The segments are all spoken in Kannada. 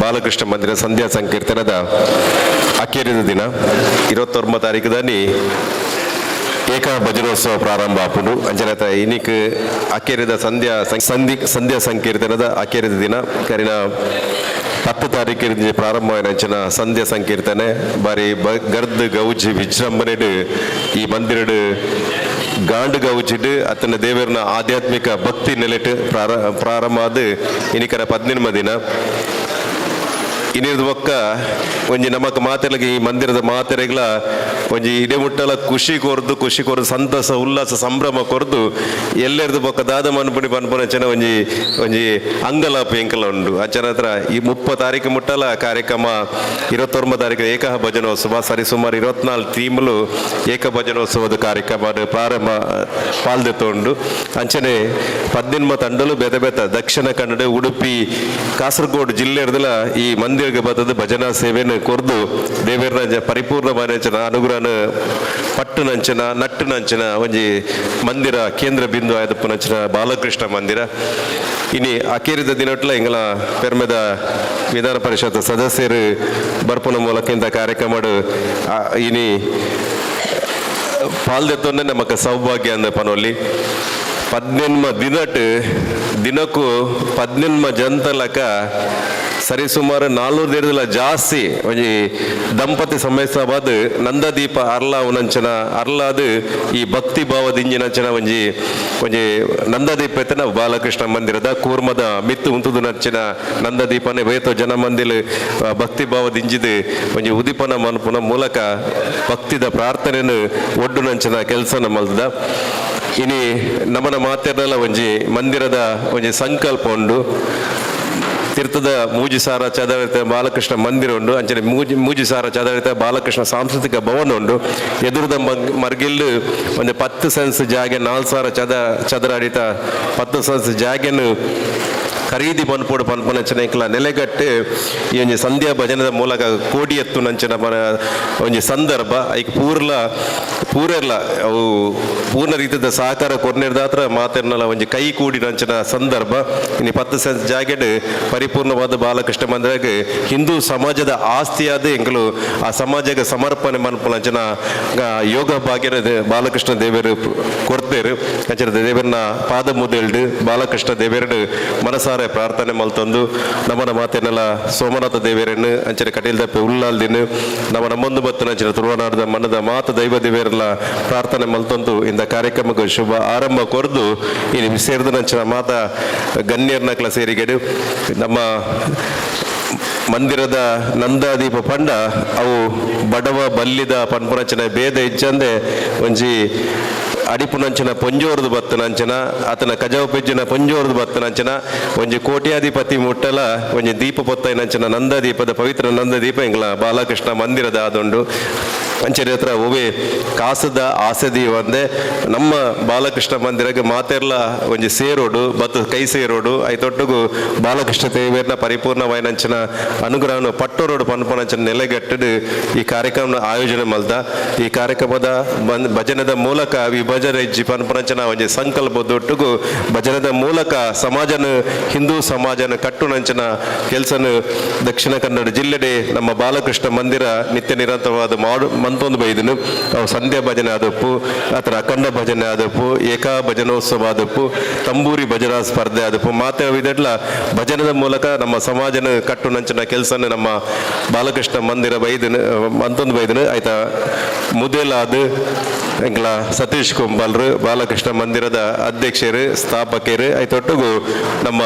ಬಾಲಕೃಷ್ಣ ಮಂದಿರ ಸಂಧ್ಯಾ ಸಂಕೀರ್ತನದ ಅಖೇರಿದ ದಿನ 29 ತಾರೀಕುದಲ್ಲಿ ಏಕ ಭಜನೋತ್ಸವ ಪ್ರಾರಂಭ ಆಪುಂಡು. ಅಂಚನತ ಇನಿಕ್ ಅಖೇರಿದ ಸಂಧ್ಯಾ ಸಂಕೀರ್ತನದ ಅಖೇರಿದ ದಿನ ಕರಿನ 10 ತಾರೀಕಿನ ಪ್ರಾರಂಭವಾಯಿನ ಅಂಚನ ಸಂಧ್ಯಾ ಸಂಕೀರ್ತನೆ ಬಾರಿ ಗರ್ದ್ ಗೌಜಿ ವಿಜೃಂಭಣೆಡು ಈ ಮಂದಿರಡು ಗಾಂಡು ಗೌಜಿಡು ಅತನ ದೇವರನ ಆಧ್ಯಾತ್ಮಿಕ ಭಕ್ತಿ ನೆಲೆಟ್ಟು ಪ್ರಾರಂಭ ಆದ ಇನಿಕರ 18ಮ ದಿನ ಇನ್ನಿರ್ದು ಒಕ್ಕ ಒಂಜಿ ನಮಕ್ ಮಾತೆರೆಗೆ ಈ ಮಂದಿರದ ಮಾತೆರೆಗಳ ಒಂಜಿ ಇಡೆಮುಟ್ಟಲ ಖುಷಿ ಕೊರ್ದು ಸಂತಸ ಉಲ್ಲಾಸ ಸಂಭ್ರಮ ಕೊರ್ದು ಎಲ್ಲರದು ಬೊಕ್ಕ ದಾದ ಮನ್ಪುಣಿ ಪನ್ಪುನಂಚನ ಒಂಜಿ ಅಂಗಲಾಪ ಎಂಕಲ ಉಂಡು ಅಂಚನ ಹತ್ರ ಈ 30 ತಾರೀಕು ಮುಟ್ಟಲ ಕಾರ್ಯಕ್ರಮ 29 ತಾರೀಕು ಏಕ ಭಜನೋತ್ಸವ ಸರಿ ಸುಮಾರು 24 ಥೀಮ್ಲು ಏಕ ಭಜನೋತ್ಸವದ ಕಾರ್ಯಕ್ರಮ ಪ್ರಾರಂಭ ಪಾಲ್ದೆತ್ತುಂಡು. ಅಂಚನೆ 18 ತಂಡಲು ಬೆದ ದಕ್ಷಿಣ ಕನ್ನಡ ಉಡುಪಿ ಕಾಸರಗೋಡು ಜಿಲ್ಲೆರ್ದಲ ಈ ಮಂದಿರಗೆ ಬರ್ತದ ಭಜನಾ ಸೇವೆಯನ್ನು ಕೊರ್ದು ದೇವರನ ಪರಿಪೂರ್ಣವಾದ ಅನುಗ್ರಹನ ಪಟ್ಟುನಂಚನ ನಟ್ಟುನಂಚನ ಒಂಜಿ ಮಂದಿರ ಕೇಂದ್ರ ಬಿಂದು ಆಯ್ದಪ್ಪನಂಚನ ಬಾಲಕೃಷ್ಣ ಮಂದಿರ ಇನಿ ಅಖೇರಿದ ದಿನಟ್ಲ ಇಂಗಲ ಪೆರ್ಮೆದ ವಿಧಾನ ಪರಿಷತ್ ಸದಸ್ಯರು ಬರ್ಪುನ ಮೂಲಕ ಇಂಥ ಕಾರ್ಯಕ್ರಮ ಇನಿ ಪಾಲ್ದೆತ್ತೊಂದೇ ನಮಕ್ ಸೌಭಾಗ್ಯ ಅಂದ ಪನೊಲ್ಲಿ 18 ದಿನಕ್ಕೂ 18 ಜಂತಲಕ ಸರಿ ಸುಮಾರು 400 ದೇರದಲ್ಲ ಜಾಸ್ತಿ ಒಂಜಿ ದಂಪತಿ ಸಮೇತವಾದ ನಂದದೀಪ ಅರ್ಲ ಉನಂಚನ ಅರ್ಲಾದ ಈ ಭಕ್ತಿ ಭಾವದ ಇಂಜಿನಂಚನ ಒಂಜಿ ನಂದದೀಪ ಎತ್ತನ ಬಾಲಕೃಷ್ಣ ಮಂದಿರದ ಕೂರ್ಮದ ಮಿತ್ತು ಉಂತುದು ನಚ್ಚಿನ ನಂದದೀಪನೆ ಬೇತೋ ಜನ ಮಂದಿಲ್ ಭಕ್ತಿ ಭಾವದ ಇಂಜಿದು ಒಂಜಿ ಉದಿಪನ ಮನ್ಪುನ ಮೂಲಕ ಭಕ್ತಿದ ಪ್ರಾರ್ಥನೆಯನ್ನು ಒಡ್ಡು ನಂಚಿನ ಕೆಲಸನ ಮಲ್ದ ಇನಿ ನಮನ ಮಾತೆರ್ನಲ ಒಂಜಿ ಮಂದಿರದ ಒಂಜಿ ಸಂಕಲ್ಪ ಉಂಡು ತೀರ್ಥದ ಮೂಜಿಸಾರ ಚದರಿತ ಬಾಲಕೃಷ್ಣ ಮಂದಿರ ಉಂಡು ಅಂಚನೆ ಮೂಜಿಸಾರ ಚದರಿತ ಬಾಲಕೃಷ್ಣ ಸಾಂಸ್ಕೃತಿಕ ಭವನ ಉಂಡು ಎದುರದ ಮರ್ಗಿಲ್ಲು ಒಂದು 10 ಸೆನ್ಸ್ ಜಾಗೆ 4,000 ಚದರ ಅಡಿತ 10 ಸೆನ್ಸ್ ಜಾಗೆಯನ್ನು ಖರೀದಿ ಪನ್ಪೋಡು ಪನ್ಪನಂಚನ ಇಂಕಲ ನೆಲೆಗಟ್ಟು ಈ ಒಂಜಿ ಸಂಧ್ಯಾ ಭಜನದ ಮೂಲಕ ಕೋಡಿ ಎತ್ತು ನಂಚನ ಒಂಜಿ ಸಂದರ್ಭ ಐಕ್ ಪೂರೆರ್ಲ ಅವು ಪೂರ್ಣ ರೀತಿಯ ಸಹಕಾರ ಕೊರ್ನಿರ್ದಾತ್ರ ಮಾತೆರ್ನಲ ಒಂಜಿ ಕೈ ಕೂಡಿ ನಂಚನ ಸಂದರ್ಭ ಇನ್ನು 10 ಸೆನ್ಸ್ ಜಾಗೆಡ್ ಪರಿಪೂರ್ಣವಾದ ಬಾಲಕೃಷ್ಣ ಮಂದಿರಕ್ಕೆ ಹಿಂದೂ ಸಮಾಜದ ಆಸ್ತಿಯಾದ ಎಂಕಲು ಆ ಸಮಾಜಕ್ಕೆ ಸಮರ್ಪಣೆ ಮನ್ಪನಂಚನ ಯೋಗ ಭಾಗ್ಯನ ಬಾಲಕೃಷ್ಣ ದೇವರು ಕೊಡ್ತೇರು ಅಂಚನ ದೇವರನ್ನ ಪಾದ ಮುದೆಲ್ಡು ಬಾಲಕೃಷ್ಣ ದೇವರಡು ಮನಸಾರ ಪ್ರಾರ್ಥನೆ ಮಲ್ತಂದು ನಮ್ಮನ ಮಾತೆನೆಲ್ಲ ಸೋಮನಾಥ ದೇವರನ್ನು ಅಂಚನೆ ಕಟೀಲ್ ದಪ್ಪೆ ಉಳ್ಳಾಲ್ ದಿನ ನಮ್ಮ ಮುಂದು ಬತ್ತು ಅಂಚನೆ ತುಳುವನಾಡದ ಮನದ ಮಾತ ದೈವ ದೇವರೆಲ್ಲ ಪ್ರಾರ್ಥನೆ ಮಲ್ತಂದು ಇಂದ ಕಾರ್ಯಕ್ರಮಕ್ಕೆ ಶುಭ ಆರಂಭ ಕೊರ್ದು ಇಲ್ಲಿ ಸೇರಿದ ನಂಚಿನ ಮಾತ ಗಣ್ಯರ್ನಕ್ಲ ಸೇರಿಗೆಡು ನಮ್ಮ ಮಂದಿರದ ನಂದಾದೀಪ ಪಂಡ ಅವು ಬಡವ ಬಲ್ಲಿದ ಪನ್ಪುನಂಚನ ಭೇದ ಇಚ್ಚಂದೆ ಒಂಜಿ ಅಡಿಪುನಂಚನ ಪೊಂಜೋರ್ದು ಬತ್ತನಂಚನ ಆತನ ಕಜಾವ ಪೆಜ್ಜಿನ ಪೊಂಜೋರ್ದು ಬತ್ತನಂಚನ ಒಂಜಿ ಕೋಟ್ಯಾಧಿಪತಿ ಮುಟ್ಟಲ ಒಂಜಿ ದೀಪ ಪೊತ್ತೈನಂಚನ ನಂದದೀಪದ ಪವಿತ್ರ ನಂದದೀಪ ಇಂಗ್ಲ ಬಾಲಕೃಷ್ಣ ಮಂದಿರದ ಆದುಂಡು ಅಂಚನೆ ಹತ್ರ ಒವೆ ಕಾಸದ ಆಸದಿ ಒಂದೇ ನಮ್ಮ ಬಾಲಕೃಷ್ಣ ಮಂದಿರಗೆ ಮಾತೆರ್ಲ ಒಂಜಿ ಸೇರೋಡು ಬತ್ತು ಕೈ ಸೇರೋಡು ಐತೊಟ್ಟುಗು ಬಾಲಕೃಷ್ಣ ದೇವರನ ಪರಿಪೂರ್ಣವಾಯಿನಂಚನ ಅನುಗ್ರಹವನ್ನು ಪಟ್ಟೋರೋಡು ಪನ್ಪನಂಚನ ನೆಲೆಗಟ್ಟಡು ಈ ಕಾರ್ಯಕ್ರಮ ಆಯೋಜನೆ ಮಲ್ದ ಈ ಕಾರ್ಯಕ್ರಮದ ಭಜನದ ಮೂಲಕ ವಿಭಜನೆ ಇಜ್ಜಿ ಪನ್ಪನಂಚನ ಒಂಜಿ ಸಂಕಲ್ಪದೊಟ್ಟುಗು ಭಜನದ ಮೂಲಕ ಸಮಾಜನ ಹಿಂದೂ ಸಮಾಜನ ಕಟ್ಟುನಂಚನ ಕೆಲಸನು ದಕ್ಷಿಣ ಕನ್ನಡ ಜಿಲ್ಲೆಡೆ ನಮ್ಮ ಬಾಲಕೃಷ್ಣ ಮಂದಿರ ನಿತ್ಯ ನಿರಂತರವಾದ ಮಂತೊಂದು ಬೈದನು ಅವು ಸಂಧ್ಯಾ ಭಜನೆ ಆದಪ್ಪು ಅಥವಾ ಅಖಂಡ ಭಜನೆ ಆದಪ್ಪು ಏಕಾ ಭಜನೋತ್ಸವ ಆದಪ್ಪು ತಂಬೂರಿ ಭಜನಾ ಸ್ಪರ್ಧೆ ಆದಪ್ಪು ಮಾತೆ ಇದೆಲ್ಲ ಭಜನದ ಮೂಲಕ ನಮ್ಮ ಸಮಾಜನ ಕಟ್ಟು ನಂಚಿನ ಕೆಲಸನ ನಮ್ಮ ಬಾಲಕೃಷ್ಣ ಮಂದಿರ ಬೈದನು ಮಂತೊಂದು ಬೈದನು ಆಯ್ತಾ ಮುದೇಲಾದ ಎಂಗ್ಲ ಸತೀಶ್ ಕುಂಬಾಲ್ರು ಬಾಲಕೃಷ್ಣ ಮಂದಿರದ ಅಧ್ಯಕ್ಷರು ಸ್ಥಾಪಕರು ಐತೊಟ್ಟಿಗೂ ನಮ್ಮ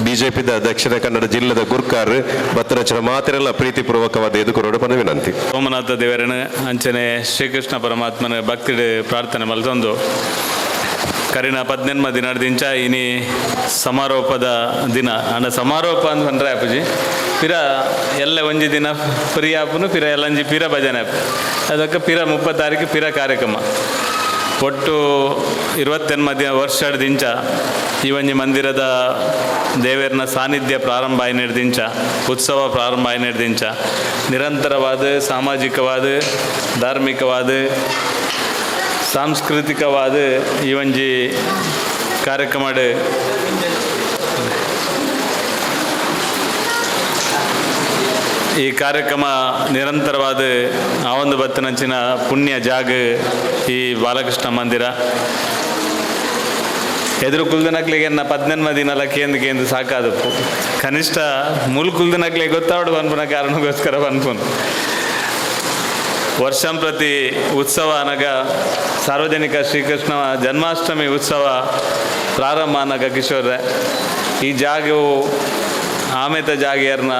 ಬಿಜೆಪಿದ ದಕ್ಷಿಣ ಕನ್ನಡ ಜಿಲ್ಲೆದ ಗುರ್ಕಾರ್ ಬತ್ತರಚನ ಮಾತೆರೆಲ್ಲ ಪ್ರೀತಿಪೂರ್ವಕವಾದ ಎದುಕೊರೋಡು ಪದ ವಿನಂತಿ. ಸೋಮನಾಥ ದೇವರನ್ನು ಅಂಚನೆ ಶ್ರೀಕೃಷ್ಣ ಪರಮಾತ್ಮನ ಭಕ್ತಿ ಪ್ರಾರ್ಥನೆ ಮಲ್ತೊಂದು ಕರಿನ 18 ದಿನದಿಂದ ಇನಿ ಸಮಾರೋಪದ ದಿನ ಅಂಡ ಸಮಾರೋಪ ಅಂತಂದ್ರೆ ಅಪ್ಪಜಿ ಪಿರ ಎಲ್ಲ ಒಂಜಿ ದಿನ ಫ್ರೀ ಆಪುನು ಪಿರ ಎಲ್ಲಂಜಿ ಪಿರ ಭಜನೆ ಆಪು ಅದಕ್ಕೆ ಪಿರ 30 ತಾರೀಕು ಪಿರ ಕಾರ್ಯಕ್ರಮ ಒಟ್ಟು 28 ವರ್ಷದಿಂದ ಈ ಒಂಜಿ ಮಂದಿರದ ದೇವರನ ಸಾನ್ನಿಧ್ಯ ಪ್ರಾರಂಭ ಆಯ್ನಿಡ್ದಿಂಚ ಉತ್ಸವ ಪ್ರಾರಂಭ ಆಯ್ನಿಡ್ದಿಂಚ ನಿರಂತರವಾದ ಸಾಮಾಜಿಕವಾದ ಧಾರ್ಮಿಕವಾದ ಸಾಂಸ್ಕೃತಿಕವಾದ ಈ ಒಂಜಿ ಕಾರ್ಯಕ್ರಮ ಈ ಕಾರ್ಯಕ್ರಮ ನಿರಂತರವಾದ ಆ ಒಂದು ಬತ್ತನಂಚಿನ ಪುಣ್ಯ ಜಾಗ ಈ ಬಾಲಕೃಷ್ಣ ಮಂದಿರ ಎದುರು ಕುಲ್ದನಕ್ಲಿಗೆ 18 ದಿನಲ ಕೇಂದ್ರ ಸಾಕಾದಪ್ಪು ಕನಿಷ್ಠ ಮೂಲ ಕುಲ್ದನಕ್ಲಿಗೆ ಗೊತ್ತಾವಡು ಬನ್ಪುನ ಕಾರಣಕ್ಕೋಸ್ಕರ ಬನ್ಪುನು ವರ್ಷಂ ಪ್ರತಿ ಉತ್ಸವ ಅನಗ ಸಾರ್ವಜನಿಕ ಶ್ರೀಕೃಷ್ಣ ಜನ್ಮಾಷ್ಟಮಿ ಉತ್ಸವ ಪ್ರಾರಂಭ ಅನಗ ಕಿಶೋರ ಈ ಜಾಗವು ಆಮೇತ ಜಾಗಿಯರ್ನ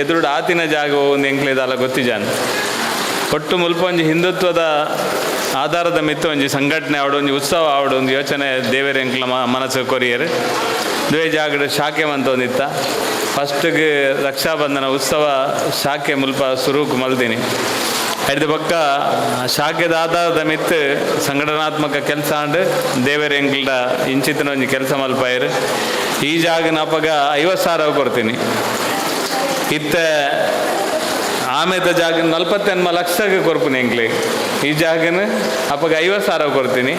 ಎದುರುಡು ಆತಿನ ಜಾಗವು ಒಂದು ಎಂಕ್ಲೇದಲ್ಲ ಗೊತ್ತಿಜಾನ ಒಟ್ಟು ಮುಲ್ಪ ಒಂಜಿ ಹಿಂದುತ್ವದ ಆಧಾರದ ಮಿತ್ತ ಒಂಜಿ ಸಂಘಟನೆ ಆವಡು ಒಂಜಿ ಉತ್ಸವ ಆವಡು ಒಂದು ಯೋಚನೆ ದೇವರ ಎಂಕ್ಲ ಮನಸ್ಸು ಕೊರಿಯರು ದ್ವೇ ಜಾಗದ ಶಾಖೆ ಅಂತ ಒಂದಿತ್ತ ಫಸ್ಟ್ಗೆ ರಕ್ಷಾಬಂಧನ ಉತ್ಸವ ಶಾಖೆ ಮುಲ್ಪ ಸುರೂಕು ಮಲ್ತೀನಿ ಐದು ಪಕ್ಕ ಶಾಖೆದ ಆಧಾರದ ಮಿತ್ತು ಸಂಘಟನಾತ್ಮಕ ಕೆಲಸ ಅಂಡು ದೇವರ ಎಂಕ್ಲ ಇಂಚಿತ್ತಿನ ಒಂಜಿ ಕೆಲಸ ಮಲ್ಪಾಯರು ಈ ಜಾಗನ ಅಪ್ಪಗ 50,000 ಕೊಡ್ತೀನಿ ಇತ್ತ ಆಮೇದ ಜಾಗ 48 ಲಕ್ಷಕ್ಕೆ ಕೊರ್ಪುನಿ ಎಂಕ್ಲಿ ಈ ಜಾಗನ ಅಪ್ಪಗ 50,000 ಕೊಡ್ತೀನಿ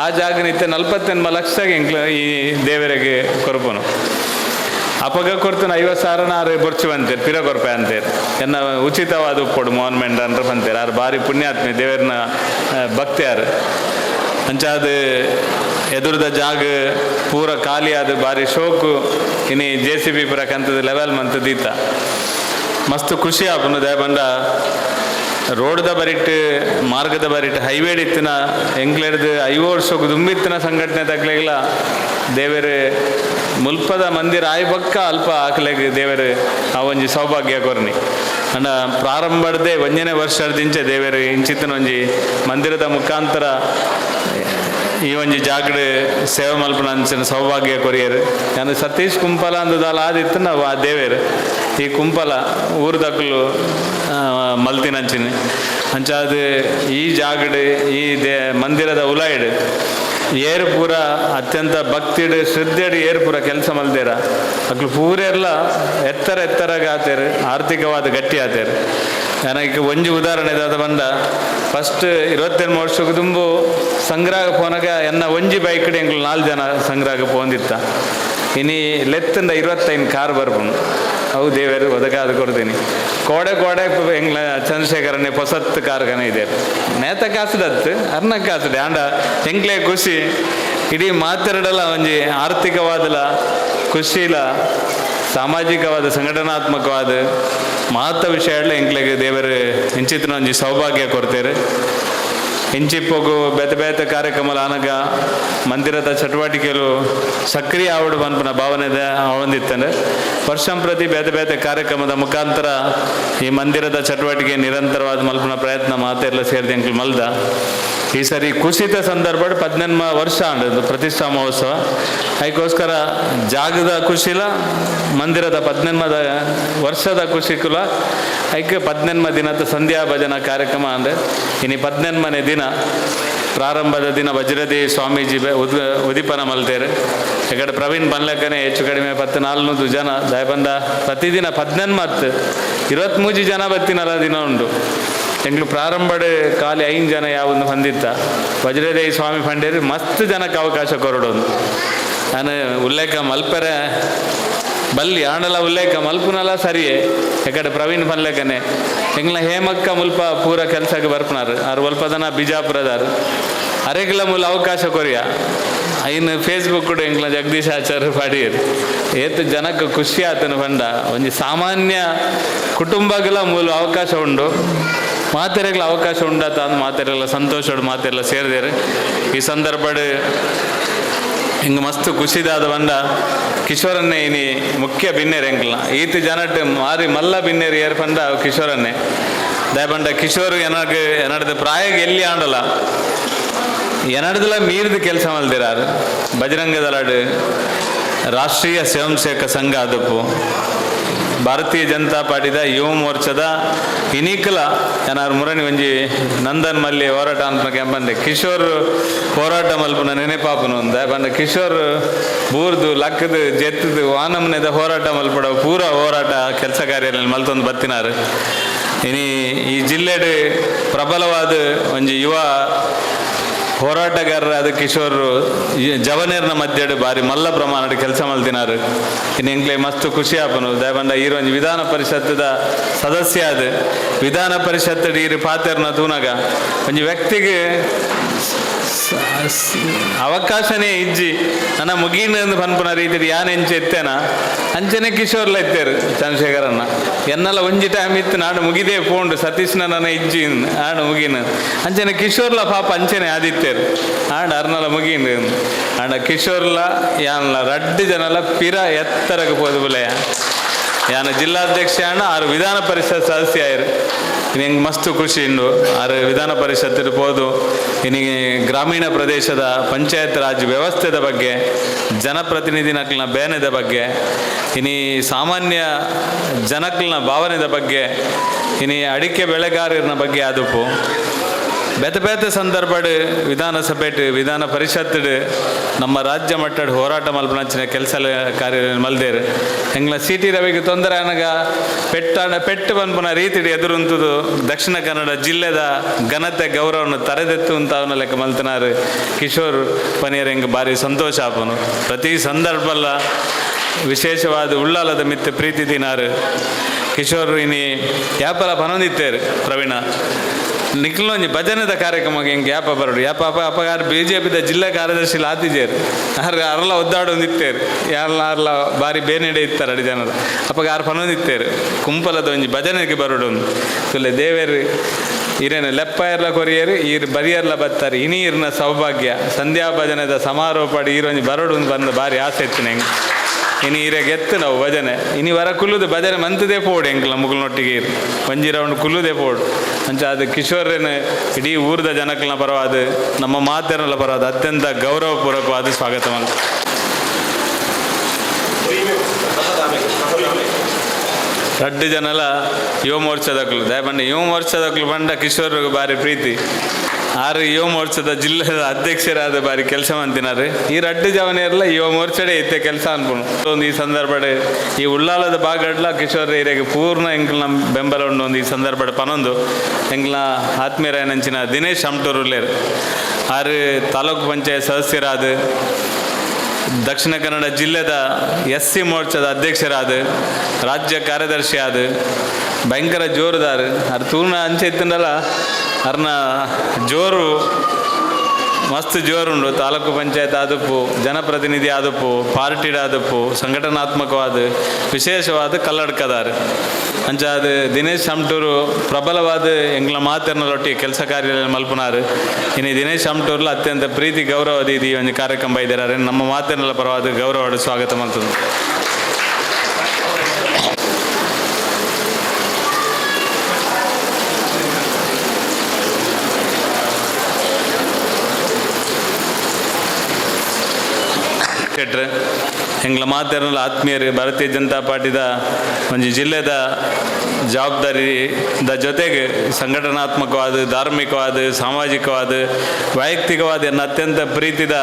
ಆ ಜಾಗನ ಇತ್ತ 48 ಲಕ್ಷಕ್ಕೆ ಎಂಕ್ಲ ಈ ದೇವರಿಗೆ ಕೊರ್ಪುನು ಅಪಗ ಕೊಡ್ತಾನೆ 50,000 ಬರ್ಚು ಅಂತೇಳಿ ಪಿರ ಕೊರ್ಪೆ ಅಂತೇಳಿ ಎನ್ನ ಉಚಿತವಾದ ಉಪ್ಪೊಡು ಮೋಹನ್ ಮೆಂಡ ಅಂತ ಬಂತೇಳಿ ಯಾರು ಭಾರಿ ಪುಣ್ಯಾತ್ಮೆ ದೇವರನ್ನ ಭಕ್ತಿ ಯಾರು ಅಂಚಾದ ಎದುರದ ಜಾಗ ಪೂರ ಖಾಲಿ ಆದ ಭಾರಿ ಶೋಕು ಇನ್ನು JCB ಪುರ ಕಂತದ ಲೆವೆಲ್ ಮಂತ್ ದೀತ ಮಸ್ತ್ ಖುಷಿ ಆಪನು ದಯಬಂಡ ರೋಡ್ದ ಬರಿಟ್ ಮಾರ್ಗದ ಬರಿಟ್ ಹೈವೇ ಇತ್ತಿನ ಎಂಕ್ಲೆಡ್ದು 5 ವರ್ಷಕ್ಕೆ ದುಂಬಿತ್ತಿನ ಸಂಘಟನೆ ತಗ್ಲೆಗ್ಲ ದೇವರು ಮುಲ್ಪದ ಮಂದಿರ ಆಯ್ ಪಕ್ಕ ಅಲ್ಪ ಆಕಲೆಗೆ ದೇವರು ಆ ಒಂಜಿ ಸೌಭಾಗ್ಯ ಕೊರ್ನಿ ಅಂಡ ಪ್ರಾರಂಭಡ್ದೆ 1ನೇ ವರ್ಷದಿಂಚೆ ದೇವರು ಇಂಚಿತ್ತಿನ ಒಂಜಿ ಮಂದಿರದ ಮುಖಾಂತರ ಈ ಒಂಜಿ ಜಾಗಡ್ ಸೇವೆ ಮಲ್ಪನ ಅಂಚಿನ ಸೌಭಾಗ್ಯ ಕೊರಿಯರು ನಾನು ಸತೀಶ್ ಕುಂಪಲ ಅಂದದಲ್ಲ ಆದಿತ್ತು ನಾವು ಆ ದೇವೇರು ಈ ಕುಂಪಲ ಊರ್ದಕ್ಕಲು ಮಲ್ತಿನಂಚಿನ ಅಂಚಾದ ಈ ಜಾಗಡ್ ಈ ಮಂದಿರದ ಉಲಾಯ್ಡ್ ಏರು ಪೂರ ಅತ್ಯಂತ ಭಕ್ತಿಡ್ ಶ್ರದ್ಧೆಡ್ ಏರು ಪೂರ ಕೆಲಸ ಮಲ್ದೇರ ಅಕ್ಲು ಪೂರೆಲ್ಲ ಎತ್ತರಗ ಆತೇರು ಆರ್ಥಿಕವಾದ ಗಟ್ಟಿ ಆತೇರು ನನಗೆ ಒಂಜಿ ಉದಾಹರಣೆ ಇದಾದ ಬಂದ ಫಸ್ಟ್ 22 ವರ್ಷಕ್ಕೆ ತುಂಬು ಸಂಗ್ರಹ ಪೋನಾಗ ಎನ್ನ ಒಂಜಿ ಬೈಕ್ಡ್ ಎಂಗ್ಲು 4 ಜನ ಸಂಗ್ರಹ ಪೋಂದಿತ್ತ ಇನಿ ಲೆತ್ತಂದ 25 ಕಾರ್ ಬರ್ಪುನು ಅವು ದೇವರು ಒದಗಾದ ಕೊಡ್ತೀನಿ ಕೋಡೆ ಎಂಗ್ಲ ಚಂದ್ರಶೇಖರನೇ ಹೊಸತ್ ಕಾರ್ಖಾನೆ ಇದೆ ನೇತ ಕಾಸದತ್ತು ಅರ್ನ ಕಾಸದೆ ಆಂಡ ಎಂಗ್ಲೇ ಖುಷಿ ಇಡೀ ಮಾತಾಡಲ್ಲ ಒಂಜಿ ಆರ್ಥಿಕವಾದಲ ಖುಷಿಲ ಸಾಮಾಜಿಕವಾದ ಸಂಘಟನಾತ್ಮಕವಾದ ಮಹತ್ವ ವಿಷಯಗಳ ಎಂಕ್ಲೆಗೆ ದೇವರು ಇಂಚಿತ್ತಿನ ಒಂಜಿ ಸೌಭಾಗ್ಯ ಕೊಡ್ತೇರು ಇಂಚಿಪ್ಪೋಗು ಬೇತೆ ಕಾರ್ಯಕ್ರಮ ಆನಗ ಮಂದಿರದ ಚಟುವಟಿಕೆಗಳು ಸಕ್ರಿಯ ಆವಡು ಬನ್ಪನ ಭಾವನೆದ ಹೊಂದಿತ್ತಂದ್ರೆ ವರ್ಷಂ ಪ್ರತಿ ಬೇತೆ ಕಾರ್ಯಕ್ರಮದ ಮುಖಾಂತರ ಈ ಮಂದಿರದ ಚಟುವಟಿಕೆ ನಿರಂತರವಾದ ಮಲ್ಪನ ಪ್ರಯತ್ನ ಮಾತೆಲ್ಲ ಸೇರಿದ ಎಂಕ್ಲು ಮಲ್ದ ಈ ಸರಿ ಕುಸಿತ ಸಂದರ್ಭ 18 ವರ್ಷ ಅಂಡದು ಪ್ರತಿಷ್ಠಾ ಮಹೋತ್ಸವ ಅದಕ್ಕೋಸ್ಕರ ಜಾಗದ ಖುಷಿಲ ಮಂದಿರದ 18 ವರ್ಷದ ಖುಷಿಕುಲ ಅದಕ್ಕೆ 18 ದಿನದ ಸಂಧ್ಯಾ ಭಜನಾ ಕಾರ್ಯಕ್ರಮ ಅಂದರೆ ಇನ್ನು 18ನೇ ದಿನ ಪ್ರಾರಂಭದ ದಿನ ವಜ್ರದೇವಿ ಸ್ವಾಮೀಜಿ ಉದಿಪನ ಮಲ್ತೇರು ಈ ಪ್ರವೀಣ್ ಬನ್ಲಕ್ಕನೆ ಹೆಚ್ಚು ಕಡಿಮೆ 1400 ಜನ ದಯಬಂದ ಪ್ರತಿದಿನ 18 23 ಜನ ಬತ್ತಿನಲ್ಲ ದಿನ ಉಂಟು ಎಂಗ್ಲು ಪ್ರಾರಂಭಡ್ ಖಾಲಿ 5 ಜನ ಯಾವೊಂದು ಹೊಂದಿತ್ತ ವಜ್ರದೇವಿ ಸ್ವಾಮಿ ಫಂಡೇರು ಮಸ್ತ್ ಜನಕ್ಕೆ ಅವಕಾಶ ಕೊರಡೋದು ನಾನು ಉಲ್ಲೇಖ ಮಲ್ಪರೆ ಬಲ್ಲಿ ಆಂಡಲ ಉಲ್ಲೇಖ ಮಲ್ಪುನಲ್ಲ ಸರಿಯೇ ಯಾಕಡೆ ಪ್ರವೀಣ್ ಬನ್ಲೇಕನೆ ಎಂಗ್ಲ ಹೇಮಕ್ಕ ಮುಲ್ಪ ಪೂರ ಕೆಲಸಕ್ಕೆ ಬರ್ಪನಾರು ಅವ್ರು ಒಲ್ಪದನ ಬಿಜಾಪುರದಾರು ಅರೆಗ್ಲ ಮೂಲ ಅವಕಾಶ ಕೊರಿಯ ಐನು ಫೇಸ್ಬುಕ್ ಕೂಡ ಎಂಗ್ಲ ಜಗದೀಶ್ ಆಚಾರ್ಯ ಪಾಡಿಯರು ಏತು ಜನಕ್ಕೆ ಖುಷಿ ಆತನು ಬಂಡ ಒಂಜಿ ಸಾಮಾನ್ಯ ಕುಟುಂಬಗಳ ಮೂಲ ಅವಕಾಶ ಉಂಡು ಮಾತೆರೆಗಳ ಅವಕಾಶ ಉಂಡಾತ ಅಂದ್ ಮಾತೆರೆಲ್ಲ ಸಂತೋಷಡು ಮಾತೆಲ್ಲ ಸೇರಿದೇರು ಈ ಸಂದರ್ಭಡ್ ಹಿಂಗೆ ಮಸ್ತ್ ಖುಷಿದಾದ ಬಂಡ ಕಿಶೋರನ್ನೇ ಇನಿ ಮುಖ್ಯ ಬಿನ್ನೇರು ಎಂಕ್ಲ ಈತ ಜನಟ್ ಮಾರಿ ಮಲ್ಲ ಬಿನ್ನೇರು ಏರ್ ಪಂಡ ಕಿಶೋರನ್ನೇ ದಯಬಂಡ ಕಿಶೋರ್ ಎನಡ್ದು ಪ್ರಾಯಗೆ ಎಲ್ಲಿ ಆಂಡಲ್ಲ ಎನಡ್ದಲ ಮೀರಿದ ಕೆಲಸ ಮಲ್ದಿರಾರು ಬಜರಂಗ ದಳಡ್ ರಾಷ್ಟ್ರೀಯ ಸ್ವಯಂ ಸೇವಕ ಸಂಘ ಅದಪ್ಪು ಭಾರತೀಯ ಜನತಾ ಪಾರ್ಟಿದ ಯುವ ಮೋರ್ಚಾದ ಇನಿಕಲ ಏನಾರು ಮುರಣಿ ಒಂಜಿ ನಂದನ್ ಮಲ್ಲಿ ಹೋರಾಟ ಅಂತ ಕೆಂಪಂದೆ ಕಿಶೋರ್ ಹೋರಾಟ ಮಲ್ಪನ ನೆನೆಪಾಪನು ಅಂದ ಬಂದ ಕಿಶೋರ್ ಬೂರ್ದು ಲಕ್ಕದು ಜೆತ್ತದು ವಾನಮ್ನೆದ ಹೋರಾಟ ಮಲ್ಪಡ ಪೂರ ಹೋರಾಟ ಕೆಲಸ ಕಾರ್ಯದಲ್ಲಿ ಮಲ್ತೊಂದು ಬತ್ತಿನಾರು ಇನಿ ಈ ಜಿಲ್ಲೆಡ್ ಪ್ರಬಲವಾದ ಒಂಜಿ ಯುವ ಹೋರಾಟಗಾರರಾದ ಕಿಶೋರ್ ಜವನೇರ್ನ ಮಧ್ಯೆ ಬಾರಿ ಮಲ್ಲ ಪ್ರಮಾಣದ ಕೆಲಸ ಮಲ್ತಿನಾರು. ಇನ್ನು ಎಂಕ್ಲೆ ಮಸ್ತ್ ಖುಷಿ ಆಪನು ದಯಬಂಡ ಈರೊಂದು ವಿಧಾನ ಪರಿಷತ್ತದ ಸದಸ್ಯ ಅದು. ವಿಧಾನ ಪರಿಷತ್ ಈರು ಪಾತೆರ್ನ ತೂನಗ ಒಂಜಿ ವ್ಯಕ್ತಿಗೆ ಅವಕಾಶನೇ ಇಜ್ಜಿ ನನ್ನ ಮುಗೀನ ಪನ್ಪುನ ರೀತಿ ಯಾನ್ ಎಂಚೆ ಎತ್ತೇನ ಅಂಚನೆ ಕಿಶೋರ್ಲ ಎತ್ತೇರು ಚಂದ್ರಶೇಖರನ್ನ ಎನ್ನೆಲ್ಲ ಒಂಜಿ ಟೈಮ್ ಇತ್ತು ನಾಡು ಮುಗಿದೇ ಪೋಂಡು ಸತೀಶ್ನ ನನ್ನ ಇಜ್ಜಿ ಆಡು ಮುಗೀನ ಅಂಚನೆ ಕಿಶೋರ್ಲ ಪಾಪ ಅಂಚನೆ ಆದಿತ್ತೇರು ಆಂಡ ಅರ್ನಲ ಮುಗೀನ್ ಆಂಡ ಕಿಶೋರ್ಲ ಯಾನ್ಲ ರಡ್ಡು ಜನಲ ಪಿರ ಎತ್ತರಕ್ಕೆ ಪೋದು ಬುಲೆಯ ಯಾನ ಜಿಲ್ಲಾಧ್ಯಕ್ಷ ಆಂಡ ಆರು ವಿಧಾನ ಪರಿಷತ್ ಸದಸ್ಯ ಆಯ್ರು. ಇನ್ನು ಮಸ್ತ್ ಖುಷಿ ಇಂಡು ಆರು ವಿಧಾನ ಪರಿಷತ್ ಇರ್ಬೋದು. ಇನ್ನು ಗ್ರಾಮೀಣ ಪ್ರದೇಶದ ಪಂಚಾಯತ್ ರಾಜ್ ವ್ಯವಸ್ಥೆದ ಬಗ್ಗೆ, ಜನಪ್ರತಿನಿಧಿನಕ್ಲಿನ ಬೇನೆದ ಬಗ್ಗೆ, ಇನ್ನು ಸಾಮಾನ್ಯ ಜನಕ್ಲಿನ ಭಾವನೆದ ಬಗ್ಗೆ, ಇನ್ನು ಅಡಿಕೆ ಬೆಳೆಗಾರರ ಬಗ್ಗೆ ಆದುಪ್ಪು ಬೇತೆ ಸಂದರ್ಭಡ್ ವಿಧಾನಸಭೆ ವಿಧಾನ ಪರಿಷತ್ ನಮ್ಮ ರಾಜ್ಯ ಮಟ್ಟದ ಹೋರಾಟ ಮಲ್ಪನಂಚಿನ ಕೆಲಸ ಕಾರ್ಯ ಮಲ್ದೇರು ಎಂಗ್ಲ ಸಿ ಟಿ ರವಿಗೆ ತೊಂದರೆ ಅನಗ ಪೆಟ್ಟು ಪನ್ಪುನ ರೀತಿ ಎದುರುಂತದು ದಕ್ಷಿಣ ಕನ್ನಡ ಜಿಲ್ಲೆದ ಘನತೆ ಗೌರವವನ್ನು ತರೆದೆತ್ತು ಅಂತ ಅವನ ಲೆಕ್ಕ ಮಲ್ತನಾರು ಕಿಶೋರ್ ಪನಿಯರ್ ಹೆಂಗೆ ಭಾರಿ ಸಂತೋಷ ಆಪನು. ಪ್ರತಿ ಸಂದರ್ಭಲ್ಲ ವಿಶೇಷವಾದ ಉಳ್ಳಾಲದ ಮಿತ್ತ ಪ್ರೀತಿ ದಿನಾರು ಕಿಶೋರ್ ಇನಿ ಯಾಪಲ ಪನೊಂದಿತ್ತೇರು ಪ್ರವೀಣ ನಿಖಿಲೊಂಜಿ ಭಜನೆದ ಕಾರ್ಯಕ್ರಮಕ್ಕೆ ಹೆಂಗೆ ಯಾಪ ಬರಡು ಯಾಪ ಅಪಗಾರ BJPದ ಜಿಲ್ಲಾ ಕಾರ್ಯದರ್ಶಿ ಆತಿಜೇರು ಅರ್ಲ ಒದ್ದಾಡೊಂದಿತ್ತೇರು ಯಾರ್ಲ ಬಾರಿ ಬೇನೆಡೆ ಇತ್ತಾರೆ ಅಡಿ ಜನರು ಅಪಗಾರ ಪನೊಂದಿತ್ತೇರು ಕುಂಪಲದ ಒಂಜಿ ಭಜನೆಗೆ ಬರಡು ತುಲೆ ದೇವೇರು ಇರೇನು ಲೆಪ್ಪ ಇರ್ಲ ಕೊರಿಯರು ಈರು ಬರಿಯರ್ಲ ಬತ್ತಾರೆ ಇನೀರ್ನ ಸೌಭಾಗ್ಯ ಸಂಧ್ಯಾ ಭಜನೆದ ಸಮಾರೋಪ ಈರೊಂಜಿ ಬರಡು ಬಂದು ಭಾರಿ ಆಸೆ ಇತ್ತು ನಂಗೆ. ಇನ್ನು ಈರೆಗೆ ಎತ್ತು ನಾವು ಭಜನೆ ಇನಿ ವರ ಕುಲ್ಲುದು ಭಜನೆ ಮಂತದೇ ಪೋಡು ಎಂಕ್ಲ ಮುಗುಲ್ನೊಟ್ಟಿಗೆ ಒಂಜಿ ರೌಂಡ್ ಕುಲ್ಲುದೇ ಪೋಡು ಅಂಚ ಅದು ಕಿಶೋರ್ನ ಇಡೀ ಊರದ ಜನಕ್ಲನ ಪರವಾದ ನಮ್ಮ ಮಾತೆರಲ ಪರವಾದ ಅತ್ಯಂತ ಗೌರವಪೂರ್ವಕವಾದ ಸ್ವಾಗತ ಅಂತ. ರಡ್ಡು ಜನಲ ಯುವ ಮೋರ್ಚಾದಕ್ಲು ದಯಪಂಡ ಯುವ ಮೋರ್ಚಾದಕ್ಲು ಬಂಡ ಕಿಶೋರ್ಗೆ ಭಾರಿ ಪ್ರೀತಿ ಆರು ಯುವ ಮೋರ್ಚಾದ ಜಿಲ್ಲೆದ ಅಧ್ಯಕ್ಷರಾದ ಬಾರಿ ಕೆಲಸ ಮಂತಿನಾರು ಈ ರಡ್ಡು ಜವನೆಯರ್ಲ ಯುವ ಮೋರ್ಚಾಡೆ ಐತೆ ಕೆಲಸ ಅನ್ಕೊಂಡು ಒಂದು ಈ ಸಂದರ್ಭಡ್ ಈ ಉಳ್ಳಾಲದ ಭಾಗಡ್ಲ ಕಿಶೋರ್ ಏರಿಯಾಗೆ ಪೂರ್ಣ ಎಂಕ್ಲ ಬೆಂಬಲ ಉಂಡು ಒಂದು ಈ ಸಂದರ್ಭಡ್ ಪನೊಂದು ಎಂಕ್ಲ ಆತ್ಮೀಯರಾಯನಂಚಿನ ದಿನೇಶ್ ಅಮ್ಟೂರ್ ಉಳ್ಳೇರು ಆರು ತಾಲೂಕು ಪಂಚಾಯತ್ ಸದಸ್ಯರಾದ ದಕ್ಷಿಣ ಕನ್ನಡ ಜಿಲ್ಲೆದ SC ಮೋರ್ಚಾದ ಅಧ್ಯಕ್ಷರಾದ ರಾಜ್ಯ ಕಾರ್ಯದರ್ಶಿ ಆದ ಭಯಂಕರ ಜೋರುದಾರ್ ಅದು ತೂರ್ನ ಅಂಚೆ ಇತ್ತಂಡಲ್ಲ ಅರ್ನ ಜೋರು ಮಸ್ತ್ ಜೋರುಂಡು ತಾಲೂಕು ಪಂಚಾಯತ್ ಆದಪ್ಪು ಜನಪ್ರತಿನಿಧಿ ಆದಪ್ಪು ಪಾರ್ಟಿಡ್ ಆದಪ್ಪು ಸಂಘಟನಾತ್ಮಕವಾದ ವಿಶೇಷವಾದ ಕಲ್ಲಡ್ಕದಾರ್ ಅಂಚ ಅದು ದಿನೇಶ್ ಅಮ್ಟೂರು ಪ್ರಬಲವಾದ ಎಂಗ್ಲ ಮಾತೆರ್ನಲೊಟ್ಟಿಗೆ ಕೆಲಸ ಕಾರ್ಯ ಮಲ್ಪುನಾರು ಇನ್ನು ದಿನೇಶ್ ಅಮ್ಟೂರ್ಲ ಅತ್ಯಂತ ಪ್ರೀತಿ ಗೌರವದ ಈ ಒಂದು ಕಾರ್ಯಕ್ರಮ ಬೈದಿದ್ದಾರೆ ನಮ್ಮ ಮಾತೆರ್ನಲ ಪರವಾದ ಗೌರವದ ಸ್ವಾಗತ ಮಾಡ್ತದೆ. ಎಂಗ್ಲ ಮಾತೆರ್ನಲ ಆತ್ಮೀಯರು ಭಾರತೀಯ ಜನತಾ ಪಾರ್ಟಿದ ಒಂದು ಜಿಲ್ಲೆದ ಜವಾಬ್ದಾರಿದ ಜೊತೆಗೆ ಸಂಘಟನಾತ್ಮಕವಾದ ಧಾರ್ಮಿಕವಾದ ಸಾಮಾಜಿಕವಾದ ವೈಯಕ್ತಿಕವಾದ ಎನ್ನ ಅತ್ಯಂತ ಪ್ರೀತಿದ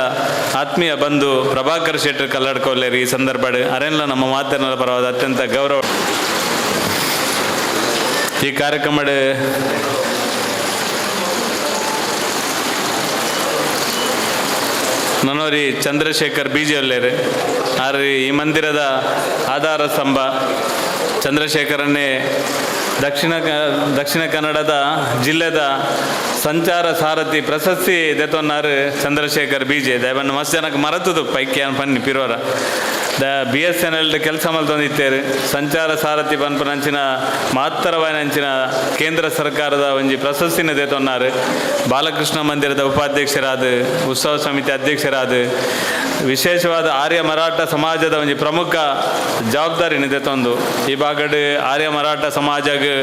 ಆತ್ಮೀಯ ಬಂಧು ಪ್ರಭಾಕರ್ ಶೆಟ್ಟರ್ ಕಲ್ಲಡ್ಕೊಲ್ಲೇರಿ ಈ ಸಂದರ್ಭ ಅರೆಲ್ಲ ನಮ್ಮ ಮಾತೆರ್ನಲ ಪರವಾದ ಅತ್ಯಂತ ಗೌರವ ಈ ಕಾರ್ಯಕ್ರಮದ ನನೋರಿ ಚಂದ್ರಶೇಖರ್ ಬೀಜಲ್ಲೇರು ಆರು ಈ ಮಂದಿರದ ಆಧಾರ ಸ್ತಂಭ ಚಂದ್ರಶೇಖರನ್ನೇ ದಕ್ಷಿಣ ಕನ್ನಡದ ಜಿಲ್ಲೆದ ಸಂಚಾರ ಸಾರಥಿ ಪ್ರಶಸ್ತಿ ದೆತೊನ್ನಾರು ಚಂದ್ರಶೇಖರ್ ಬೀಜೆ ದಯವನ್ನು ಮಸ್ತ್ ಜನಕ್ಕೆ ಮರತದು ಪೈಕಿ ಪನ್ನಿ ಪಿರೋರ BSNL ಕೆಲಸ ಮಲ್ತೊಂದಿತ್ತೇರು ಸಂಚಾರ ಸಾರಥಿ ಪನ್ಪನಂಚಿನ ಮಹತ್ತರವಾಯಿನಂಚಿನ ಕೇಂದ್ರ ಸರ್ಕಾರದ ಒಂಜಿ ಪ್ರಶಸ್ತಿನ ದೆತೊನ್ನಾರು ಬಾಲಕೃಷ್ಣ ಮಂದಿರದ ಉಪಾಧ್ಯಕ್ಷರಾದ ಉತ್ಸವ ಸಮಿತಿ ಅಧ್ಯಕ್ಷರಾದ ವಿಶೇಷವಾದ ಆರ್ಯ ಮರಾಠ ಸಮಾಜದ ಒಂಜಿ ಪ್ರಮುಖ ಜವಾಬ್ದಾರಿ ನಿದೆತೊಂದು ಈ ಭಾಗಡ್ ಆರ್ಯ ಮರಾಠ ಸಮಾಜಗೆ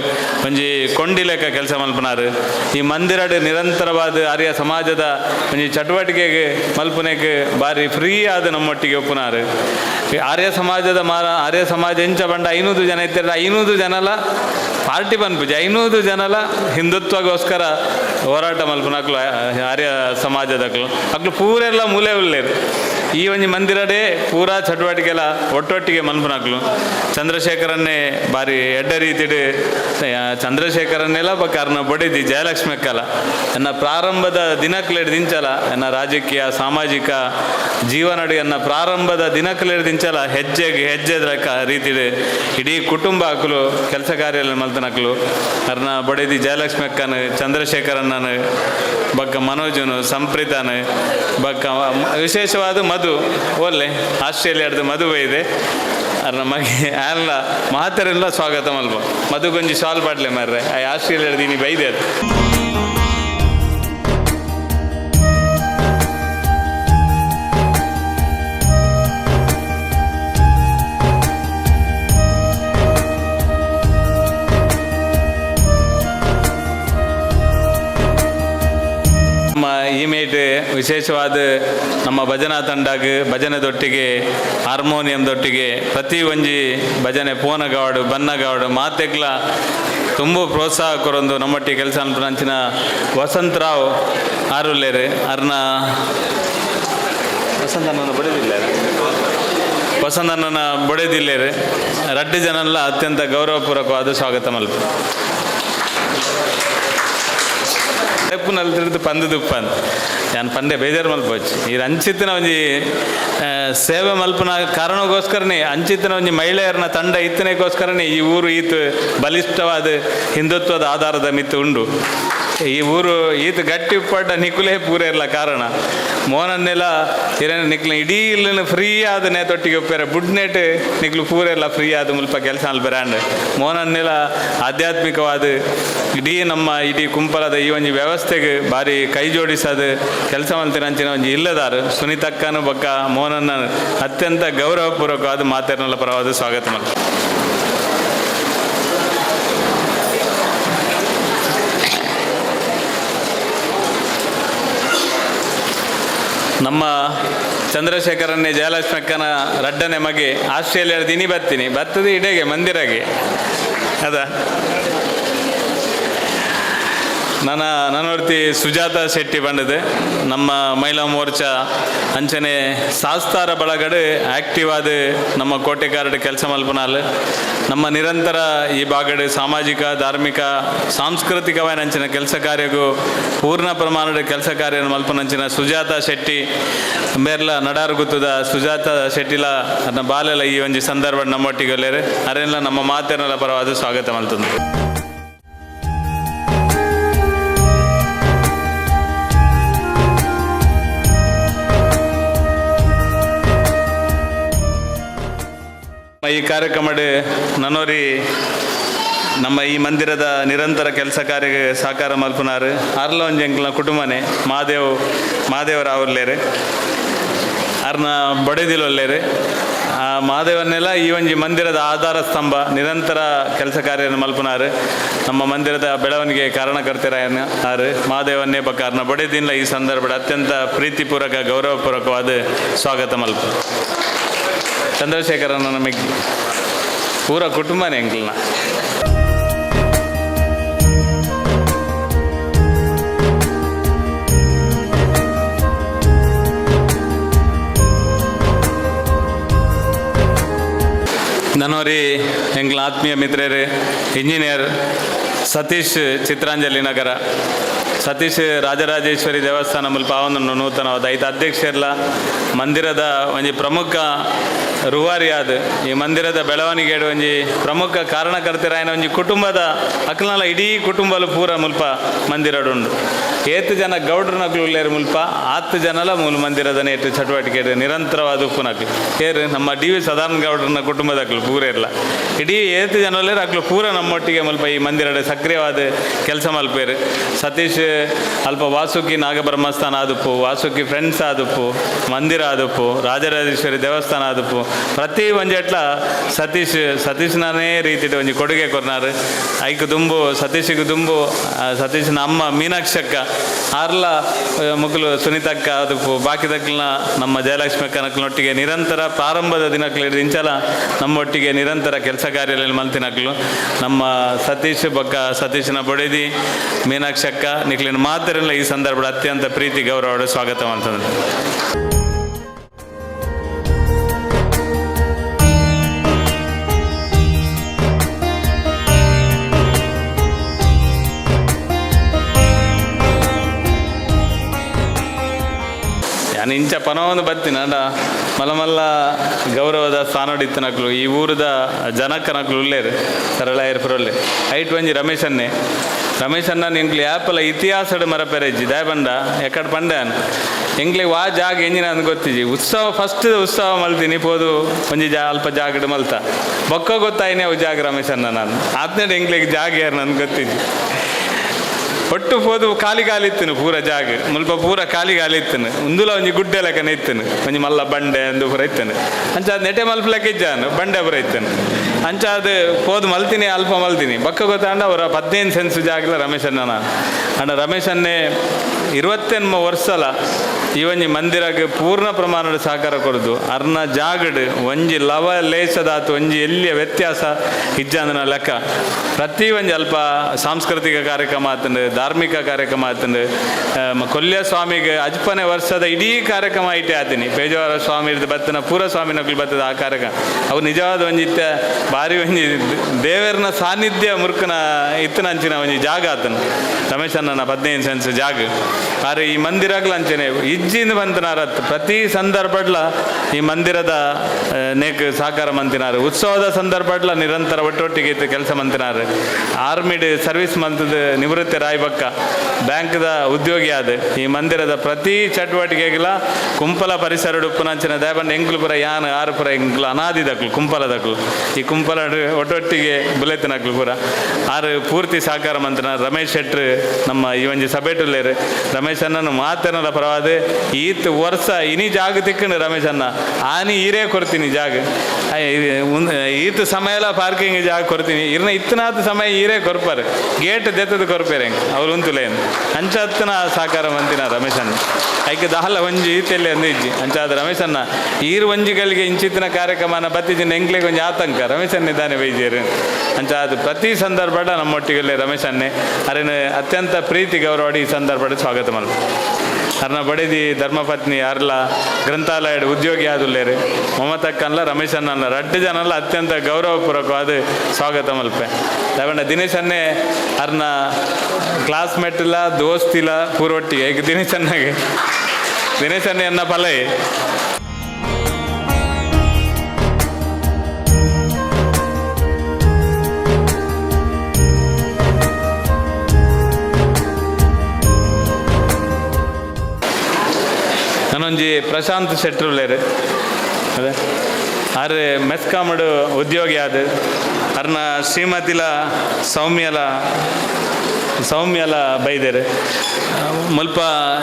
ಒಂಜಿ ಕೊಂಡಿ ಲೆಕ್ಕ ಕೆಲಸ ಮಲ್ಪನಾರು ಈ ಮಂದಿರಡ್ ನಿರಂತರವಾದ ಆರ್ಯ ಸಮಾಜದ ಒಂಜಿ ಚಟುವಟಿಕೆಗೆ ಮಲ್ಪನೆಗೆ ಬಾರಿ ಫ್ರೀ ಆದ ನಮ್ಮೊಟ್ಟಿಗೆ ಒಪ್ಪುನಾರು ಆರ್ಯ ಸಮಾಜ ಎಂಚ ಬಂಡ 500 ಜನ ಇದ್ದಾರೆ 500 ಜನಲ ಪಾರ್ಟಿ ಪನ್ಪುಜಿ 500 ಜನಲ ಹಿಂದುತ್ವಗೋಸ್ಕರ ಹೋರಾಟ ಮಲ್ಪನಕ್ಲು ಆರ್ಯ ಸಮಾಜದಕ್ಲು ಅಕ್ಲು ಪೂರೆಲ್ಲ ಮೂಲೆ ಉಳ್ಳೇರು ಈ ಒಂಜಿ ಮಂದಿರಡೆ ಪೂರಾ ಚಟುವಟಿಕೆಲ ಒಟ್ಟೊಟ್ಟಿಗೆ ಮಲ್ಪುನಕ್ಲು ಚಂದ್ರಶೇಖರನ್ನೇ ಬಾರಿ ಎಡ್ಡ ರೀತಿಡ್ ಚಂದ್ರಶೇಖರನ್ನೆಲ್ಲ ಬಕಾರ್ನ ಬೊಡಿದಿ ಜಯಲಕ್ಷ್ಮಿ ಅಕ್ಕಲ ಎನ್ನ ಪ್ರಾರಂಭದ ದಿನಕ್ಲೆಡ್ ದಿಂಚಲ ಎನ್ನ ರಾಜಕೀಯ ಸಾಮಾಜಿಕ ಜೀವನಡು ಎನ್ನ ಪ್ರಾರಂಭದ ದಿನಕ್ಲೆಡ್ ದಿಂಚಲ ಹೆಜ್ಜೆಗೆ ಹೆಜ್ಜೆ ರೀತಿಡ್ ಇಡೀ ಕುಟುಂಬ ಹಾಕಲು ಕೆಲಸ ಕಾರ್ಯ ಮಲ್ತನಕ್ಲು ಅರ್ನ ಬೊಡಿದಿ ಜಯಲಕ್ಷ್ಮಿ ಅಕ್ಕನ ಚಂದ್ರಶೇಖರನ್ನ ಬಕ್ಕ ಮನೋಜನು ಸಂಪ್ರೀತಾನ ಬಕ್ಕ ವಿಶೇಷವಾದ ಮಧು ಒಳ್ಳೆ ಆಸ್ಟ್ರೇಲಿಯಾದ ಮದುವೆ ಇದೆ ಅರ್ ನಮಗೆ ಎಲ್ಲ ಮಾತರೆಲ್ಲ ಸ್ವಾಗತ ಮಲ್ಪ ಮದುಗೊಂಜಿ ಶಾಲ್ ಪಾಡ್ಲೆ ಮಾರ್ರೆ ಆ ಆಸ್ಟ್ರೇಲಿಯಾದ ನೀನು ಬೈದೆ ಅದು ಈಮೇಟ್ ವಿಶೇಷವಾದ ನಮ್ಮ ಭಜನಾ ತಂಡಕ್ಕೆ ಭಜನೆದೊಟ್ಟಿಗೆ ಹಾರ್ಮೋನಿಯಂದೊಟ್ಟಿಗೆ ಪ್ರತಿ ಒಂಜಿ ಭಜನೆ ಪೋನಗಾವಡು ಬನ್ನಗಾವಡು ಮಾತೆಗ್ಲ ತುಂಬ ಪ್ರೋತ್ಸಾಹ ಕೊರೊಂದು ನಮ್ಮೊಟ್ಟಿಗೆ ಕೆಲಸ ಅನ್ಪಂಚಿನ ವಸಂತರಾವ್ ಆರುಲ್ಲೇರು ಅರ್ನ ವಸಂತನ ಬೊಡೆದಿಲ್ಲೇರು ರಡ್ಡು ಜನಲ್ಲ ಅತ್ಯಂತ ಗೌರವಪೂರ್ವಕವಾದ ಸ್ವಾಗತ ಮಲ್ಪ ನಲ್ಲಿ ತಿರುದು ಪಂದದುಪ್ಪ ಅಂತ ನಾನು ಪಂಡೆ ಬೇಜಾರು ಮಲ್ಪೋಚ್ ಇದು ಅಂಚಿತ್ತಿನ ಒಂಜಿ ಸೇವೆ ಮಲ್ಪನ ಕಾರಣಕ್ಕೋಸ್ಕರನೇ ಅಂಚಿತ್ತಿನ ಒಂಜಿ ಮಹಿಳೆಯರನ್ನ ತಂಡ ಇತ್ತನೆಗೋಸ್ಕರನೇ ಈ ಊರು ಈತು ಬಲಿಷ್ಠವಾದ ಹಿಂದುತ್ವದ ಆಧಾರದ ಮಿತ್ತು ಉಂಡು ಈ ಊರು ಈತ ಗಟ್ಟಿ ಉಪ್ಪಡ್ಡ ನಿಕುಲೇ ಪೂರ ಇರಲ್ಲ ಕಾರಣ ಮೋನನ್ನೆಲ್ಲ ಹಿರೇನ ನಿಕ್ಲು ಇಡೀ ಇಲ್ಲಿನ ಫ್ರೀ ಆದ ನೇತೊಟ್ಟಿಗೆ ಒಪ್ಪಾರೆ ಬುಡ್ನೆಟ್ ನಿಕ್ಲು ಪೂರ ಎಲ್ಲ ಫ್ರೀ ಆದ ಮುಲ್ಪ ಕೆಲಸ ಅಲ್ಬರಾಂಡ್ ಮೋನನ್ನೆಲ್ಲ ಆಧ್ಯಾತ್ಮಿಕವಾದ ಇಡೀ ಕುಂಪಲದ ಈ ಒಂಜಿ ವ್ಯವಸ್ಥೆಗೆ ಭಾರಿ ಕೈ ಜೋಡಿಸೋದು ಕೆಲಸ ಮಲ್ತಿನ ಅಂಚಿನ ಒಂಜಿ ಇಲ್ಲದಾರು ಸುನೀತಕ್ಕನು ಬಕ್ಕ ಮೋನನ್ನ ಅತ್ಯಂತ ಗೌರವಪೂರ್ವಕವಾದ ಮಾತೇರ್ನಲ್ಲ ಪರವಾದ ಸ್ವಾಗತ ಮಾಡಿ ನಮ್ಮ ಚಂದ್ರಶೇಖರನ್ನೇ ಜಯಲಕ್ಷ್ಮಿ ಅಕ್ಕನ ರಡ್ಡನೆ ಮಗೆ ಆಸ್ಟ್ರೇಲಿಯಾದ ದಿನಿ ಬರ್ತದೆ ಇಡೆಗೆ ಮಂದಿರಗೆ ಅದ ನನ್ನೊರ್ತಿ ಸುಜಾತ ಶೆಟ್ಟಿ ಬಂಡದೆ ನಮ್ಮ ಮಹಿಳಾ ಮೋರ್ಚಾ ಅಂಚನೆ ಶಾಸ್ತಾರ ಬಳಗಡೆ ಆಕ್ಟಿವ್ ಆದ ನಮ್ಮ ಕೋಟೆಗಾರಡ್ ಕೆಲಸ ಮಲ್ಪನಾಲ್ ನಮ್ಮ ನಿರಂತರ ಈ ಬಾಗಡೆ ಸಾಮಾಜಿಕ ಧಾರ್ಮಿಕ ಸಾಂಸ್ಕೃತಿಕವಾದ ಅಂಚಿನ ಕೆಲಸ ಕಾರ್ಯಗೂ ಪೂರ್ಣ ಪ್ರಮಾಣದ ಕೆಲಸ ಕಾರ್ಯ ಮಲ್ಪನಂಚಿನ ಸುಜಾತ ಶೆಟ್ಟಿ ಮೇರ್ಲ ನಡಾರುಗುತ್ತದ ಸುಜಾತ ಶೆಟ್ಟಿಲ ನನ್ನ ಬಾಲೆಲ್ಲ ಈ ಒಂಜಿ ಸಂದರ್ಭ ನಮ್ಮೊಟ್ಟಿಗೆ ಒಲ್ಲೇರು ಅರೆಲ್ಲ ನಮ್ಮ ಮಾತೇನೆಲ್ಲ ಪರವಾದ ಸ್ವಾಗತ ಮಲ್ತಂದು ಈ ಕಾರ್ಯಕ್ರಮಡ್ ನನ್ನೋರಿ ನಮ್ಮ ಈ ಮಂದಿರದ ನಿರಂತರ ಕೆಲಸ ಕಾರ್ಯಕ್ಕೆ ಸಹಕಾರ ಮಲ್ಪನಾರು ಅರ್ಲ ಒಂಜಂಕ್ಲ ಕುಟುಂಬನೇ ಮಾದೇವರಾವುರ್ಲೇರು ಅರ್ನ ಬೊಡೆದಿಲೊಲ್ಲೇರು ಆ ಮಾದೇವನ್ನೆಲ್ಲ ಈ ಒಂಜಿ ಮಂದಿರದ ಆಧಾರ ಸ್ತಂಭ ನಿರಂತರ ಕೆಲಸ ಕಾರ್ಯ ಮಲ್ಪನಾರು ನಮ್ಮ ಮಂದಿರದ ಬೆಳವಣಿಗೆ ಕಾರಣಕರ್ತರ ಆರು ಮಾದೇವನ್ನೇ ಬಕಾರ್ನ ಬೊಡೆದಿಲ್ಲ ಈ ಸಂದರ್ಭದ ಅತ್ಯಂತ ಪ್ರೀತಿಪೂರ್ವಕ ಗೌರವಪೂರ್ವಕವಾದ ಸ್ವಾಗತ ಮಲ್ಪ ಚಂದ್ರಶೇಖರನ ನಮಗೆ ಪೂರ ಕುಟುಂಬನೇ ಎಂಕ್ಲನ ನನ್ನೋರಿ ಎಂಕ್ಲ ಆತ್ಮೀಯ ಮಿತ್ರರು ಇಂಜಿನಿಯರ್ ಸತೀಶ್ ಚಿತ್ರಾಂಜಲಿ ನಗರ ಸತೀಶ್ ರಾಜರಾಜೇಶ್ವರಿ ದೇವಸ್ಥಾನ ಮುಲ್ಪ ಅವನನ್ನು ನೂತನವಾದ ಐದು ಅಧ್ಯಕ್ಷರ್ಲ ಮಂದಿರದ ಒಂಜಿ ಪ್ರಮುಖ ರೂವಾರಿಯಾದ ಈ ಮಂದಿರದ ಬೆಳವಣಿಗೆ ಒಂಜಿ ಪ್ರಮುಖ ಕಾರಣಕರ್ತರ ಒಂಜಿ ಕುಟುಂಬದ ಅಕ್ಲನ ಇಡೀ ಕುಟುಂಬಲು ಪೂರ ಮುಲ್ಪ ಮಂದಿರಡುಂಡು ಏತು ಜನ ಗೌಡ್ರನಕ್ಲು ಉಳ್ಳೇರು ಮುಲ್ಪ 10 ಜನಲ ಮೂಲ ಮಂದಿರದ ನೇಟು ಚಟುವಟಿಕೆ ನಿರಂತರವಾದ ಉಪ್ಪುನಕ್ಲು ಏರು ನಮ್ಮ ಡಿ ವಿ ಸದಾನಂದ ಗೌಡ್ರನ ಕುಟುಂಬದಕ್ಲು ಪೂರ ಇರಲ್ಲ ಇಡೀ ಏತು ಜನಲೇರು ಅಕ್ಲು ಪೂರ ನಮ್ಮೊಟ್ಟಿಗೆ ಮುಲ್ಪ ಈ ಮಂದಿರಡೆ ಸಕ್ರಿಯವಾದ ಕೆಲಸ ಮಲ್ಪೇರು ಸತೀಶ್ ಅಲ್ಪ ವಾಸುಕಿ ನಾಗಬ್ರಹ್ಮಸ್ಥಾನ ಆದುಪ್ಪು ವಾಸುಕಿ ಫ್ರೆಂಡ್ಸ್ ಆದುಪ್ಪು ಮಂದಿರ ಆದುಪ್ಪು ರಾಜರಾಜೇಶ್ವರಿ ದೇವಸ್ಥಾನ ಆದುಪ್ಪು ಪ್ರತಿ ಒಂಜೆಟ್ಲ ಸತೀಶ್ನೇ ರೀತಿ ಒಂಜಿ ಕೊಡುಗೆ ಕೊರ್ನಾರು ಐಕ್ ದುಂಬು ಸತೀಶಿಗೆ ದುಂಬು ಸತೀಶನ ಅಮ್ಮ ಮೀನಾಕ್ಷಕ್ಕ ಆರ್ಲ ಮುಗ್ಲು ಸುನೀತಕ್ಕ ಆದುಪ್ಪು ಬಾಕಿದಕ್ಲನ ನಮ್ಮ ಜಯಲಕ್ಷ್ಮಿ ಅಕ್ಕನಕ್ಲೊಟ್ಟಿಗೆ ನಿರಂತರ ಪ್ರಾರಂಭದ ದಿನಕ್ಲು ಇಂಚಲ ನಮ್ಮೊಟ್ಟಿಗೆ ನಿರಂತರ ಕೆಲಸ ಕಾರ್ಯದಲ್ಲಿ ಮಲ್ತಿನಕ್ಲು ನಮ್ಮ ಸತೀಶ್ ಬಕ್ಕ ಸತೀಶನ ಬೊಡೆದಿ ಮೀನಾಕ್ಷಕ್ಕ ನಿಕ್ಲಿನ ಮಾತರೆಲ್ಲ ಈ ಸಂದರ್ಭದ ಅತ್ಯಂತ ಪ್ರೀತಿ ಗೌರವದ ಸ್ವಾಗತ ಮಾಡ್ತಂದ್ರೆ ಇಂಚ ಪನವನ್ನು ಬರ್ತೀನಿ ಅಂಡ ಮಲ್ಲ ಗೌರವದ ಸ್ಥಾನಡಿತ್ತನಕ್ಲು ಈ ಊರದ ಜನಕ್ಕನಕ್ಲು ಉಳ್ಳೇರು ಸರಳ ಏರ್ಪುರಲ್ಲೇ ಐಟ್ ಒಂಜಿ ರಮೇಶ್ ಅನ್ನ ನಿಂಗ್ಲಿ ಆ್ಯಪಲ್ಲ ಇತಿಹಾಸಡು ಮರಪೆರಜ್ಜಿ ದಯ ಬಂಡ ಎಕ್ಕಡ ಪಂಡೆ ಅನ್ ಎಂಗ್ಲಿಗೆ ವಾ ಜಾಗ ಎಂಜಿನ ಅಂದ್ ಗೊತ್ತಿಜಿ ಉತ್ಸವ ಫಸ್ಟ್ ಉತ್ಸವ ಮಲ್ತೀನಿ ಪೋದು ಒಂಜಿ ಅಲ್ಪ ಜಾಗಡ್ ಮಲ್ತ ಬೊಕ್ಕ ಗೊತ್ತಾಯಿನಿ ಅವು ಜಾಗ ರಮೇಶ್ ಅನ್ನ ನಾನು ಆತ್ನೇಡು ಎಂಗ್ಲಿಗೆ ಜಾಗ ಯಾರು ನನ್ಗೆ ಗೊತ್ತಿಜಿ ಒಟ್ಟು ಪೋದು ಖಾಲಿ ಇತ್ತನು ಪೂರ ಜಾಗ ಮುಲ್ಪ ಪೂರ ಖಾಲಿ ಇತ್ತನು ಉಂದುಲ ಒಂಜಿ ಗುಡ್ಡೆ ಲೆಕ್ಕನ ಇತ್ತನು ಒಂಜಿ ಮಲ್ಲ ಬಂಡೆ ಅಂದು ಪೂರ ಇತ್ತನು ಅಂಚ ಅದು ನೆಟೆ ಮಲ್ಪಲಕ್ಕೆ ಇಜ್ಜಾನು ಬಂಡೆ ಪೂರ ಇತ್ತನು ಅಂಚ ಅದು ಪೋದು ಮಲ್ತೀನಿ ಅಲ್ಪ ಮಲ್ತೀನಿ ಬಕ್ಕ ಗೊತ್ತಾಂಡ ಅವರ 15 ಸೆನ್ಸ್ ಜಾಗಲ ರಮೇಶ್ ಅನ್ನ ಅಂಡ ರಮೇಶ್ ಅನ್ನೇ 28 ವರ್ಷಲ ಈ ಒಂಜಿ ಮಂದಿರಕ್ಕೆ ಪೂರ್ಣ ಪ್ರಮಾಣದ ಸಹಕಾರ ಕೊಡೋದು ಅರ್ನ ಜಾಗಡ್ ಒಂಜಿ ಲವ ಲೇಸದಾತು ಒಂಜಿ ಎಲ್ಲಿಯ ವ್ಯತ್ಯಾಸ ಇಜ್ಜಂದನ ಲೆಕ್ಕ ಪ್ರತಿ ಒಂಜಿ ಅಲ್ಪ ಸಾಂಸ್ಕೃತಿಕ ಕಾರ್ಯಕ್ರಮ ಆತಂಡು ಧಾರ್ಮಿಕ ಕಾರ್ಯಕ್ರಮ ಆತಂಡು ಕೊಲ್ಯ ಸ್ವಾಮಿಗೆ ಅಜ್ಪನೆ ವರ್ಷದ ಇಡೀ ಕಾರ್ಯಕ್ರಮ ಐಟೆ ಆತೀನಿ ಪೇಜಾವರ ಸ್ವಾಮಿ ಬತ್ತನ ಪೂರ ಸ್ವಾಮಿ ನಕಲು ಬತ್ತದ ಆ ಕಾರ್ಯಕ್ರಮ ಅವು ನಿಜವಾದ ಒಂಜಿ ಭಾರಿ ಒಂಜಿ ದೇವರನ ಸಾನ್ನಿಧ್ಯ ಮುರುಕನ ಇತ್ತನ ಅಂಚಿನ ಒಂಜಿ ಜಾಗ ಆತನು ರಮೇಶ್ ಅಣ್ಣನ 15 ಸೆನ್ಸ್ ಜಾಗ ಆದ್ರೆ ಈ ಮಂದಿರಗಳು ಅಂಚನೆ ಇಜ್ಜಿಂದ ಬಂತನಾರತ್ ಪ್ರತಿ ಸಂದರ್ಭಡ್ಲ ಈ ಮಂದಿರದ ನೇಕ್ ಸಹಕಾರ ಮಂತಿನಾರು ಉತ್ಸವದ ಸಂದರ್ಭಡ್ಲ ನಿರಂತರ ಒಟ್ಟೊಟ್ಟಿಗೆ ಇತ್ತು ಕೆಲಸ ಮಂತಿನಾರು ಆರ್ಮಿಡ್ ಸರ್ವಿಸ್ ಮಂತದ ನಿವೃತ್ತಿ ರಾಯ್ಬಕ್ಕ ಬ್ಯಾಂಕ್ದ ಉದ್ಯೋಗಿ ಆದ ಈ ಮಂದಿರದ ಪ್ರತಿ ಚಟುವಟಿಕೆಗಳ ಕುಂಪಲ ಪರಿಸರ ಉಪ್ಪುನಂಚಿನ ದಯಬಂಡ ಎಂಕ್ಲು ಪುರ ಯಾನ್ ಆರು ಪುರ ಎಂಕ್ಲು ಅನಾದಿದಕ್ಲು ಕುಂಪಲದಕ್ಲು ಈ ಕುಂಪಲ ಒಟ್ಟೊಟ್ಟಿಗೆ ಬುಲೆತಿನಕ್ಲು ಪುರ ಆರು ಪೂರ್ತಿ ಸಹಕಾರ ಮಂತ್ರಿನ ರಮೇಶ್ ಶೆಟ್ರು ನಮ್ಮ ಈ ಒಂಜಿ ಸಭೆಟುಲ್ಲೇರು ರಮೇಶ್ ಅಣ್ಣನ ಮಾತೇನಲ್ಲ ಪರವಾದ ಈತ್ ವರ್ಷ ಇನಿ ಜಾಗ ತಿಕ್ಕಂಡು ರಮೇಶ್ ಅಣ್ಣ ಆನಿ ಈರೇ ಕೊಡ್ತೀನಿ ಜಾಗ ಈತ್ ಸಮಯಲ ಪಾರ್ಕಿಂಗ್ ಜಾಗ ಕೊಡ್ತೀನಿ ಇರ್ನ ಇತ್ತನಾದ ಸಮಯ ಈರೇ ಕೊರ್ಪಾರು ಗೇಟ್ ದೆತ್ತದ ಕೊರ್ಪೇರೆ ಅವ್ರು ಉಂತುಲೇನು ಅಂಚತ್ತನ ಸಹಕಾರ ಮಂತಿನ ರಮೇಶ್ ಅಣ್ಣ ಐಕೆ ದಾಲ ಒಂಜಿ ಈತೆಲ್ಲಿ ಅಂದು ಇಜ್ಜಿ ಅಂಚಾದ ರಮೇಶ್ ಅಣ್ಣ ಈರು ಒಂಜಿಗಳಿಗೆ ಇಂಚಿತ್ತಿನ ಕಾರ್ಯಕ್ರಮನ ಬತ್ತಿಜಿನ ಎಂಗ್ಲಿಗೆ ಒಂಜಿ ಆತಂಕ ರಮೇಶ್ ಅಣ್ಣ ಇದ್ದಾನೆ ವೈದ್ಯರು ಅಂಚಾದ ಪ್ರತಿ ಸಂದರ್ಭ ನಮ್ಮೊಟ್ಟಿಗಲ್ಲೇ ರಮೇಶ್ ಅನ್ನೆ ಅರೇನು ಅತ್ಯಂತ ಪ್ರೀತಿ ಗೌರವಾಡಿ ಈ ಸಂದರ್ಭದ ಸ್ವಾಗತ ಮಲ್ ಅರ್ನ ಬಡದಿ ಧರ್ಮಪತ್ನಿ ಅರ್ಲ ಗ್ರಂಥಾಲಯದ ಉದ್ಯೋಗಿ ಆದುಲ್ಲೇರು ಮಮತಕ್ಕಲ್ಲ ರಮೇಶ್ ಅನ್ನ ರಡ್ಡು ಜನಲ್ಲ ಅತ್ಯಂತ ಗೌರವಪೂರ್ವಕವಾದ ಸ್ವಾಗತ ಮಲ್ಪೆ ದಯವಂಡ ದಿನೇಶ್ ಅನ್ನೇ ಅರ್ನ ಕ್ಲಾಸ್ಮೇಟ್ ಇಲ್ಲ ದೋಸ್ತಿಲ್ಲ ಪೂರ್ವೊಟ್ಟಿಗೆ ಈಗ ದಿನೇಶ್ ಅನ್ನೆ ಅನ್ನ ಫಲೈ ನಾನೊಂಜಿ ಪ್ರಶಾಂತ್ ಶೆಟ್ರುಲೇರು ಅದೇ ಆರು ಮೆಸ್ಕಾಮಡು ಉದ್ಯೋಗಿ ಆದ ಅರ್ನ ಶ್ರೀಮತಿಲ ಸೌಮ್ಯಲ ಬೈದೇರು ಮುಲ್ಪ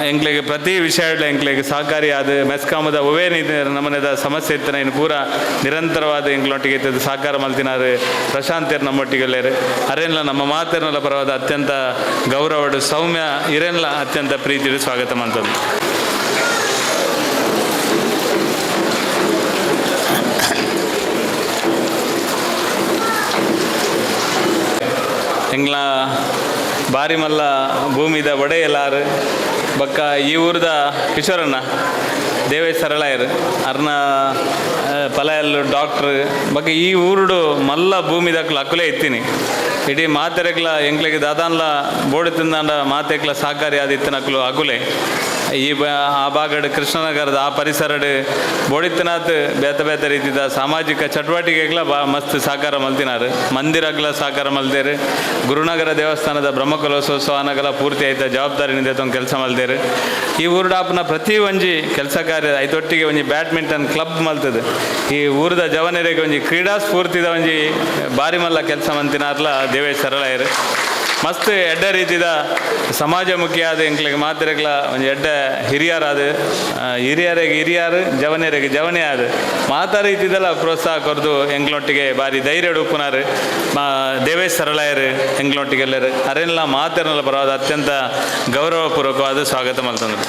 ಎಂಕ್ಲೆಗೆ ಪ್ರತಿ ವಿಷಯಡ್ಲ ಎಂಕ್ಲೆಗೆ ಸಹಕಾರಿ ಆದ ಮೆಸ್ಕಾಮದ ನಮನೆದ ಸಮಸ್ಯೆ ಇತ್ತನ ಇನ್ನು ಪೂರ ನಿರಂತರವಾದ ಎಂಕ್ಲೊಟ್ಟಿಗೆ ಇತ್ತದ ಸಹಕಾರ ಮಲ್ತಿನಾರು ಪ್ರಶಾಂತರು ನಮ್ಮೊಟ್ಟಿಗೆಲ್ಲೇರು ಅರೇನ್ಲ ನಮ್ಮ ಮಾತೇರ್ನಲ್ಲ ಪರವಾದ ಅತ್ಯಂತ ಗೌರವಡು ಸೌಮ್ಯ ಇರೇನ್ಲ ಅತ್ಯಂತ ಪ್ರೀತಿಡು ಸ್ವಾಗತ ಮಾಡ್ತದೆ ಎಂಗ್ಲ ಬಾರಿ ಮಲ್ಲ ಭೂಮಿದ ಒಡೆಯಲಾರು ಬಕ್ಕ ಈ ಊರದ ಕಿಶೋರಣ್ಣ ದೇವೇಶ್ ಸರಳಾಯರು ಅರ್ನ ಪಲಯಲ್ಲು ಡಾಕ್ಟ್ರು ಬಕ್ಕ ಈ ಊರುಡು ಮಲ್ಲ ಭೂಮಿದಕ್ಲ ಅಕ್ಕುಲೇ ಇತ್ತೀನಿ ಇಡೀ ಮಾತೆರೆಗ್ಲ ಎಂಕ್ಲೆಗೆ ದಾದಾನ್ಲ ಬೋಡು ತಿಂದಾಂಡ ಮಾತೆಕ್ಲ ಸಹಕಾರಿ ಆದಿತ್ತನಕ್ಲು ಅಕುಲೆ ಈ ಆ ಭಾಗಡ್ ಕೃಷ್ಣನಗರದ ಆ ಪರಿಸರಡ್ ಬೋಡಿತ್ತನಾತ್ ಬೇತೆ ರೀತಿದ ಸಾಮಾಜಿಕ ಚಟುವಟಿಕೆಗಳ ಮಸ್ತ್ ಸಹಕಾರ ಮಲ್ತಿನಾರು ಮಂದಿರಗಳ ಸಹಕಾರ ಮಲ್ದೇರು ಗುರುನಗರ ದೇವಸ್ಥಾನದ ಬ್ರಹ್ಮಕಲೋತ್ಸವನಗಲ ಪೂರ್ತಿ ಆಯ್ತ ಜವಾಬ್ದಾರಿ ನಿಂದೊಂದು ಕೆಲಸ ಮಲ್ದೇರು ಈ ಊರುಡಾಪನ ಪ್ರತಿ ಒಂಜಿ ಕೆಲಸ ಕಾರ್ಯ ಐದೊಟ್ಟಿಗೆ ಒಂಜಿ ಬ್ಯಾಡ್ಮಿಂಟನ್ ಕ್ಲಬ್ ಮಲ್ತದೆ ಈ ಊರದ ಜವನರಿಗೆ ಒಂಜಿ ಕ್ರೀಡಾ ಸ್ಫೂರ್ತಿದ ಒಂಜಿ ಬಾರಿ ಮಲ್ಲ ಕೆಲಸ ಮಂತಿನಾರ್ಲ ದೇವೇಶ್ ಸರಳಾಯರು ಮಸ್ತ್ ಎಡ್ಡ ರೀತಿದ ಸಮಾಜಮುಖಿಯಾದ ಎಂಕ್ಲಿಗೆ ಮಾತಿರಗ್ಲ ಒಂದು ಎಡ್ಡ ಹಿರಿಯರಾದ ಹಿರಿಯರಿಗೆ ಹಿರಿಯರು ಜವನಿಯರಿಗೆ ಜವನೇ ಆದ ಮಾತಾ ರೀತಿದೆಲ್ಲ ಪ್ರೋತ್ಸಾಹ ಕೊರ್ದು ಎಂಕ್ಲೊಟ್ಟಿಗೆ ಬಾರಿ ಧೈರ್ಯ ಉಪ್ಪುನಾರು ದೇವೇಶ್ ಸರಳಾಯರು ಎಂಕ್ಲೊಟ್ಟಿಗೆಲ್ಲರು ಅರೆಲ್ಲ ಮಾತಿರಲ್ಲ ಬರೋದು ಅತ್ಯಂತ ಗೌರವಪೂರ್ವಕವಾದ ಸ್ವಾಗತ ಮಲ್ತಂದ್ರು.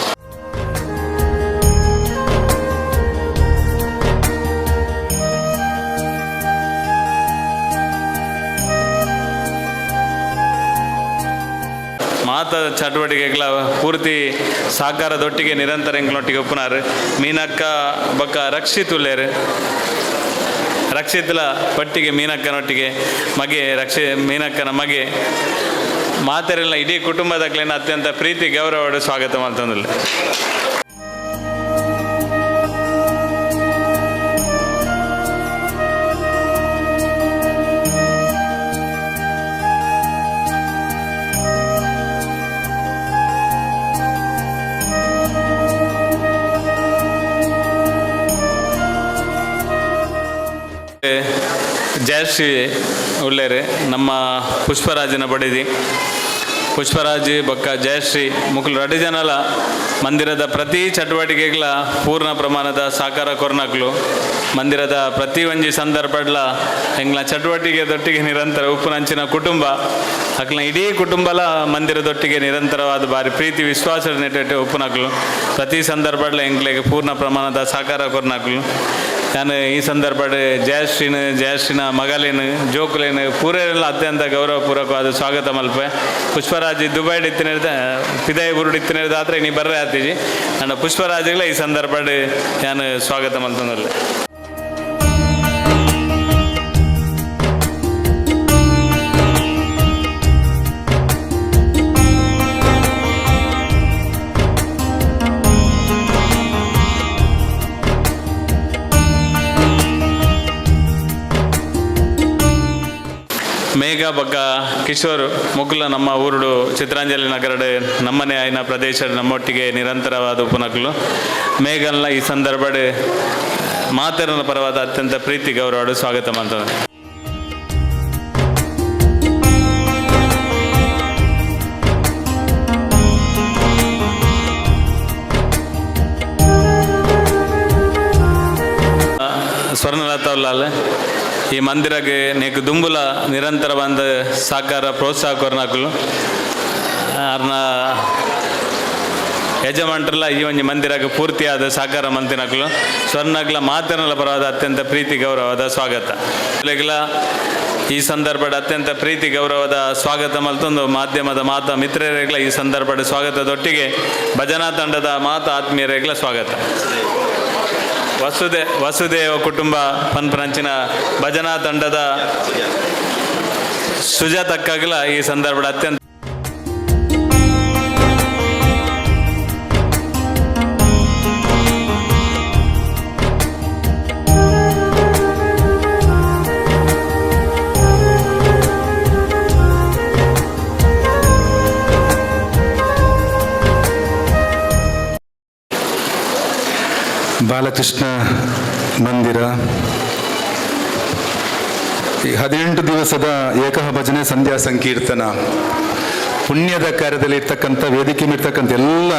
ಮಾತ ಚಟುವಟಿಕೆಗಳ ಪೂರ್ತಿ ಸಹಕಾರದೊಟ್ಟಿಗೆ ನಿರಂತರ ಎಂಕ್ಲೊಟ್ಟಿಗೆ ಒಪ್ಪುನಾರು ಮೀನಕ್ಕ ಬಕ್ಕ ರಕ್ಷಿತುಲ್ಲೇರು ರಕ್ಷಿತಲ ಒಟ್ಟಿಗೆ ಮೀನಕ್ಕನೊಟ್ಟಿಗೆ ಮಗೆ ಮೀನಕ್ಕನ ಮಗೆ ಮಾತೆರೆಲ್ಲ ಇಡೀ ಕುಟುಂಬದಕ್ಲೇನ ಅತ್ಯಂತ ಪ್ರೀತಿ ಗೌರವಡು ಸ್ವಾಗತ ಮಾಡ್ತಂದಿಲ್ಲ. ಜಯಶ್ರೀ ಉಳ್ಳೇರು ನಮ್ಮ ಪುಷ್ಪರಾಜನ ಬಡಿದಿ ಪುಷ್ಪರಾಜ್ ಬೊಕ್ಕ ಜಯಶ್ರೀ ಮುಕ್ಲು ರಡ್ಡು ಜನಲ ಮಂದಿರದ ಪ್ರತಿ ಚಟುವಟಿಕೆಗಳ ಪೂರ್ಣ ಪ್ರಮಾಣದ ಸಹಕಾರ ಕೊರ್ನಕ್ಲು ಮಂದಿರದ ಪ್ರತಿ ಒಂಜಿ ಸಂದರ್ಭಡ್ಲ ಎಂಗ್ಲ ಚಟುವಟಿಕೆದೊಟ್ಟಿಗೆ ನಿರಂತರ ಉಪ್ಪುನಂಚಿನ ಕುಟುಂಬ ಅಕ್ಲ ಇಡೀ ಕುಟುಂಬಲ ಮಂದಿರದೊಟ್ಟಿಗೆ ನಿರಂತರವಾದ ಬಾರಿ ಪ್ರೀತಿ ವಿಶ್ವಾಸದ ನೆಟ್ಟೆ ಉಪ್ಪುನಕ್ಲು ಪ್ರತಿ ಸಂದರ್ಭಡ್ಲ ಎಂಗ್ಲಿಗೆ ಪೂರ್ಣ ಪ್ರಮಾಣದ ಸಹಕಾರ ಕೊರ್ನಕ್ಲು ನಾನು ಈ ಸಂದರ್ಭಡ್ ಜಯಶ್ರೀನ ಮಗಲೇನು ಜೋಕುಲೇನು ಪೂರೆಲ್ಲ ಅತ್ಯಂತ ಗೌರವಪೂರ್ವಕವಾದ ಸ್ವಾಗತ ಮಲ್ಪೆ ಪುಷ್ಪರಾಜ್ ದುಬೈಡ್ ಇತ್ತಿನಿರ್ದ ಪಿದಾಯ ಬುರುಡ್ ಇತ್ತಿನಿರ್ದ ಆದ್ರೆ ನೀ ಬರ್ರೆ ಆತೀಜಿ ನನ್ನ ಪುಷ್ಪರಾಜ್ಗಳ ಈ ಸಂದರ್ಭಡ್ ನಾನು ಸ್ವಾಗತ ಮಲ್ತಂದಲ್ಲ. ಮೇಘ ಬಗ್ಗ ಕಿಶೋರ್ ಮುಗ್ಲ ನಮ್ಮ ಊರುಡು ಚಿತ್ರಾಂಜಲಿ ನಗರಡ್ ನಮ್ಮನೆ ಆಯ್ನ ಪ್ರದೇಶ ನಮ್ಮೊಟ್ಟಿಗೆ ನಿರಂತರವಾದ ಉಪನಕಲು ಮೇಘಲ್ನ ಈ ಸಂದರ್ಭಡ್ ಮಾತರನ ಪರವಾದ ಅತ್ಯಂತ ಪ್ರೀತಿ ಗೌರವ ಸ್ವಾಗತ ಮಾಡ್ತಾರೆ. ಸ್ವರ್ಣಲತಾವ್ಲಾಲ್ ಈ ಮಂದಿರಗೆ ನೆಕ್ ದುಂಬುಲ ನಿರಂತರ ಬಂದ ಸಾಕಾರ ಪ್ರೋತ್ಸಾಹ ಕೊರ್ನಾಕುಲು ಅರ್ನ ಯಜಮಾನ್ರಲ್ಲ ಈ ಒಂಜಿ ಮಂದಿರಗೆ ಪೂರ್ತಿಯಾದ ಸಾಕಾರ ಮಂತಿನಕಲು ಸ್ವರ್ಣಗ್ಲ ಮಾತರನ ಪರವಾದ ಅತ್ಯಂತ ಪ್ರೀತಿ ಗೌರವದ ಸ್ವಾಗತ ಈ ಸಂದರ್ಭದ ಅತ್ಯಂತ ಪ್ರೀತಿ ಗೌರವದ ಸ್ವಾಗತ ಮಲ್ತೊಂದು ಮಾಧ್ಯಮದ ಮಿತ್ರರೆಗ್ಲ ಈ ಸಂದರ್ಭದ ಸ್ವಾಗತದೊಟ್ಟಿಗೆ ಭಜನಾ ತಂಡದ ಆತ್ಮೀಯರೆಗ್ಲ ಸ್ವಾಗತ. ವಸುದೇವ ಕುಟುಂಬ ಪನ್ಪರಂಚಿನ ಭಜನಾ ತಂಡದ ಸುಜಾತಕ್ಕಾಗಲ ಈ ಸಂದರ್ಭದ ಅತ್ಯಂತ ಬಾಲಕೃಷ್ಣ ಮಂದಿರ ಈ 18 ದಿವಸದ ಏಕಹ ಭಜನೆ ಸಂಧ್ಯಾ ಸಂಕೀರ್ತನ ಪುಣ್ಯದ ಕಾರ್ಯದಲ್ಲಿ ಇರ್ತಕ್ಕಂಥ ವೇದಿಕೆ ಇರ್ತಕ್ಕಂಥ ಎಲ್ಲ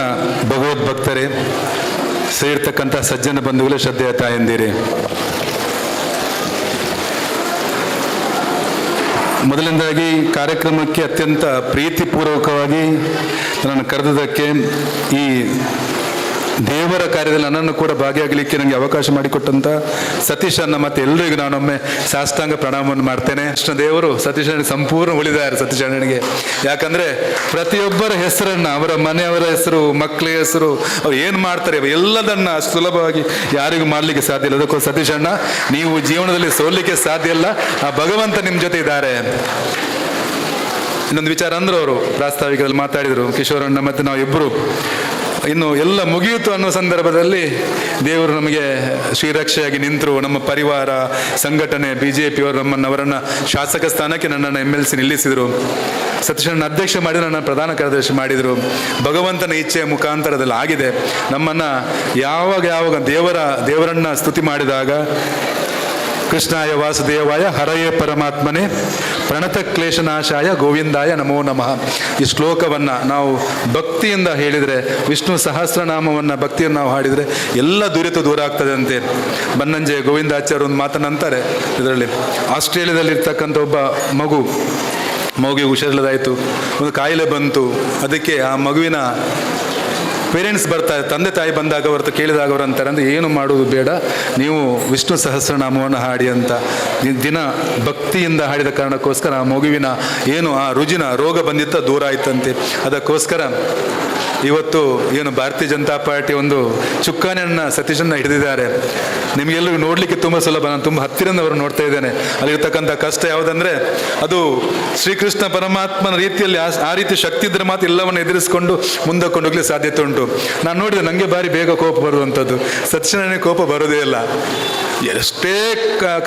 ಭಗವದ್ಭಕ್ತರೇ ಸೇರ್ತಕ್ಕಂಥ ಸಜ್ಜನ ಬಂಧುಗಳೇ ಶ್ರದ್ಧೆಯ ತಾಯಂದಿರೇ, ಮೊದಲನೇದಾಗಿ ಕಾರ್ಯಕ್ರಮಕ್ಕೆ ಅತ್ಯಂತ ಪ್ರೀತಿಪೂರ್ವಕವಾಗಿ ನನ್ನನ್ನು ಕರೆದುದಕ್ಕೆ ಈ ದೇವರ ಕಾರ್ಯದಲ್ಲಿ ನನ್ನನ್ನು ಕೂಡ ಭಾಗಿಯಾಗಲಿಕ್ಕೆ ನನಗೆ ಅವಕಾಶ ಮಾಡಿಕೊಟ್ಟಂತ ಸತೀಶ್ ಅನ್ನ ಮತ್ತೆ ಎಲ್ಲರಿಗೂ ನಾನೊಮ್ಮೆ ಸಾಷ್ಟಾಂಗ ಪ್ರಣಾಮವನ್ನು ಮಾಡ್ತೇನೆ. ಕೃಷ್ಣ ದೇವರು ಸತೀಶ್ ಅಣ್ಣ ಸಂಪೂರ್ಣ ಉಳಿದಾರೆ. ಸತೀಶ್ ಅಣ್ಣನಿಗೆ ಯಾಕಂದ್ರೆ ಪ್ರತಿಯೊಬ್ಬರ ಹೆಸರನ್ನ, ಅವರ ಮನೆಯವರ ಹೆಸರು, ಮಕ್ಕಳ ಹೆಸರು, ಅವ್ರು ಏನು ಮಾಡ್ತಾರೆ ಎಲ್ಲದನ್ನ ಸುಲಭವಾಗಿ ಯಾರಿಗೂ ಮಾಡ್ಲಿಕ್ಕೆ ಸಾಧ್ಯ ಇಲ್ಲ. ಅದಕ್ಕೂ ಸತೀಶ್ ಅಣ್ಣ, ನೀವು ಜೀವನದಲ್ಲಿ ಸೋಲಿಕ್ಕೆ ಸಾಧ್ಯ ಇಲ್ಲ, ಆ ಭಗವಂತ ನಿಮ್ಮ ಜೊತೆ ಇದ್ದಾರೆ. ಇನ್ನೊಂದು ವಿಚಾರ ಅಂದ್ರೆ ಅವರು ಪ್ರಾಸ್ತಾವಿಕದಲ್ಲಿ ಮಾತಾಡಿದರು, ಕಿಶೋರಣ್ಣ ಮತ್ತೆ ನಾವು ಇಬ್ಬರು ಇನ್ನು ಎಲ್ಲ ಮುಗಿಯಿತು ಅನ್ನೋ ಸಂದರ್ಭದಲ್ಲಿ ದೇವರು ನಮಗೆ ಶ್ರೀರಕ್ಷೆಯಾಗಿ ನಿಂತರು. ನಮ್ಮ ಪರಿವಾರ ಸಂಘಟನೆ BJP ಅವರು ಅವರನ್ನು ಶಾಸಕ ಸ್ಥಾನಕ್ಕೆ ನನ್ನನ್ನು MLC ನಿಲ್ಲಿಸಿದರು. ಸತೀಶಣ್ಣ ಅಧ್ಯಕ್ಷ ಮಾಡಿ ನನ್ನ ಪ್ರಧಾನ ಕಾರ್ಯದರ್ಶಿ ಮಾಡಿದರು. ಭಗವಂತನ ಇಚ್ಛೆಯ ಮುಖಾಂತರದಲ್ಲಿ ಆಗಿದೆ. ನಮ್ಮನ್ನು ಯಾವಾಗ ದೇವರನ್ನ ಸ್ತುತಿ ಮಾಡಿದಾಗ ಕೃಷ್ಣಾಯ ವಾಸುದೇವಾಯ ಹರಯೇ ಪರಮಾತ್ಮನೇ ಪ್ರಣತ ಕ್ಲೇಶನಾಶಾಯ ಗೋವಿಂದಾಯ ನಮೋ ನಮಃ. ಈ ಶ್ಲೋಕವನ್ನು ನಾವು ಭಕ್ತಿಯಿಂದ ಹೇಳಿದರೆ, ವಿಷ್ಣು ಸಹಸ್ರನಾಮವನ್ನು ಭಕ್ತಿಯನ್ನು ನಾವು ಹಾಡಿದರೆ ಎಲ್ಲ ದೂರ ಆಗ್ತದೆ ಅಂತೆ. ಬನ್ನಂಜೆ ಗೋವಿಂದಾಚಾರ್ಯ ಒಂದು ಮಾತನ್ನಂತಾರೆ ಇದರಲ್ಲಿ. ಆಸ್ಟ್ರೇಲಿಯಾದಲ್ಲಿರ್ತಕ್ಕಂಥ ಒಬ್ಬ ಮಗುವಿಗೆ ಹುಷಾರಿಲ್ಲದಾಯಿತು, ಒಂದು ಕಾಯಿಲೆ ಬಂತು. ಅದಕ್ಕೆ ಆ ಮಗುವಿನ ಪೇರೆಂಟ್ಸ್ ಬರ್ತಾರೆ, ತಂದೆ ತಾಯಿ ಬಂದಾಗ ಹೊರತು ಕೇಳಿದಾಗ ಅವರು ಅಂತಾರೆ, ಅಂದರೆ ಏನು ಮಾಡುವುದು ಬೇಡ, ನೀವು ವಿಷ್ಣು ಸಹಸ್ರನಾಮವನ್ನು ಹಾಡಿ ಅಂತ ದಿನ ಭಕ್ತಿಯಿಂದ ಹಾಡಿದ ಕಾರಣಕ್ಕೋಸ್ಕರ ಆ ಮಗುವಿನ ಏನು ಆ ರುಜಿನ ರೋಗ ಬಂದಿತ್ತ ದೂರ ಆಯ್ತಂತೆ. ಅದಕ್ಕೋಸ್ಕರ ಇವತ್ತು ಏನು ಭಾರತೀಯ ಜನತಾ ಪಾರ್ಟಿ ಒಂದು ಚುಕ್ಕಾಣಿಯನ್ನು ಸತೀಶನ್ನ ಹಿಡಿದಿದ್ದಾರೆ. ನಿಮಗೆಲ್ಲರಿಗೂ ನೋಡಲಿಕ್ಕೆ ತುಂಬ ಸುಲಭ, ನಾನು ತುಂಬ ಹತ್ತಿರದಿಂದ ಅವರು ನೋಡ್ತಾ ಇದ್ದೇನೆ. ಅಲ್ಲಿರ್ತಕ್ಕಂಥ ಕಷ್ಟ ಯಾವುದಂದ್ರೆ, ಅದು ಶ್ರೀಕೃಷ್ಣ ಪರಮಾತ್ಮನ ರೀತಿಯಲ್ಲಿ ಆ ರೀತಿ ಶಕ್ತಿ ಇದ್ರೆ ಮಾತ್ರ ಎಲ್ಲವನ್ನು ಎದುರಿಸಿಕೊಂಡು ಮುಂದಕ್ಕೆ ಹೋಗ್ಲಿಕ್ಕೆ ಸಾಧ್ಯತೆ ಉಂಟು. ನಾನು ನೋಡಿದೆ, ನನಗೆ ಬಾರಿ ಬೇಗ ಕೋಪ ಬರುವಂಥದ್ದು, ಸತೀಶನಿಗೆ ಕೋಪ ಬರೋದೇ ಇಲ್ಲ. ಎಷ್ಟೇ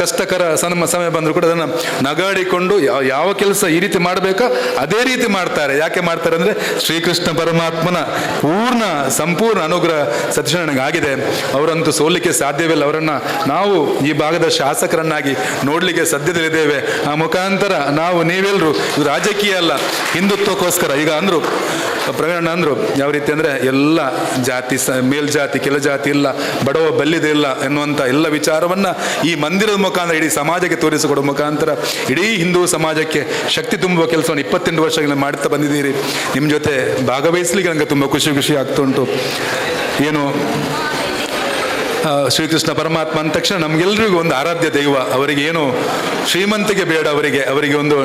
ಕಷ್ಟಕರ ಸಮಯ ಬಂದರೂ ಕೂಡ ಅದನ್ನು ನಗಾಡಿಕೊಂಡು ಯಾವ ಕೆಲಸ ಈ ರೀತಿ ಮಾಡಬೇಕಾ ಅದೇ ರೀತಿ ಮಾಡ್ತಾರೆ. ಯಾಕೆ ಮಾಡ್ತಾರೆ ಅಂದರೆ, ಶ್ರೀಕೃಷ್ಣ ಪರಮಾತ್ಮನ ಸಂಪೂರ್ಣ ಅನುಗ್ರಹ ಸತೀಶನಿಗೆ ಆಗಿದೆ. ಅವರಂತೂ ಸೋಲಿಕ್ಕೆ ಸಾಧ್ಯವಿಲ್ಲ. ಅವರ ಅವರನ್ನು ನಾವು ಈ ಭಾಗದ ಶಾಸಕರನ್ನಾಗಿ ನೋಡಲಿಕ್ಕೆ ಸದ್ಯದಲ್ಲಿದ್ದೇವೆ. ಆ ಮುಖಾಂತರ ನಾವು ನೀವೆಲ್ಲರೂ ಇದು ರಾಜಕೀಯ ಅಲ್ಲ, ಹಿಂದುತ್ವಕ್ಕೋಸ್ಕರ. ಈಗ ಅಂದರು ಪ್ರವೀಣಣ್ಣ ಅಂದರು ಯಾವ ರೀತಿ ಅಂದರೆ ಎಲ್ಲ ಜಾತಿ ಮೇಲ್ಜಾತಿ ಕೆಳಜಾತಿ ಇಲ್ಲ, ಬಡವ ಬಲ್ಲಿದೆ ಇಲ್ಲ ಎನ್ನುವಂಥ ಎಲ್ಲ ವಿಚಾರವನ್ನು ಈ ಮಂದಿರದ ಮುಖಾಂತರ ಇಡೀ ಸಮಾಜಕ್ಕೆ ತೋರಿಸಿಕೊಡುವ ಮುಖಾಂತರ ಇಡೀ ಹಿಂದೂ ಸಮಾಜಕ್ಕೆ ಶಕ್ತಿ ತುಂಬುವ ಕೆಲಸವನ್ನು 28 ವರ್ಷಗಳಿಂದ ಮಾಡುತ್ತಾ ಬಂದಿದ್ದೀರಿ. ನಿಮ್ಮ ಜೊತೆ ಭಾಗವಹಿಸಲಿಕ್ಕೆ ನನಗೆ ತುಂಬ ಖುಷಿ ಆಗ್ತಾ ಉಂಟು. ಏನು ಶ್ರೀಕೃಷ್ಣ ಪರಮಾತ್ಮ ಅಂದ ತಕ್ಷಣ ನಮಗೆಲ್ಲರಿಗೂ ಒಂದು ಆರಾಧ್ಯ ದೈವ. ಅವರಿಗೆ ಏನು ಶ್ರೀಮಂತಿಗೆ ಬೇಡ, ಅವರಿಗೆ ಒಂದು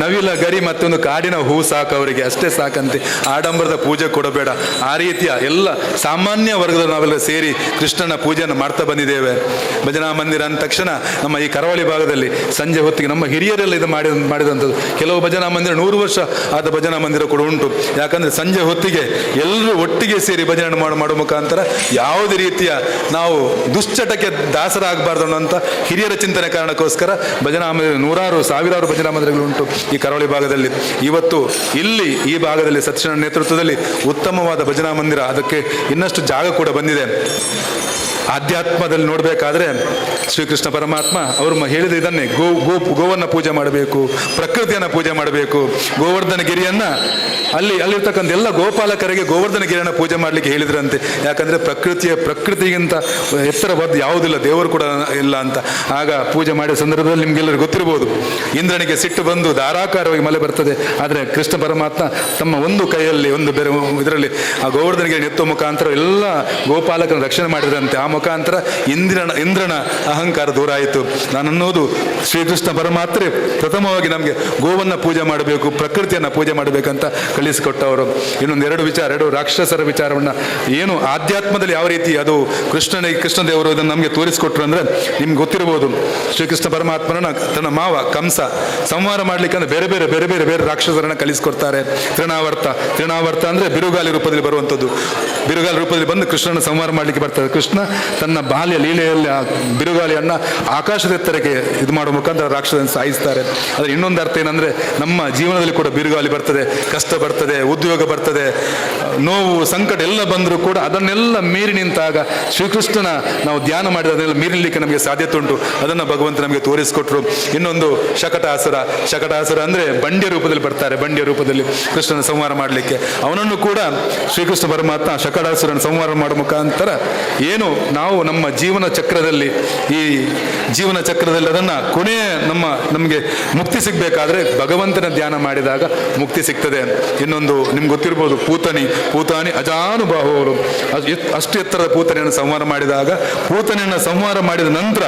ನವಿಲ ಗರಿ ಮತ್ತೊಂದು ಕಾಡಿನ ಹೂ ಸಾಕು, ಅವರಿಗೆ ಅಷ್ಟೇ ಸಾಕಂತೆ. ಆಡಂಬರದ ಪೂಜೆ ಕೊಡಬೇಡ. ಆ ರೀತಿಯ ಎಲ್ಲ ಸಾಮಾನ್ಯ ವರ್ಗದ ನಾವೆಲ್ಲ ಸೇರಿ ಕೃಷ್ಣನ ಪೂಜೆಯನ್ನು ಮಾಡ್ತಾ ಬಂದಿದ್ದೇವೆ. ಭಜನಾ ಮಂದಿರ ಅಂದ ತಕ್ಷಣ ನಮ್ಮ ಈ ಕರಾವಳಿ ಭಾಗದಲ್ಲಿ ಸಂಜೆ ಹೊತ್ತಿಗೆ ನಮ್ಮ ಹಿರಿಯರೆಲ್ಲ ಇದು ಮಾಡಿದಂಥದ್ದು. ಕೆಲವು ಭಜನಾ ಮಂದಿರ 100 ವರ್ಷ ಆದ ಭಜನಾ ಮಂದಿರ ಕೂಡ ಉಂಟು. ಯಾಕಂದರೆ ಸಂಜೆ ಹೊತ್ತಿಗೆ ಎಲ್ಲರೂ ಒಟ್ಟಿಗೆ ಸೇರಿ ಭಜನೆ ಮಾಡೋ ಮುಖಾಂತರ ಯಾವುದೇ ರೀತಿಯ ನಾವು ದುಶ್ಚಟಕ್ಕೆ ದಾಸರಾಗಬಾರ್ದು ಅನ್ನೋಂಥ ಹಿರಿಯರ ಚಿಂತನೆ ಕಾರಣಕ್ಕೋಸ್ಕರ ಭಜನಾ ಮಂದಿರ 100 ಸಾವಿರಾರು ಭಜನಾ ಮಂದಿರಗಳು ಉಂಟು ಈ ಕರಾವಳಿ ಭಾಗದಲ್ಲಿ. ಇವತ್ತು ಇಲ್ಲಿ ಈ ಭಾಗದಲ್ಲಿ ಸತ್ಯನ ನೇತೃತ್ವದಲ್ಲಿ ಉತ್ತಮವಾದ ಭಜನಾ ಮಂದಿರ, ಅದಕ್ಕೆ ಇನ್ನಷ್ಟು ಜಾಗ ಕೂಡ ಬಂದಿದೆ. ಆಧ್ಯಾತ್ಮದಲ್ಲಿ ನೋಡಬೇಕಾದ್ರೆ ಶ್ರೀಕೃಷ್ಣ ಪರಮಾತ್ಮ ಅವರು ಹೇಳಿದ ಇದನ್ನೇ ಗೋವನ್ನು ಪೂಜೆ ಮಾಡಬೇಕು, ಪ್ರಕೃತಿಯನ್ನು ಪೂಜೆ ಮಾಡಬೇಕು. ಗೋವರ್ಧನ ಗಿರಿಯನ್ನು ಅಲ್ಲಿರ್ತಕ್ಕಂಥ ಎಲ್ಲ ಗೋಪಾಲಕರಿಗೆ ಗೋವರ್ಧನ ಗಿರಿಯನ್ನು ಪೂಜೆ ಮಾಡಲಿಕ್ಕೆ ಹೇಳಿದ್ರಂತೆ. ಯಾಕಂದರೆ ಪ್ರಕೃತಿಗಿಂತ ಎತ್ತರವಾದ ಯಾವುದಿಲ್ಲ, ದೇವರು ಕೂಡ ಇಲ್ಲ ಅಂತ. ಆಗ ಪೂಜೆ ಮಾಡಿದ ಸಂದರ್ಭದಲ್ಲಿ ನಿಮಗೆಲ್ಲರಿಗೂ ಗೊತ್ತಿರ್ಬೋದು, ಇಂದ್ರನಿಗೆ ಸಿಟ್ಟು ಬಂದು ಧಾರಾಕಾರವಾಗಿ ಮಳೆ ಬರ್ತದೆ. ಆದರೆ ಕೃಷ್ಣ ಪರಮಾತ್ಮ ತಮ್ಮ ಒಂದು ಕೈಯಲ್ಲಿ ಒಂದು ಬೇರೆ ಇದರಲ್ಲಿ ಆ ಗೋವರ್ಧನ ಗಿರಿಯನ್ನು ಎತ್ತುವ ಮುಖಾಂತರ ಎಲ್ಲ ಗೋಪಾಲಕರನ್ನು ರಕ್ಷಣೆ ಮಾಡಿದ್ರಂತೆ. ಆ ಮುಖಾಂತರ ಇಂದ್ರನ ಅಹಂಕಾರ ದೂರ ಆಯಿತು. ನಾನನ್ನೋದು ಶ್ರೀಕೃಷ್ಣ ಪರಮಾತ್ಮ ಪ್ರಥಮವಾಗಿ ನಮಗೆ ಗೋವನ್ನು ಪೂಜೆ ಮಾಡಬೇಕು, ಪ್ರಕೃತಿಯನ್ನು ಪೂಜೆ ಮಾಡಬೇಕಂತ ಕಳಿಸಿಕೊಟ್ಟವರು. ಇನ್ನೊಂದು 2 ರಾಕ್ಷಸರ ವಿಚಾರವನ್ನು ಏನು ಆಧ್ಯಾತ್ಮದಲ್ಲಿ ಯಾವ ರೀತಿ ಅದು ಕೃಷ್ಣ ದೇವರು ಇದನ್ನು ನಮಗೆ ತೋರಿಸಿಕೊಟ್ರು ಅಂದರೆ ನಿಮ್ಗೆ ಗೊತ್ತಿರ್ಬೋದು. ಶ್ರೀಕೃಷ್ಣ ಪರಮಾತ್ಮನ ತನ್ನ ಮಾವ ಕಂಸ ಸಂಹಾರ ಮಾಡಲಿಕ್ಕೆ ಅಂದರೆ ಬೇರೆ ರಾಕ್ಷಸರನ್ನು ಕಲಿಸಿಕೊಡ್ತಾರೆ. ತೃಣಾವರ್ತ ಅಂದರೆ ಬಿರುಗಾಲಿ ರೂಪದಲ್ಲಿ ಬರುವಂಥದ್ದು. ಬಿರುಗಾಲಿ ರೂಪದಲ್ಲಿ ಬಂದು ಕೃಷ್ಣನ ಸಂಹಾರ ಮಾಡಲಿಕ್ಕೆ ಬರ್ತಾರೆ. ಕೃಷ್ಣ ತನ್ನ ಬಾಲ್ಯ ಲೀಲೆಯಲ್ಲಿ ಆ ಬಿರುಗಾಳಿಯನ್ನು ಆಕಾಶದ ಎತ್ತರಕ್ಕೆ ಇದು ಮಾಡುವ ಮುಖಾಂತರ ರಾಕ್ಷಸರನ್ನು ಸಾಯಿಸ್ತಾರೆ. ಅದರ ಇನ್ನೊಂದು ಅರ್ಥ ಏನಂದರೆ ನಮ್ಮ ಜೀವನದಲ್ಲಿ ಕೂಡ ಬಿರುಗಾಳಿ ಬರ್ತದೆ, ಕಷ್ಟ ಬರ್ತದೆ, ಉದ್ಯೋಗ ಬರ್ತದೆ, ನೋವು ಸಂಕಟ ಎಲ್ಲ ಬಂದರೂ ಕೂಡ ಅದನ್ನೆಲ್ಲ ಮೀರಿ ನಿಂತಾಗ ಶ್ರೀಕೃಷ್ಣನ ನಾವು ಧ್ಯಾನ ಮಾಡಿದ ಅದನ್ನೆಲ್ಲ ಮೀರಲಿಕ್ಕೆ ನಮಗೆ ಸಾಧ್ಯತೆ ಉಂಟು. ಅದನ್ನು ಭಗವಂತ ನಮಗೆ ತೋರಿಸಿಕೊಟ್ರು. ಇನ್ನೊಂದು ಶಕಟಾಸುರ ಅಂದರೆ ಬಂಡ್ಯ ರೂಪದಲ್ಲಿ ಬರ್ತಾರೆ. ಬಂಡ್ಯ ರೂಪದಲ್ಲಿ ಕೃಷ್ಣನ ಸಂಹಾರ ಮಾಡಲಿಕ್ಕೆ ಅವನನ್ನು ಕೂಡ ಶ್ರೀಕೃಷ್ಣ ಪರಮಾತ್ಮ ಶಕಟಾಸುರನ ಸಂಹಾರ ಮಾಡುವ ಮುಖಾಂತರ ಏನು ನಾವು ನಮ್ಮ ಜೀವನ ಚಕ್ರದಲ್ಲಿ ಅದನ್ನು ಕೊನೆಯ ನಮಗೆ ಮುಕ್ತಿ ಸಿಗಬೇಕಾದ್ರೆ ಭಗವಂತನ ಧ್ಯಾನ ಮಾಡಿದಾಗ ಮುಕ್ತಿ ಸಿಗ್ತದೆ. ಇನ್ನೊಂದು ನಿಮ್ಗೆ ಗೊತ್ತಿರ್ಬೋದು, ಪೂತಾನಿ ಅಜಾನುಬಾಹುವರು ಅಷ್ಟು ಎತ್ತರದ ಪೂತನೆಯನ್ನು ಸಂಹಾರ ಮಾಡಿದಾಗ, ಪೂತನೆಯನ್ನು ಸಂಹಾರ ಮಾಡಿದ ನಂತರ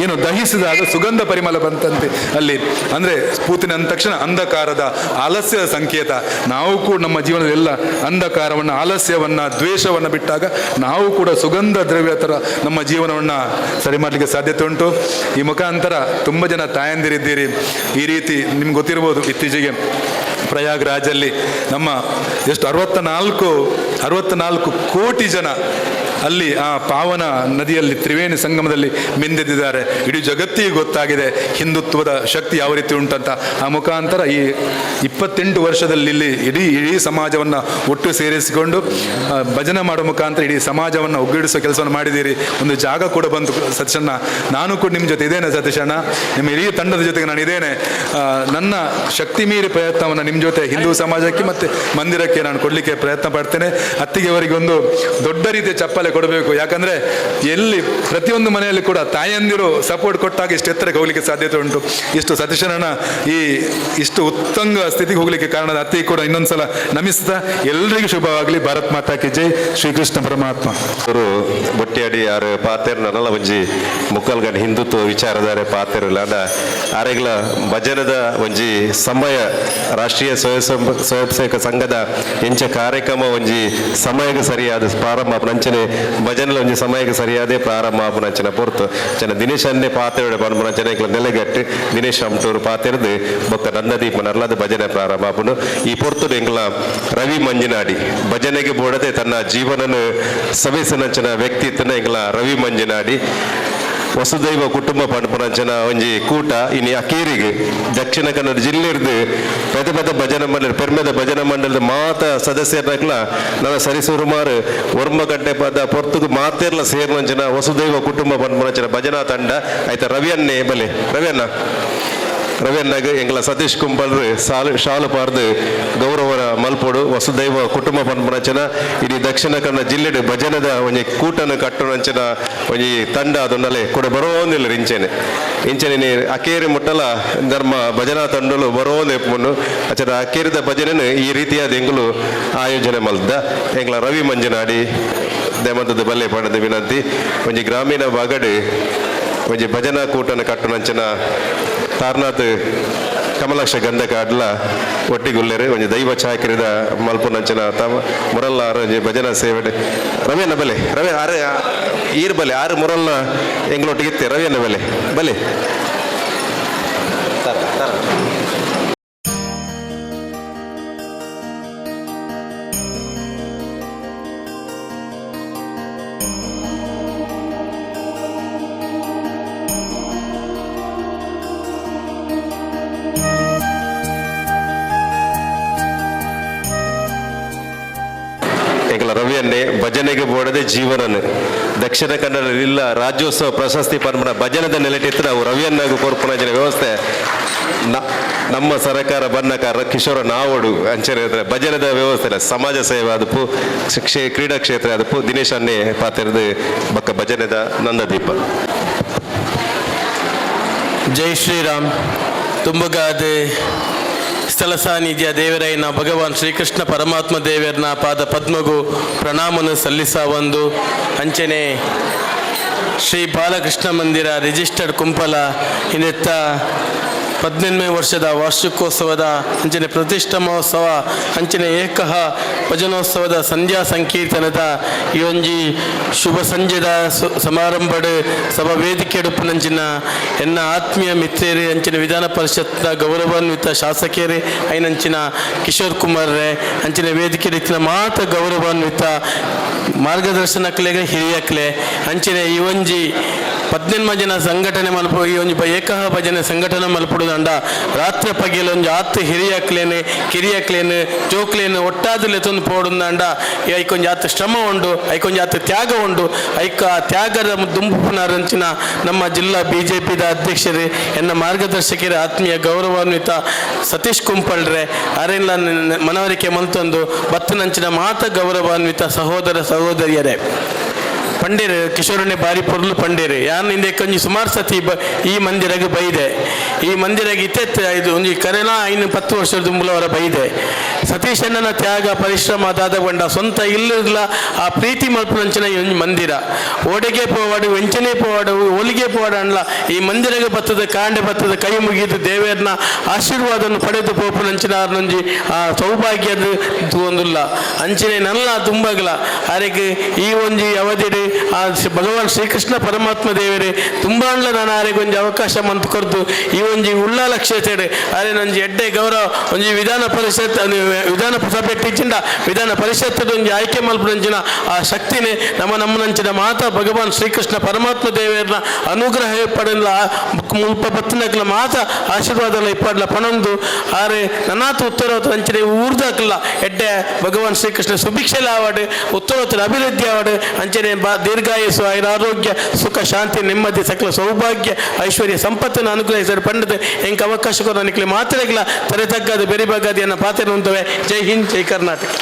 ಏನು ದಹಿಸಿದಾಗ ಸುಗಂಧ ಪರಿಮಳ ಬಂತಂತೆ ಅಲ್ಲಿ. ಅಂದರೆ ಪೂತನೆ ಅಂದ ತಕ್ಷಣ ಅಂಧಕಾರದ ಆಲಸ್ಯದ ಸಂಕೇತ. ನಾವು ಕೂಡ ನಮ್ಮ ಜೀವನದಲ್ಲಿ ಎಲ್ಲ ಅಂಧಕಾರವನ್ನು, ಆಲಸ್ಯವನ್ನು, ದ್ವೇಷವನ್ನು ಬಿಟ್ಟಾಗ ನಾವು ಕೂಡ ಸುಗಂಧ ದ್ರವ್ಯ ಥರ ನಮ್ಮ ಜೀವನವನ್ನು ಸರಿ ಮಾಡಲಿಕ್ಕೆ ಸಾಧ್ಯತೆ ಉಂಟು. ಈ ಮುಖಾಂತರ ತುಂಬ ಜನ ತಾಯಂದಿರಿದ್ದೀರಿ. ಈ ರೀತಿ ನಿಮ್ಗೆ ಗೊತ್ತಿರ್ಬೋದು, ಇತ್ತೀಚೆಗೆ ಪ್ರಯಾಗ್ರಾಜಲ್ಲಿ ನಮ್ಮ ಎಷ್ಟು 64 ಕೋಟಿ ಜನ ಅಲ್ಲಿ ಆ ಪಾವನ ನದಿಯಲ್ಲಿ ತ್ರಿವೇಣಿ ಸಂಗಮದಲ್ಲಿ ಮಿಂದೆದ್ದಿದ್ದಾರೆ. ಇಡೀ ಜಗತ್ತಿಗೆ ಗೊತ್ತಾಗಿದೆ ಹಿಂದುತ್ವದ ಶಕ್ತಿ ಯಾವ ರೀತಿ ಉಂಟಂತ. ಆ ಮುಖಾಂತರ ಈ 28 ವರ್ಷದಲ್ಲಿ ಇಲ್ಲಿ ಇಡೀ ಸಮಾಜವನ್ನು ಒಟ್ಟು ಸೇರಿಸಿಕೊಂಡು ಭಜನೆ ಮಾಡೋ ಮುಖಾಂತರ ಇಡೀ ಸಮಾಜವನ್ನು ಒಗ್ಗೂಡಿಸೋ ಕೆಲಸವನ್ನು ಮಾಡಿದ್ದೀರಿ. ಒಂದು ಜಾಗ ಕೂಡ ಬಂತು ಸತೀಶಣ್ಣ. ನಾನು ಕೂಡ ನಿಮ್ಮ ಜೊತೆ ಇದ್ದೇನೆ ಸತೀಶಣ್ಣ, ನಿಮ್ಮ ಇಡೀ ತಂಡದ ಜೊತೆಗೆ ನಾನು ಇದ್ದೇನೆ. ನನ್ನ ಶಕ್ತಿ ಮೀರಿ ಪ್ರಯತ್ನವನ್ನು ನಿಮ್ಮ ಜೊತೆ ಹಿಂದೂ ಸಮಾಜಕ್ಕೆ ಮತ್ತು ಮಂದಿರಕ್ಕೆ ನಾನು ಕೊಡಲಿಕ್ಕೆ ಪ್ರಯತ್ನ ಪಡ್ತೇನೆ. ಅತ್ತಿಗೆವರಿಗೆ ಒಂದು ದೊಡ್ಡ ರೀತಿಯ ಚಪ್ಪಲೆ ಕೊಡಬೇಕು. ಯಾಕಂದರೆ ಎಲ್ಲಿ ಪ್ರತಿಯೊಂದು ಮನೆಯಲ್ಲಿ ಕೂಡ ತಾಯಂದಿರು ಸಪೋರ್ಟ್ ಕೊಟ್ಟಾಗ ಇಷ್ಟು ಎತ್ತರಕ್ಕೆ ಹೋಗ್ಲಿಕ್ಕೆ ಸಾಧ್ಯತೆ ಉಂಟು. ಇಷ್ಟು ಸತೀಶಣ್ಣ ಇಷ್ಟು ಉತ್ತಂಗ ಸ್ಥಿತಿಗೆ ಹೋಗ್ಲಿಕ್ಕೆ ಕಾರಣದ ಅತ್ತಿ ಕೂಡ ಇನ್ನೊಂದ್ಸಲ ನಮಿಸ್ತಾ ಎಲ್ಲರಿಗೂ ಶುಭವಾಗಲಿ. ಭಾರತ್ ಮಾತಾ ಕಿ ಜೈ. ಶ್ರೀಕೃಷ್ಣ ಪರಮಾತ್ಮ ಅವರು ಬೊಟ್ಟಿಯಾಡಿ ಯಾರು ಪಾತೆರ್ ನನ್ನಲ್ಲ ಒಂಜಿ ಮುಕ್ಕಲ್ಗನ ಹಿಂದುತ್ವ ವಿಚಾರದಾರೆ ಪಾತೆರಲ್ಲ ಅಂಡ ಆರೆಗ್ಲ ಭಜನದ ಒಂಜಿ ಸಮಯ ರಾಷ್ಟ್ರೀಯ ಸ್ವಯಂ ಸೇವಕ ಸಂಘದ ಎಂಚ ಕಾರ್ಯಕ್ರಮ ಒಂಜಿ ಸಮಯಕ್ಕೆ ಸರಿಯಾದ ಪ್ರಾರಂಭ ನಂಚನೆ ಭಜನೆ ಒಂಜಿ ಸಮಯಕ್ಕೆ ಸರಿಯಾದ ಪ್ರಾರಂಭ ಆಪುನಂಚನ ಪೊರ್ತು ಚನ ದಿನೇಶ್ ಅನ್ನೆ ಪಾತೆರಡೆ ಪನ್ಪುನಂಚನೆ ನೆಲೆಗಟ್ಟು ದಿನೇಶ್ ಅಮ್ಟೂರು ಪಾತೆರದು ಬೊಕ್ಕ ನಂದದೀಪ ನರ್ಲದ ಭಜನೆ ಪ್ರಾರಂಭ ಆಪುನು. ಈ ಪೊರ್ತು ಎಂಗ್ಲ ರವಿ ಮಂಜಿನಾಡಿ ಭಜನೆಗೆ ಬೋಡದೆ ತನ್ನ ಜೀವನನು ಸವೆಸಿನಂಚನ ವ್ಯಕ್ತಿತ್ವನ ಎಂಗ್ಲ ರವಿ ಮಂಜಿನಾಡಿ ವಸುದೈವ ಕುಟುಂಬ ಪಂಪನಂಚನ ಒಂಜಿ ಕೂಟ ಇನಿ ಅಕೇರಿಗೆ ದಕ್ಷಿಣ ಕನ್ನಡ ಜಿಲ್ಲೆರ್ದು ಪೆದ ಪೆದ ಭಜನ ಮಂಡಳಿ ಪೆರ್ಮೆದ ಭಜನ ಮಂಡಳದ ಮಾತ ಸದಸ್ಯರಕ್ಲ ನನ್ನ ಸರಿಸುಮಾರು ಒರ್ಮಗಡ್ಡೆ ಪದ ಪೊರ್ತುಗು ಮಾತೇರ್ಲ ಸೇರ್ನಂಚನ ವಸುದೈವ ಕುಟುಂಬ ಪಂಪನಂಚನ ಭಜನಾ ತಂಡ ಆಯ್ತಾ ರವಿಯನ್ನೇ ಬಲೆ ರವಿಯನ್ನಾಗ ಎಂಗ್ಲ ಸತೀಶ್ ಕುಂಬಲ್ರು ಶಾಲು ಪಾರ್ದು ಗೌರವ ಮಲ್ಪೋಡು ವಸುದೈವ ಕುಟುಂಬ ಪಂಪನಂಚನ ಇಡೀ ದಕ್ಷಿಣ ಕನ್ನಡ ಜಿಲ್ಲೆಡು ಭಜನದ ಒಂಜಿ ಕೂಟನ ಕಟ್ಟುನಂಚನ ಒಂಜಿ ತಂಡ ಅದೊಂದಲೆ ಕೂಡ ಬರೋಂದಿಲ್ಲ ಇಂಚೆನೆ ಅಕೇರಿ ಮುಟ್ಟಲ ಧರ್ಮ ಭಜನಾ ತಂಡಲು ಬರೋಂದು ಎಪ್ಪುನು ಅಚರ ಅಕೇರಿದ ಭಜನೆನು ಈ ರೀತಿಯಾದ ಎಂಗ್ಲು ಆಯೋಜನೆ ಮಲ್ದ ಎಂಗ್ಲ ರವಿ ಮಂಜನಾಡಿ ದೇಮಂತದ ಬಲ್ಲೆ ಪಣದ ವಿನಂತಿ ಒಂಜಿ ಗ್ರಾಮೀಣ ಬಾಗಡು ಒಂಜಿ ಭಜನಾ ಕೂಟನ ಕಟ್ಟುನಂಚನ ತಾರ್ನಾಥ್ ಕಮಲಾಕ್ಷ ಗಂಧಕ ಅಡ್ಲ ಒಟ್ಟಿಗುಲ್ಲೆರು ಒಂಜಿ ದೈವ ಚಾಕರಿದ ಮಲ್ಪುನಂಚನ ಮುರಲ್ಲ ಒಂಜಿ ಭಜನಾ ಸೇವೆ ರವಿಯನ್ನ ಬಲೆ ರವಿ ಆರು ಈರ್ ಬಲೆ ಆರು ಮುರಲ್ನ ಎಂಗ್ಲೊಟ್ಟಿಗಿತ್ತೆ ರವಿಯನ್ನ ಬಲೆ ರವಿಯನ್ನೇ ಭಜನೆಗೆ ಬೋಡದೆ ಜೀವನನು ದಕ್ಷಿಣ ಕನ್ನಡ ರಾಜ್ಯೋತ್ಸವ ಪ್ರಶಸ್ತಿ ಪನ್ಮನ ಭಜನದ ನೆಲೆಟಿತ್ತು ನಾವು ರವಿಯನ್ನಾಗ ಕೋರ್ಪುನಂಚಿನ ವ್ಯವಸ್ಥೆ ನಮ್ಮ ಸರ್ಕಾರ ಬನ್ನಕಾರ ಕಿಶೋರ ನಾವೋಡು ಅಂಚನೆ ಭಜನದ ವ್ಯವಸ್ಥೆ ಸಮಾಜ ಸೇವೆ ಅದಪ್ಪು ಕ್ರೀಡಾ ಕ್ಷೇತ್ರ ಅದಪ್ಪು ದಿನೇಶ್ ಅನ್ನೇ ಪಾತ್ರದ ಬಕ್ಕ ಭಜನೆದ ನಂದದೀಪ. ಜೈ ಶ್ರೀರಾಮ್. ತುಂಬಗಾದ ಸ್ಥಳ ಸಾನ್ನಿಧ್ಯ ದೇವರೈನ ಭಗವಾನ್ ಶ್ರೀಕೃಷ್ಣ ಪರಮಾತ್ಮ ದೇವರನ ಪಾದ ಪದ್ಮಗೂ ಪ್ರಣಾಮನ ಸಲ್ಲಿಸ ಒಂದು ಅಂಚನೆ ಶ್ರೀ ಬಾಲಕೃಷ್ಣ ಮಂದಿರ ರಿಜಿಸ್ಟರ್ಡ್ ಕುಂಪಲ ಇನ್ನೆತ್ತ 18ನೇ ವರ್ಷದ ವಾರ್ಷಿಕೋತ್ಸವದ ಅಂಚನೆ ಪ್ರತಿಷ್ಠಾ ಮಹೋತ್ಸವ ಅಂಚನೆ ಏಕಃ ಭಜನೋತ್ಸವದ ಸಂಧ್ಯಾ ಸಂಕೀರ್ತನದ ಈ ಒಂಜಿ ಶುಭ ಸಂಜೆದ ಸಮಾರಂಭಡ್ ಸಭಾ ವೇದಿಕೆ ಎಡುಪುನಂಚಿನ ಎನ್ನ ಆತ್ಮೀಯ ಮಿತ್ರೇರಿ ಅಂಚಿನ ವಿಧಾನ ಪರಿಷತ್ನ ಗೌರವಾನ್ವಿತ ಶಾಸಕರೇ ಐನಂಚಿನ ಕಿಶೋರ್ ಕುಮಾರ್ರೆ ಅಂಚಿನ ವೇದಿಕೆ ರೀತಿಯ ಮಾತ ಗೌರವಾನ್ವಿತ ಮಾರ್ಗದರ್ಶನಕ್ಲೆಗೆ ಹಿರಿಯಕ್ಲೆ ಅಂಚಿನ ಈ ಒಂಜಿ 18 ಜನ ಸಂಘಟನೆ ಮಲ್ಪು ಈ ಒಂಜಿ ಏಕಃ ಭಜನೆ ಸಂಘಟನೆ ಮಲ್ಪುಡುದಂಡ ರಾತ್ರಿ ಪಗೆಲು ಒಂಜಿ ಆತ್ತು ಹಿರಿಯಕ್ಲೇನು ಕಿರಿಯಕ್ಲೇನು ಜೋಕ್ಲೇನು ಒಟ್ಟಾದಲೆ ತಂದು ಪೋಡುಂದಂಡ ಐಕೊಂಜಿ ಆತು ಶ್ರಮ ಉಂಡು ಐಕೊಂಜಿ ಆತು ತ್ಯಾಗ ಉಂಡು ಐಕ ಆ ತ್ಯಾಗದ ದುಂಬುಪುನರಂಚಿನ ನಮ್ಮ ಜಿಲ್ಲಾ BJPದ ಅಧ್ಯಕ್ಷರೇ ಎನ್ನ ಮಾರ್ಗದರ್ಶಕರೇ ಆತ್ಮೀಯ ಗೌರವಾನ್ವಿತ ಸತೀಶ್ ಕುಂಪಳ್ರೆ ಅರೆಲ್ಲ ಮನವರಿಕೆ ಮಲ್ತೊಂದು ಬತ್ತನಂಚಿನ ಮಾತ ಗೌರವಾನ್ವಿತ ಸಹೋದರ ಸಹೋದರಿಯರೇ ಪಂಡೇರು ಕಿಶೋರನೆ ಬಾರಿ ಪೊರ್ಲು ಪಂಡೇರು ಯಾರು ಹಿಂದೆ ಕೊಂಚ ಸುಮಾರು ಸತಿ ಈ ಮಂದಿರಗೆ ಬೈದೆ ಈ ಮಂದಿರಗೆ ಇತ್ತೆತ್ತು ಇದು ಒಂದು ಕರೆನ 10 ವರ್ಷದ ತುಂಬಲವರ ಬೈದೆ ಸತೀಶ್ ಅಣ್ಣನ ತ್ಯಾಗ ಪರಿಶ್ರಮ ಅದಾದ ಬಂಡ ಸ್ವಂತ ಇಲ್ಲಿರಲ್ಲ ಆ ಪ್ರೀತಿ ಮಲ್ಪನಂಚಿನ ಈ ಒಂದು ಮಂದಿರ ಓಡೆಗೆ ಪೋವಾಡು ವೆಂಚನೆ ಪೋವಾಡು ಒಲಿಗೆ ಪೋವಾಡ ಅನ್ಲ ಈ ಮಂದಿರಗೆ ಬತ್ತದ ಕಾಂಡೆ ಬತ್ತದ ಕೈ ಮುಗಿದು ದೇವರನ್ನ ಆಶೀರ್ವಾದವನ್ನು ಪಡೆದು ಪೋಪನಂಚಿನ ನೊಂಜಿ ಆ ಸೌಭಾಗ್ಯದ ಒಂದಿಲ್ಲ ಅಂಚನೆ ನಲ್ಲ ತುಂಬಗಲ ಆರೆಗೆ ಈ ಒಂಜಿ ಅವಧಿಡೆ ಆ ಭಗವಾನ್ ಶ್ರೀಕೃಷ್ಣ ಪರಮಾತ್ಮ ದೇವರೇ ತುಂಬಾಂಡ್ಲ ನಾನು ಆರೆಗೆ ಒಂಜಿ ಅವಕಾಶ ಮಂತ್ ಕೊರ್ದು ಈ ಒಂಜಿ ಉಳ್ಳಾಲ ಕ್ಷೇತ್ರ ಆರೆ ನಂಜಿ ಎಡ್ಡೆ ಗೌರವ ಒಂಜಿ ವಿಧಾನ ಪರಿಷತ್ ವಿಧಾನ ಸಭೆ ಟೀಚಿಂಡ ವಿಧಾನ ಪರಿಷತ್ ಒಂಜಿ ಆಯ್ಕೆ ಮಲ್ಪನಂಚಿನ ಆ ಶಕ್ತಿನೇ ನಮ್ಮನಂಚಿನ ಮಾತಾ ಭಗವಾನ್ ಶ್ರೀಕೃಷ್ಣ ಪರಮಾತ್ಮ ದೇವರನ್ನ ಅನುಗ್ರಹ ಪಡೆಲ್ಲ ಮುಲ್ಪ ಬತ್ತನಕ್ಲ ಮಾತಾ ಆಶೀರ್ವಾದ ಇಪ್ಪಡ್ಲ ಪಣಂದು ಆರೆ ನನಾತು ಉತ್ತರೋತ್ತರ ಅಂಚನೆ ಊರ್ದಾಕಲ್ಲ ಎಡ್ಡೆ ಭಗವಾನ್ ಶ್ರೀಕೃಷ್ಣ ಸುಭಿಕ್ಷೆಲ ಆವಾಡು ಉತ್ತರೋತ್ತರ ಅಭಿವೃದ್ಧಿ ಆವಾಡು ಅಂಚನೆ ದೀರ್ಘಾಯಸ್ಸು ಆರೋಗ್ಯ ಸುಖ ಶಾಂತಿ ನೆಮ್ಮದಿ ಸಕಲ ಸೌಭಾಗ್ಯ ಐಶ್ವರ್ಯ ಸಂಪತ್ತನ್ನು ಅನುಗ್ರಹಿಸಿದ ಪಂಡದ ಎಂಕ ಅವಕಾಶ ಕೊಡ ನನಗೆ ಮಾತ್ರೆಗಳ ತರೆತಗ್ಗದ ಬೆರಿಬಾಗದಿಯನ್ನ ಪಾತ್ರ ಹೊಂದವೆ. ಜೈ ಹಿಂದ್, ಜೈ ಕರ್ನಾಟಕ.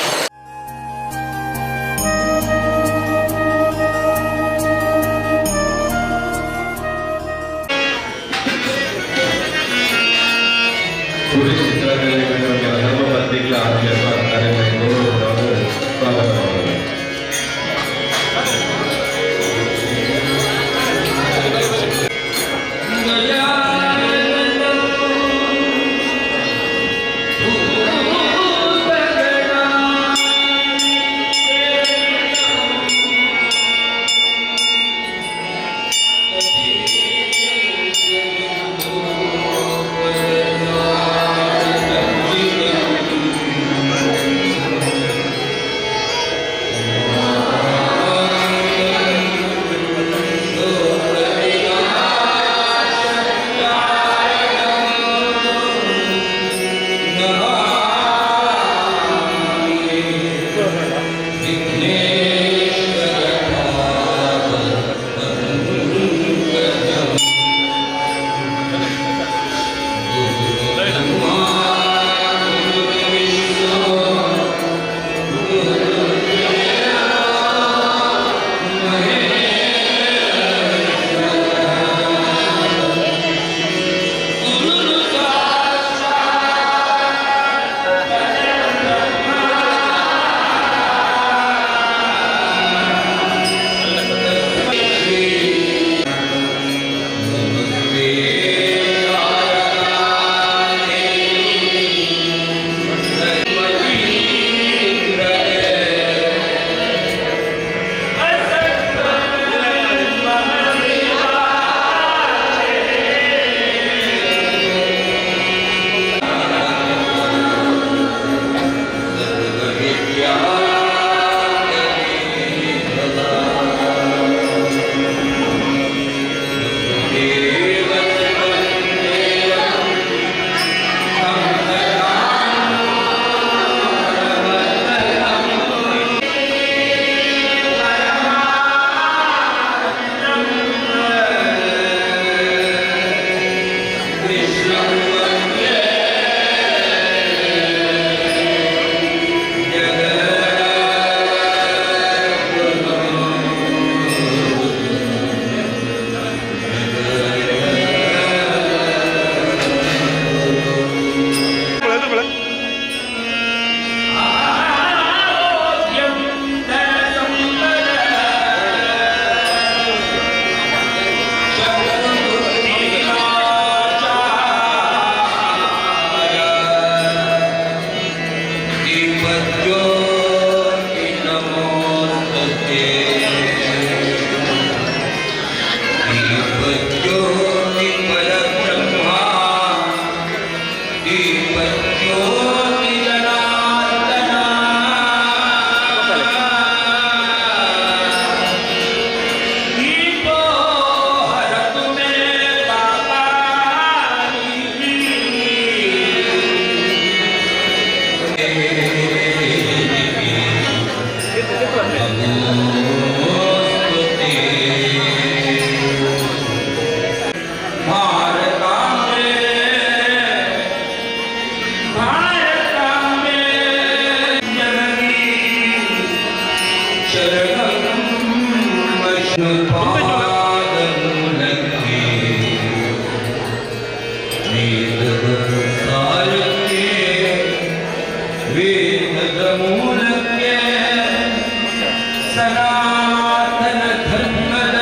ಸನಾತನ ಧರ್ಮದ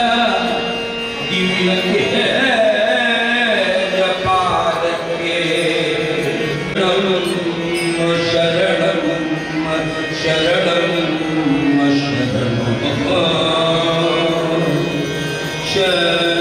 ದಿವ್ಯ ಪಾದಕ್ಕೆ ಶರಣಂ ಶರಣಂ ಶರಣಂ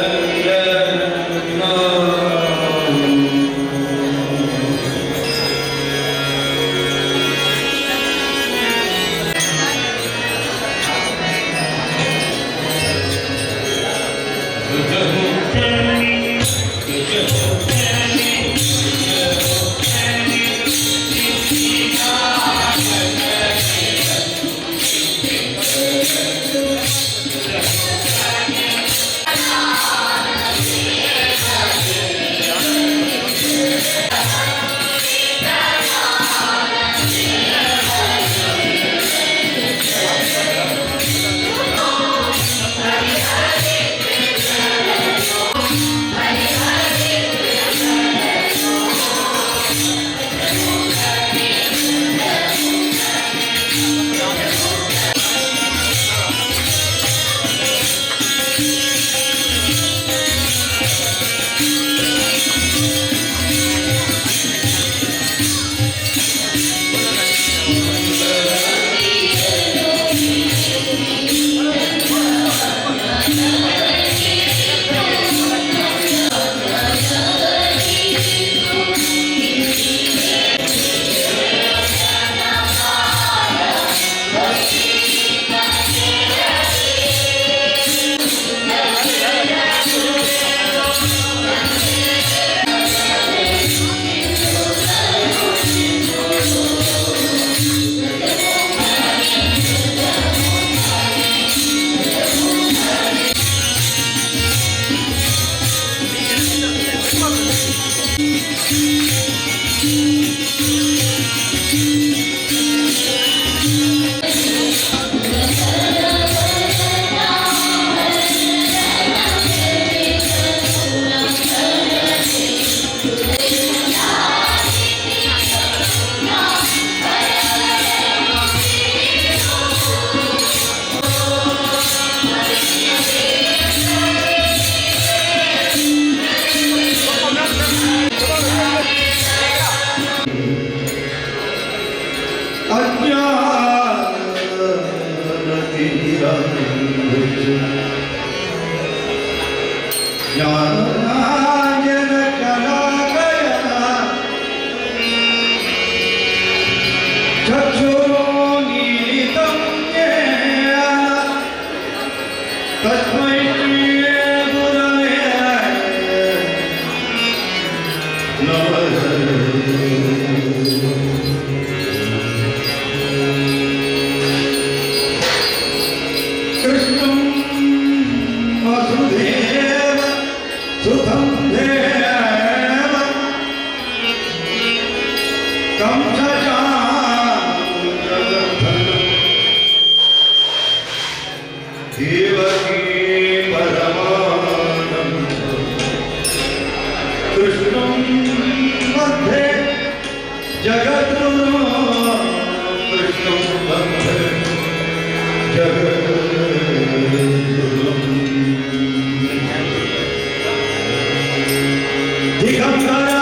दिगंबरा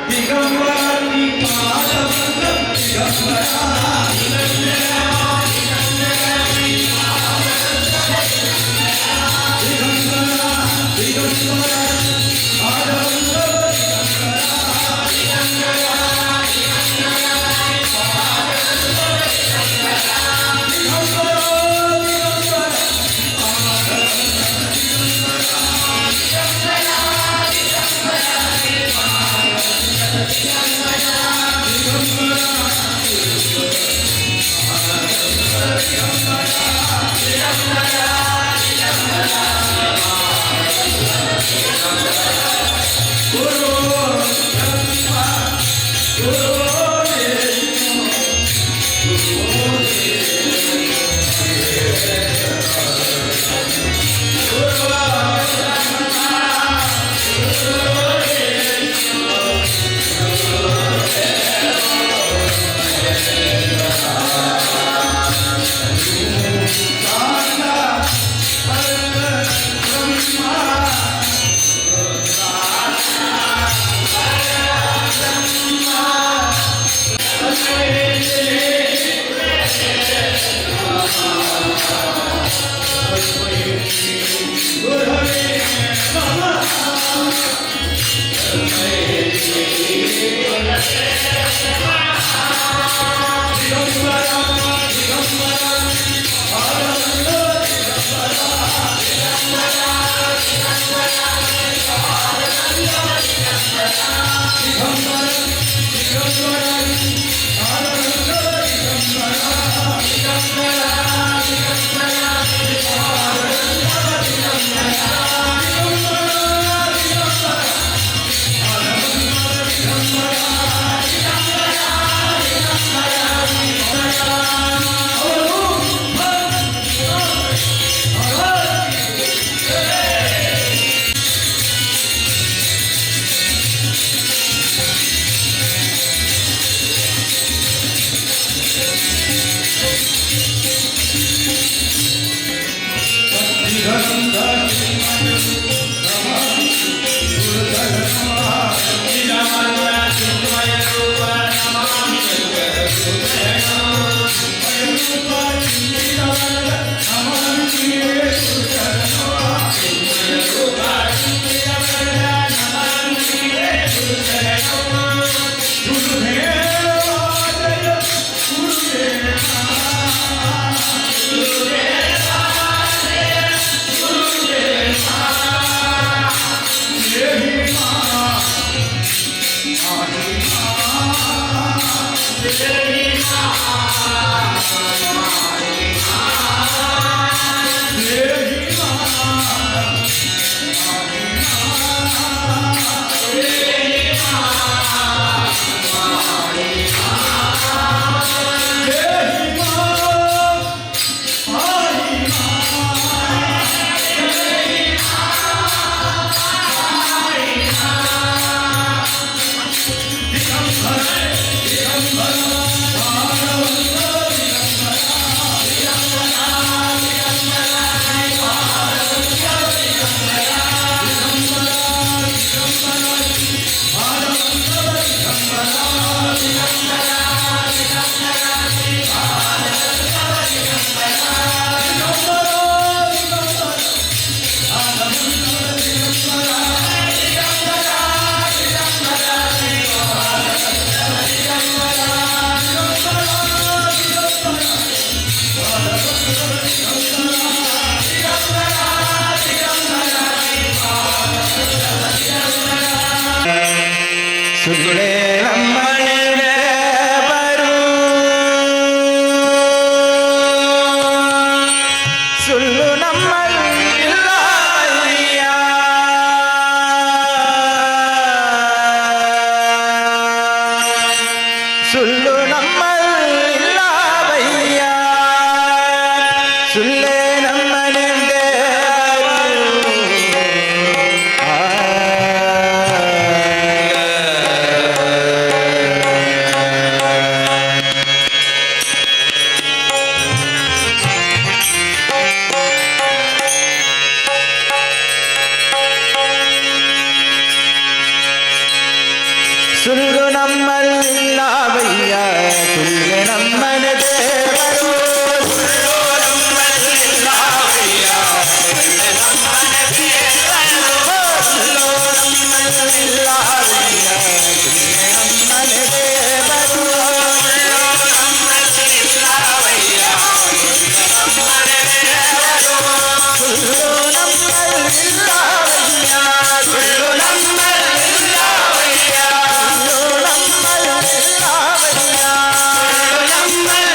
दिगंबरा ಸುಳ್ಳೆ ನಮ್ಮನೆಗೆ ಬರು ಸುಳ್ಳು ನಮ್ಮಲ್ಲಿಲ್ಲ ಅಯ್ಯ. ಸುಳ್ಳು ನಮ್ಮಲ್ಲಿಲ್ಲ ಬಯ್ಯ ಸುಳ್ಳೇ ನಮ್ಮನೆಂದೇ ಸುಳ್ಳು ನಮ್ಮಲ್ಲಿಲ್ಲ ಬಯ್ಯ ಸುಳ್ಳೆ ನಮ್ಮನ ದೇವರು ಸುಳ್ಳು ನಮ್ಮಲ್ಲಿಲ್ಲ ಬಯ್ಯ ಸುಳ್ಳೆ ನಮ್ಮನ ದೇವರು ಸುಳ್ಳು ನಮ್ಮಲ್ಲಿಲ್ಲ ಬಯ್ಯ ಸುಳ್ಳೆ ನಮ್ಮನ ದೇವರು ಸುಳ್ಳು ನಮ್ಮಲ್ಲಿಲ್ಲ ಬಯ್ಯ ಸುಳ್ಳೆ ನಮ್ಮನ ದೇವರು ಸುಳ್ಳು ನಮ್ಮಲ್ಲಿಲ್ಲ ಬಯ್ಯ ಸುಳ್ಳು ನಮ್ಮಲ್ಲಿಲ್ಲ ಬಯ್ಯ ಸುಳ್ಳು ನಮ್ಮಲ್ಲಿಲ್ಲ ಬಯ್ಯ ಸುಳ್ಳು ನಮ್ಮಲ್ಲಿಲ್ಲ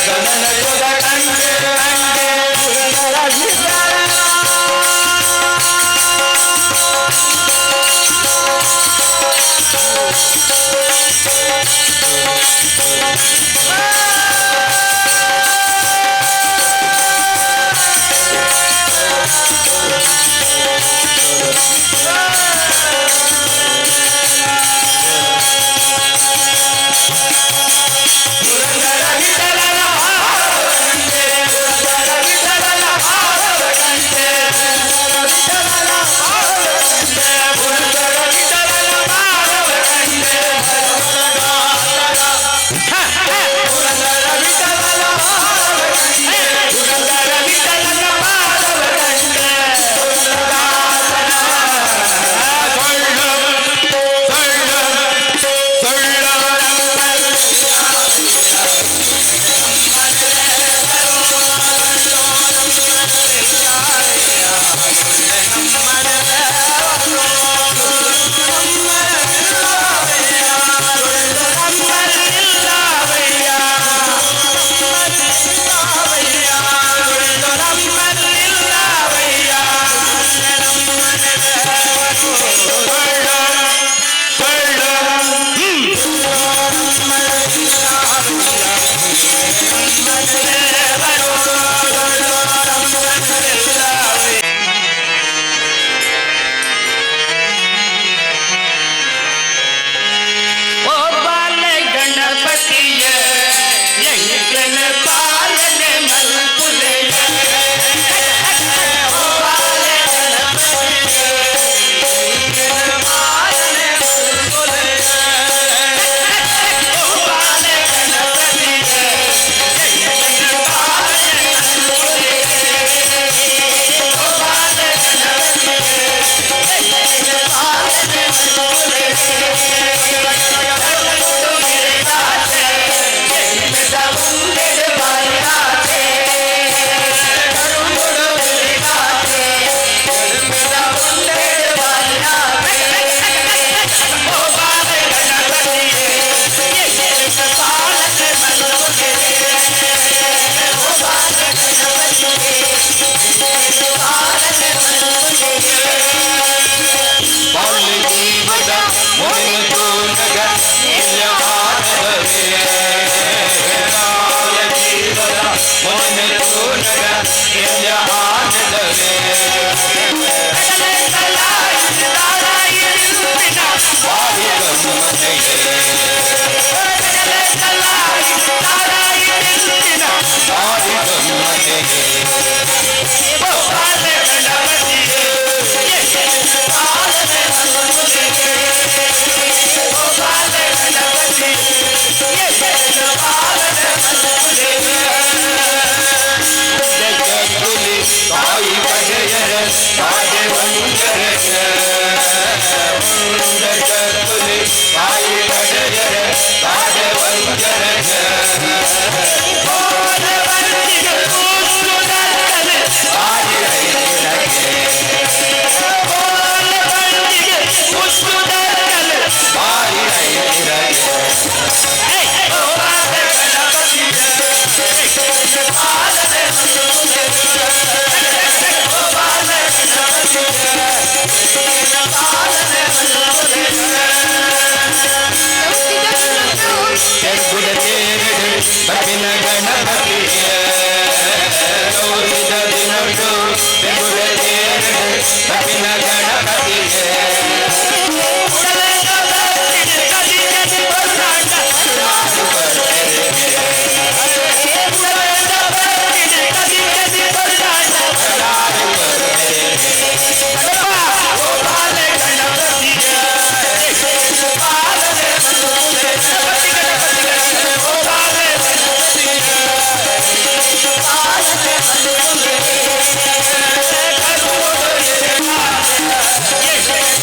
ಗಗನ ಸುಧ ಕಂಡೆ ಪುರಂದರ ವಿಠಲನ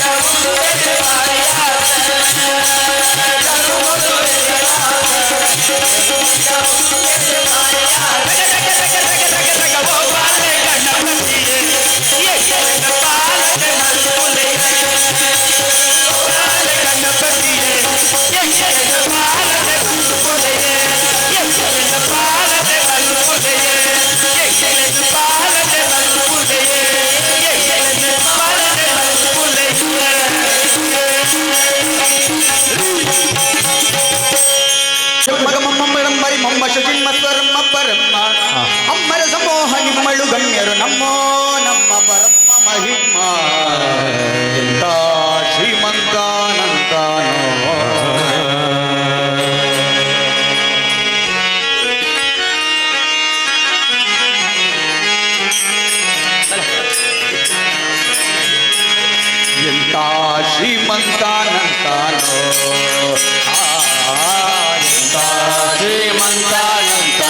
Yes, ಸುಜಿನ್ಮ ಸ್ವರ್ಮ ಪರಮ ಅಮ್ಮರ ಸಮೂಹ ನಿಮ್ಮಳು ಗಣ್ಯರು ನಮ್ಮೋ ನಮ್ಮ ಪರಮ ಮಹಿಮ ಎಂತ ಶ್ರೀಮಂತಾನಂತಾನೋ ಎಂತ ಶ್ರೀಮಂತಾನಂತಾನೋ ಎಂತ ಶ್ರೀಮಂತಾನಂತಾನೋ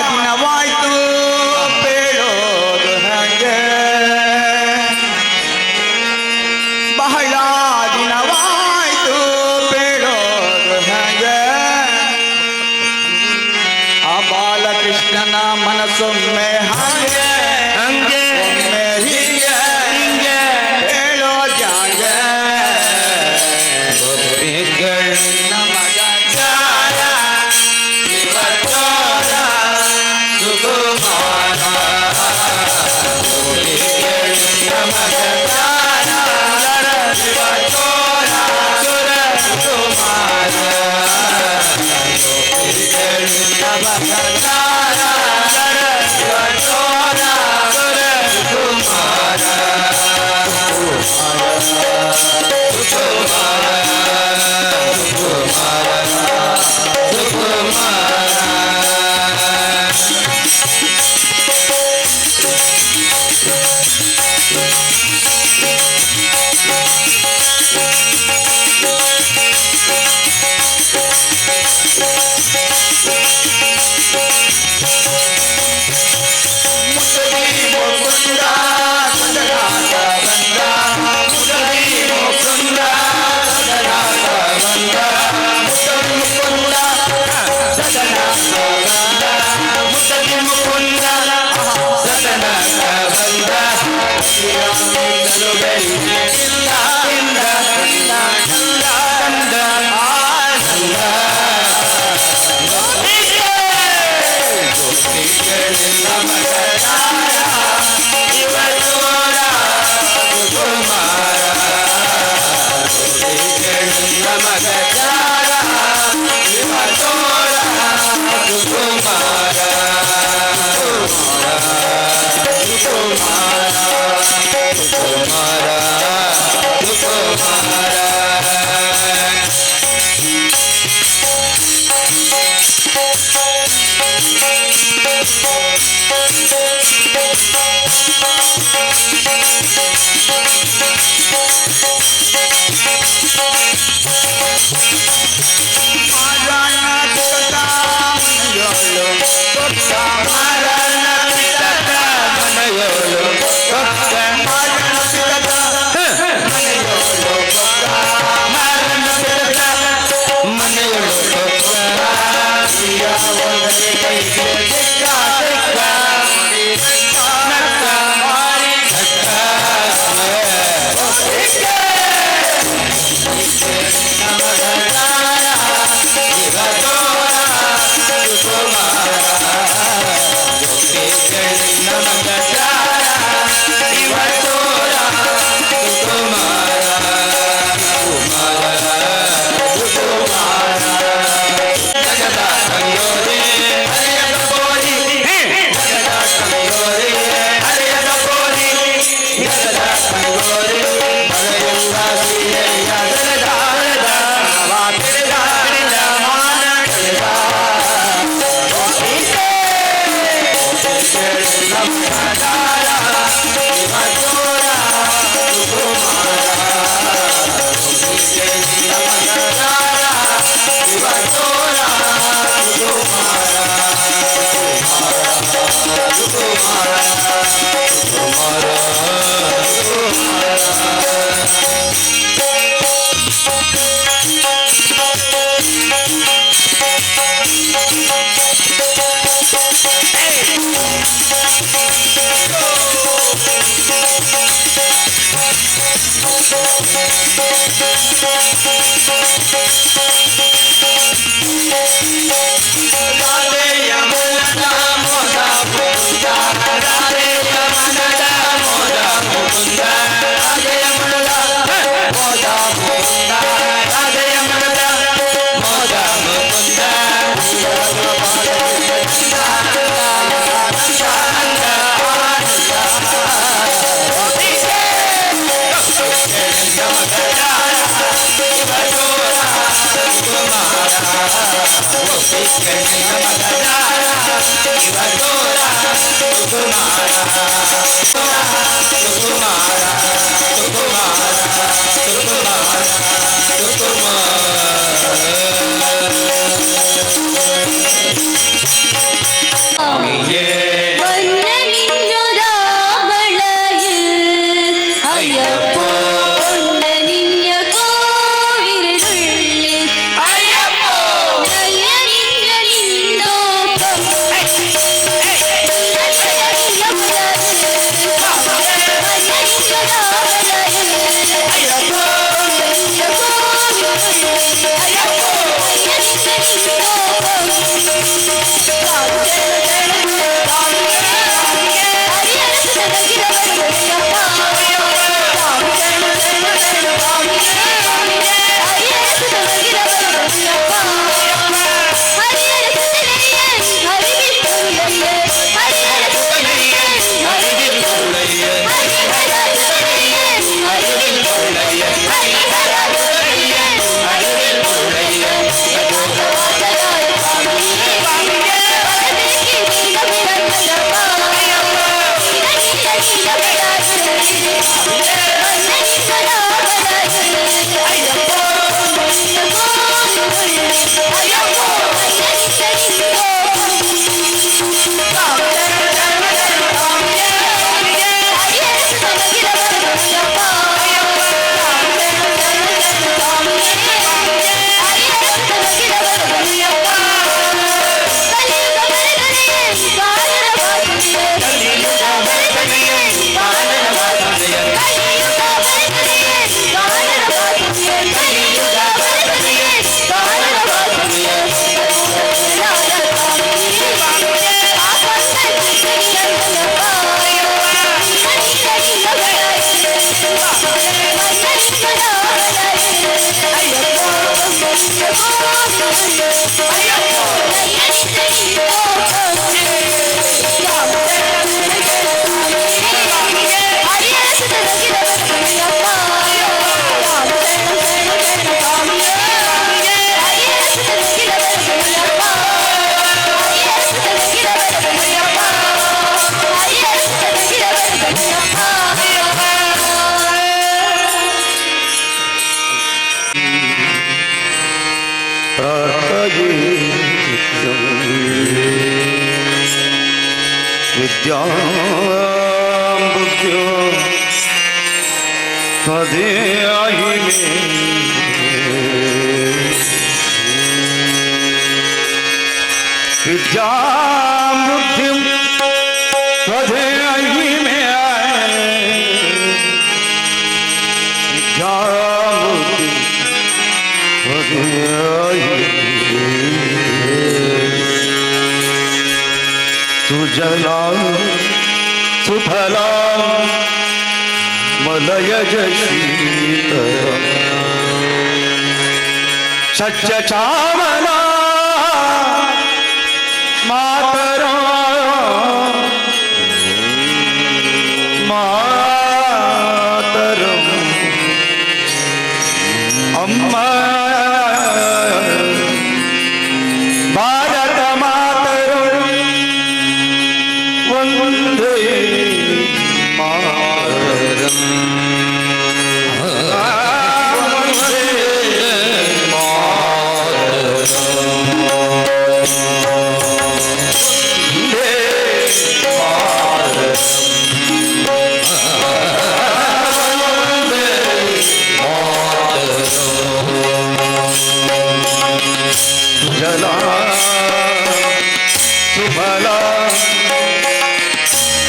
ದಿನವಾಯ್ತು ಬೇಳೋದು ಹಂಗೆ ಬಹಳ ದಿನವಾಯ್ತು ಬೇಳೋದು ಹಂಗೆ ಆ ಬಾಲಕೃಷ್ಣನ ಮನಸ್ಸೊಮ್ಮೆ ಹಾಗೆ ಒಮ್ಮೆ ಹೀಗೆ ಹೇಳೋ ಜಾಗ ಮಗ ಜಾರ ಇವತ್ತೋರ ಸುಕುಮಾರ ಮಗ ಜಾರ ಇವತ್ತೋರ ಸುರ ಸುಕುಮಾರ ಮಗ ಜಾರ ಇವತ್ತೋರ ಸುರ ಸುಕುಮಾರ Thank you. Hare विद्याम्बुद्ध्यो त्वदेयाहि मे विद्याम्बुद्धिं त्वदेयाहि मे विद्याम्बुद्धिं त्वदेयाहि सुजला सुफला मलयज शीतल सच्चामला मातरा मातरम अम्मा भारत मातरम वंदे मातरम जला सुफला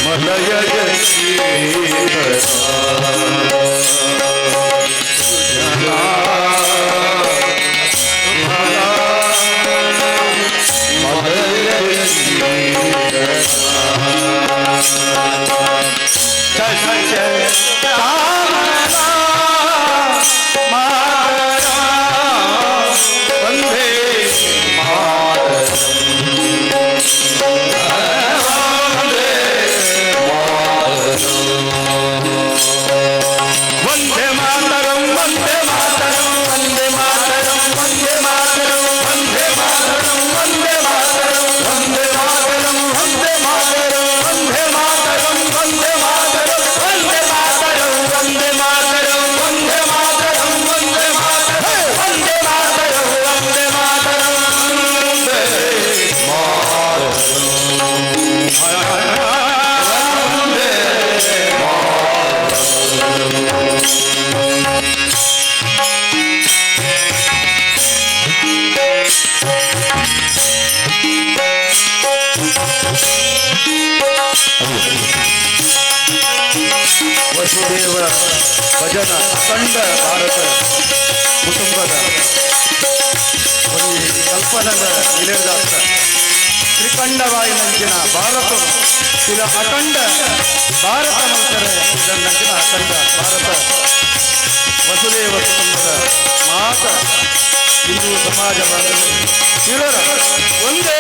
मलयज शीतला जला सुफला मलयज शीतला वंदे वंदे मातरम वंदे मातरम वंदे मातरम वंदे मातरम वंदे मातरम वंदे मातरम वंदे मातरम वंदे मातरम वंदे मातरम वंदे मातरम वंदे मातरम वंदे मातरम वंदे मातरम वंदे मातरम वंदे मातरम वंदे मातरम ವಸುದೇವರ ಭಜನ ಅಖಂಡ ಭಾರತ ಕುಟುಂಬದ ಒಂದು ಕಲ್ಪನದ ನಿಲಯದಾಸ್ತ ತ್ರಿಕಂಡವಾಯಿ ನಂಚಿನ ಭಾರತ ಇದು ಅಖಂಡ ಭಾರತ ನಂತರ ನಂಚಿನ ಅಖಂಡ ಭಾರತ ವಸುದೇವ ಕುಟುಂಬದ ಮಾತ ಹಿಂದೂ ಸಮಾಜ ಇವರ ಒಂದೇ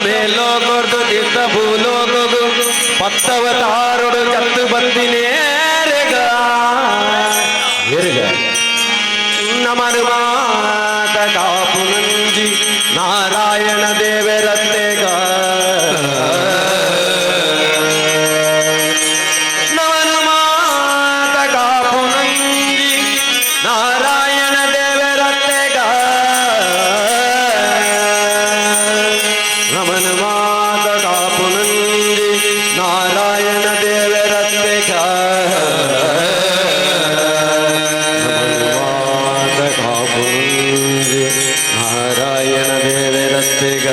ಮೇಲೋಗೋರ್ದು ದಿವ್ಸ ಭೂಲೋಗೋಗು ಪತ್ತವತಾರುಡು ಕತ್ತು ಬಂದಿನೇರೆಗ ನಮನು ಮಾತ ಕಾಪು ನಂಜಿ ನಾರಾಯಣ ದೇವರತ್ತೆಗ ನಮನು ಮಾತ ಕಾಪು ನಂಜಿ ನಾರಾಯಣ ದೇವರತ್ತೆಗ ನಮನ ಮಾತ ಕಾಪು ನಂಜಿ ನಾರಾಯಣ ದೇವರತ್ತೆಗ ನಾರಾಯಣ ದೇವರತ್ತೆಗ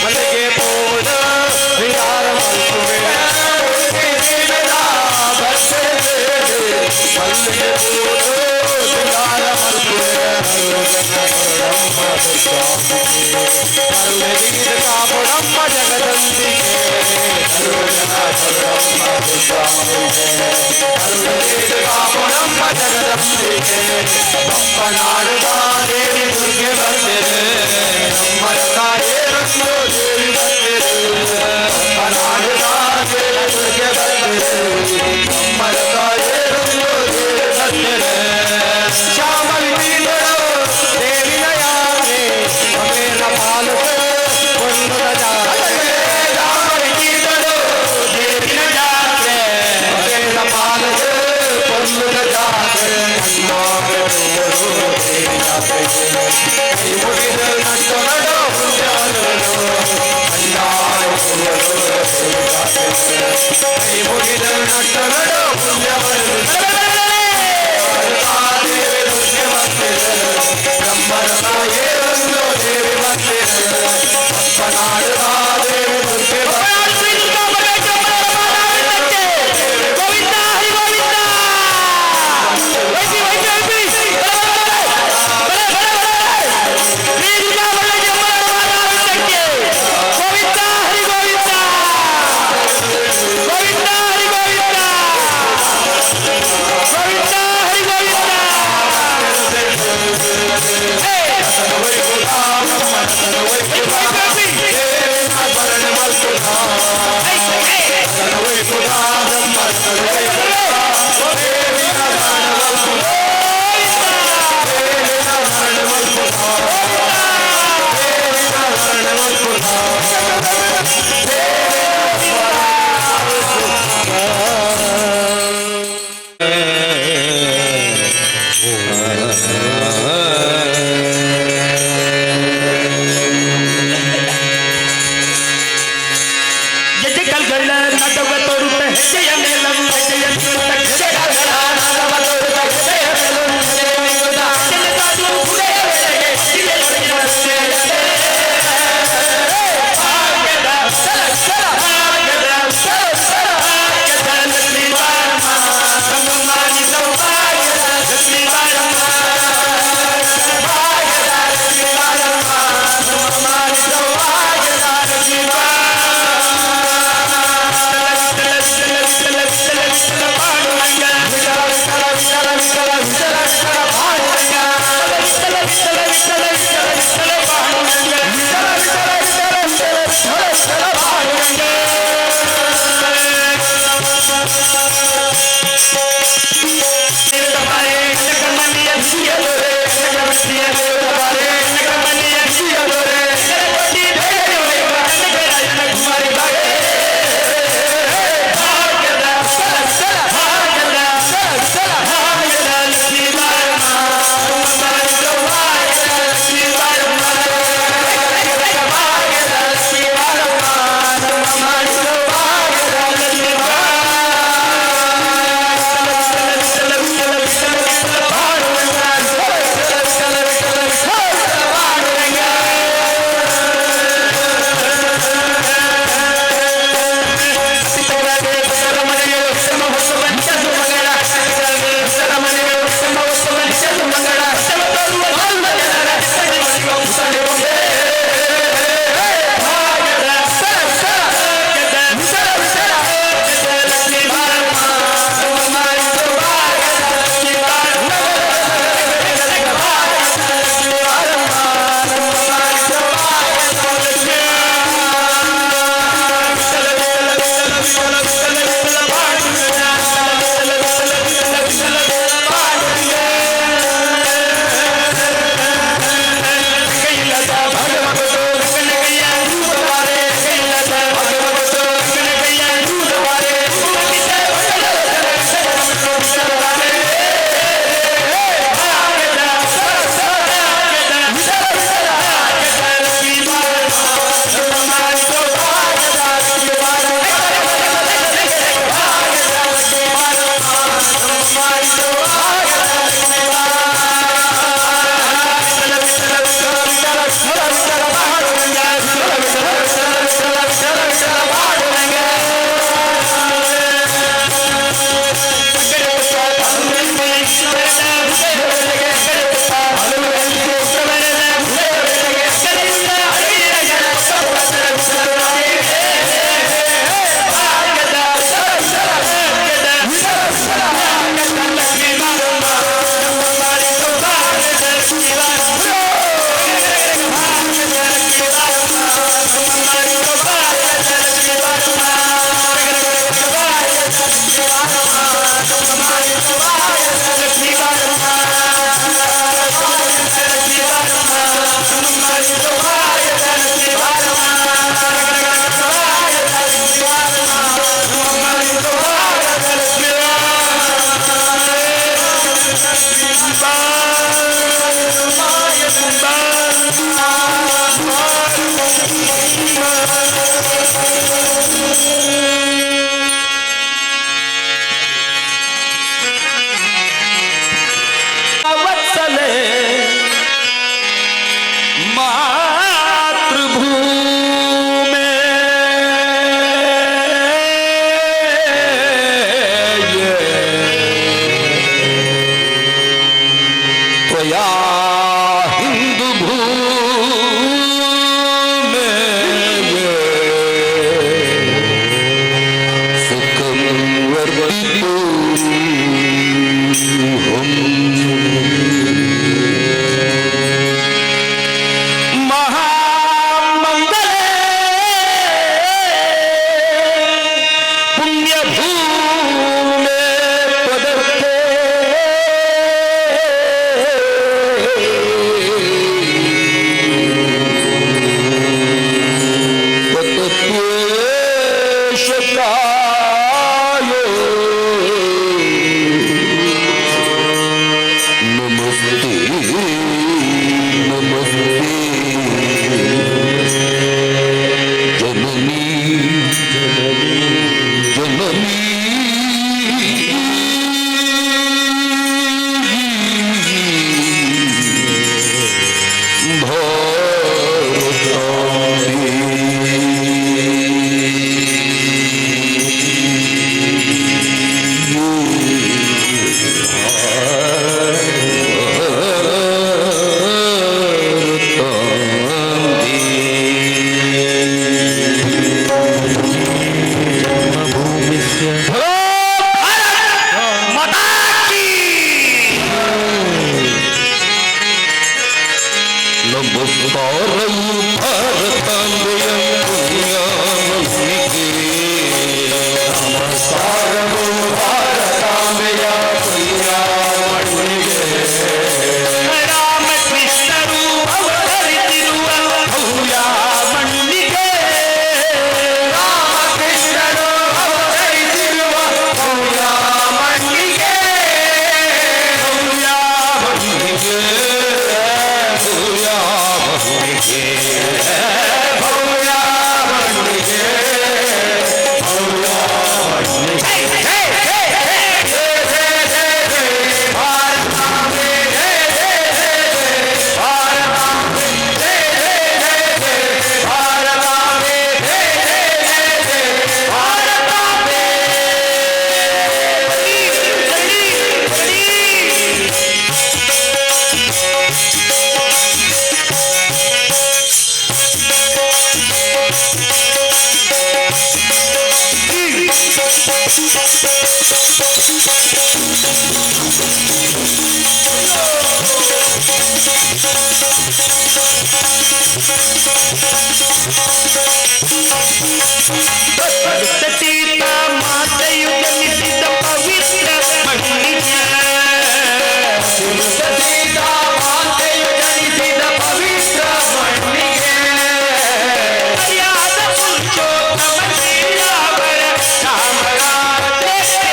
ಮಲ್ಲಿಗೆ ಪೂರ್ಣ ವಿಹಾರ ಕರುಣೆಗೀತ ಕಾಪುರಮ್ಮ ಜಗದಂಬಿಕೆ ಕರುಣೆಗೀತ ಕಾಪುರಮ್ಮ ಜಗದಂಬಿಕೆ ಪಪ್ಪನಾಡುವ ದೇವಿ ದುರ್ಗೆ ಬಂದಿರೆ ನಮ್ಮ ತಾಯೇ ರಂಗು ದೇವಿ ಬಂದಿರೆ ಪಪ್ಪನಾಡುವ ದೇವಿ ದುರ್ಗೆ ಬಂದಿರೆ ನಮ್ಮ ತಾಯೇ ರಂಗು ದೇವಿ ಬಂದಿರೆ ಶ್ಯಾಮಲಿ ಬೀದರು ದೇವಿನ ಯಾತ್ರೆ ಅಮೇರ ಪಾಲುಗೆ ಒಂದು ಜಾತ್ರೆ ಶ್ಯಾಮಲಿ ಬೀದರು ದೇವಿನ ಜಾತ್ರೆ ಅಮೇರ ಪಾಲುಗೆ ಒಂದು ಜಾತ್ರೆ ಕೈ ಮುಗಿದ ನಟ್ಟು ನಡು ಕೈ ಮುಗಿದ ನಟ್ಟು ನಡು ಬ್ರಹ್ಮರ ತಾಯೇ ಒಂದು ದೇವಿ ಬಂದಿರೆ ಅಪ್ಪನಾಡುವ ದೇವಿ ದುರ್ಗೆ ಪಾಡುವಂಗ ಕಾಯೋ ನಮಸ್ತೆ ನಮಸ್ತೆ ಜನನಿ ಜನನಿ ನಮಸ್ಕಾರಂ ಭಾರತಾಂಬೆಯ ಪುಣ್ಯಾಮನಿಗೆ ನಮಸ್ಕಾರವು ಭಾರತಾಂಬೆಯ ಪುಣ್ಯಾಮನಿಗೆ ರಾಮಕೃಷ್ಣರು ಅವತರಿಸಿರುವ ಭವ್ಯಾಮಣ್ಣಿಗೆ ರಾಮಕೃಷ್ಣರು ಅವತರಿಸಿರುವ ಭವ್ಯಾಮಣ್ಣಿಗೆ ಭವ್ಯಾಮಣ್ಣಿಗೆ ಸೀತಾ ಮಾತೆಯು ಜನಿಸಿದ ಪವಿತ್ರ ಮಣ್ಣಿಗೆ ಸೀತಾ ಮಾತೆಯು ಜನಿಸಿದ ಪವಿತ್ರ ಮಣ್ಣಿಗೆ ಮರ್ಯಾದ ಪುರುಷೋತ್ತಮ ಶ್ರೀರಾಮರ ರಾಮರಾಜ್ಯಕ್ಕೆ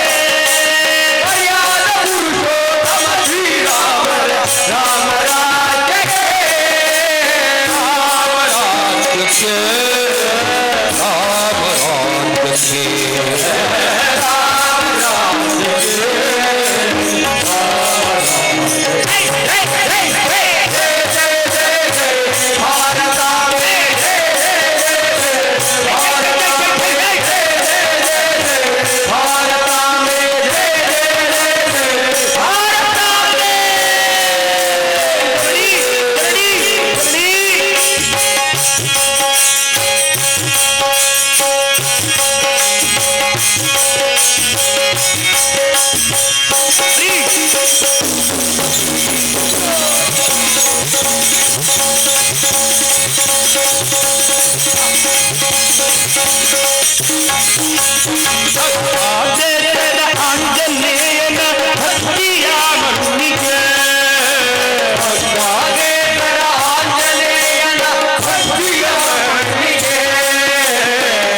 ಮರ್ಯಾದ ಪುರುಷೋತ್ತಮ ಶ್ರೀರಾಮರ ರಾಮರಾಜ್ಯಕ್ಕೆ ರಾಮರಾಜ್ಯಕ್ಕೆ ಆಂಜನೇಯನ ಭಕ್ತಿಯ ಮಣ್ಣಿಗೆ ಆಂಜನೇಯನ ಭಕ್ತಿಯ ಮಣ್ಣಿಗೆ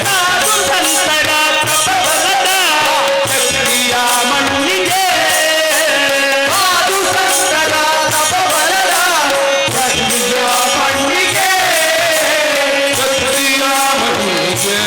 ಸಾಧು ಸಂತರ ತಪಬಲದ ಶಕ್ತಿಯ ಮಣ್ಣಿಗೆ ಸಾಧು ಸಂತರ ತಪಬಲದ ಶಕ್ತಿಯ ಮಣ್ಣಿಗೆ ಶಕ್ತಿಯ ಮಣ್ಣಿಗೆ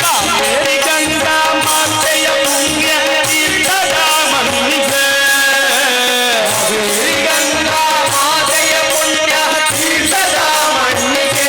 ಕಾವೇರಿ ಗಂಗಾ ಮಾತೆಯ ಪುಣ್ಯ ತೀರ್ಥದ ಮಣ್ಣಿಗೆ ಕಾವೇರಿ ಗಂಗಾ ಮಾತೆಯ ಪುಣ್ಯ ತೀರ್ಥದ ಮಣ್ಣಿಗೆ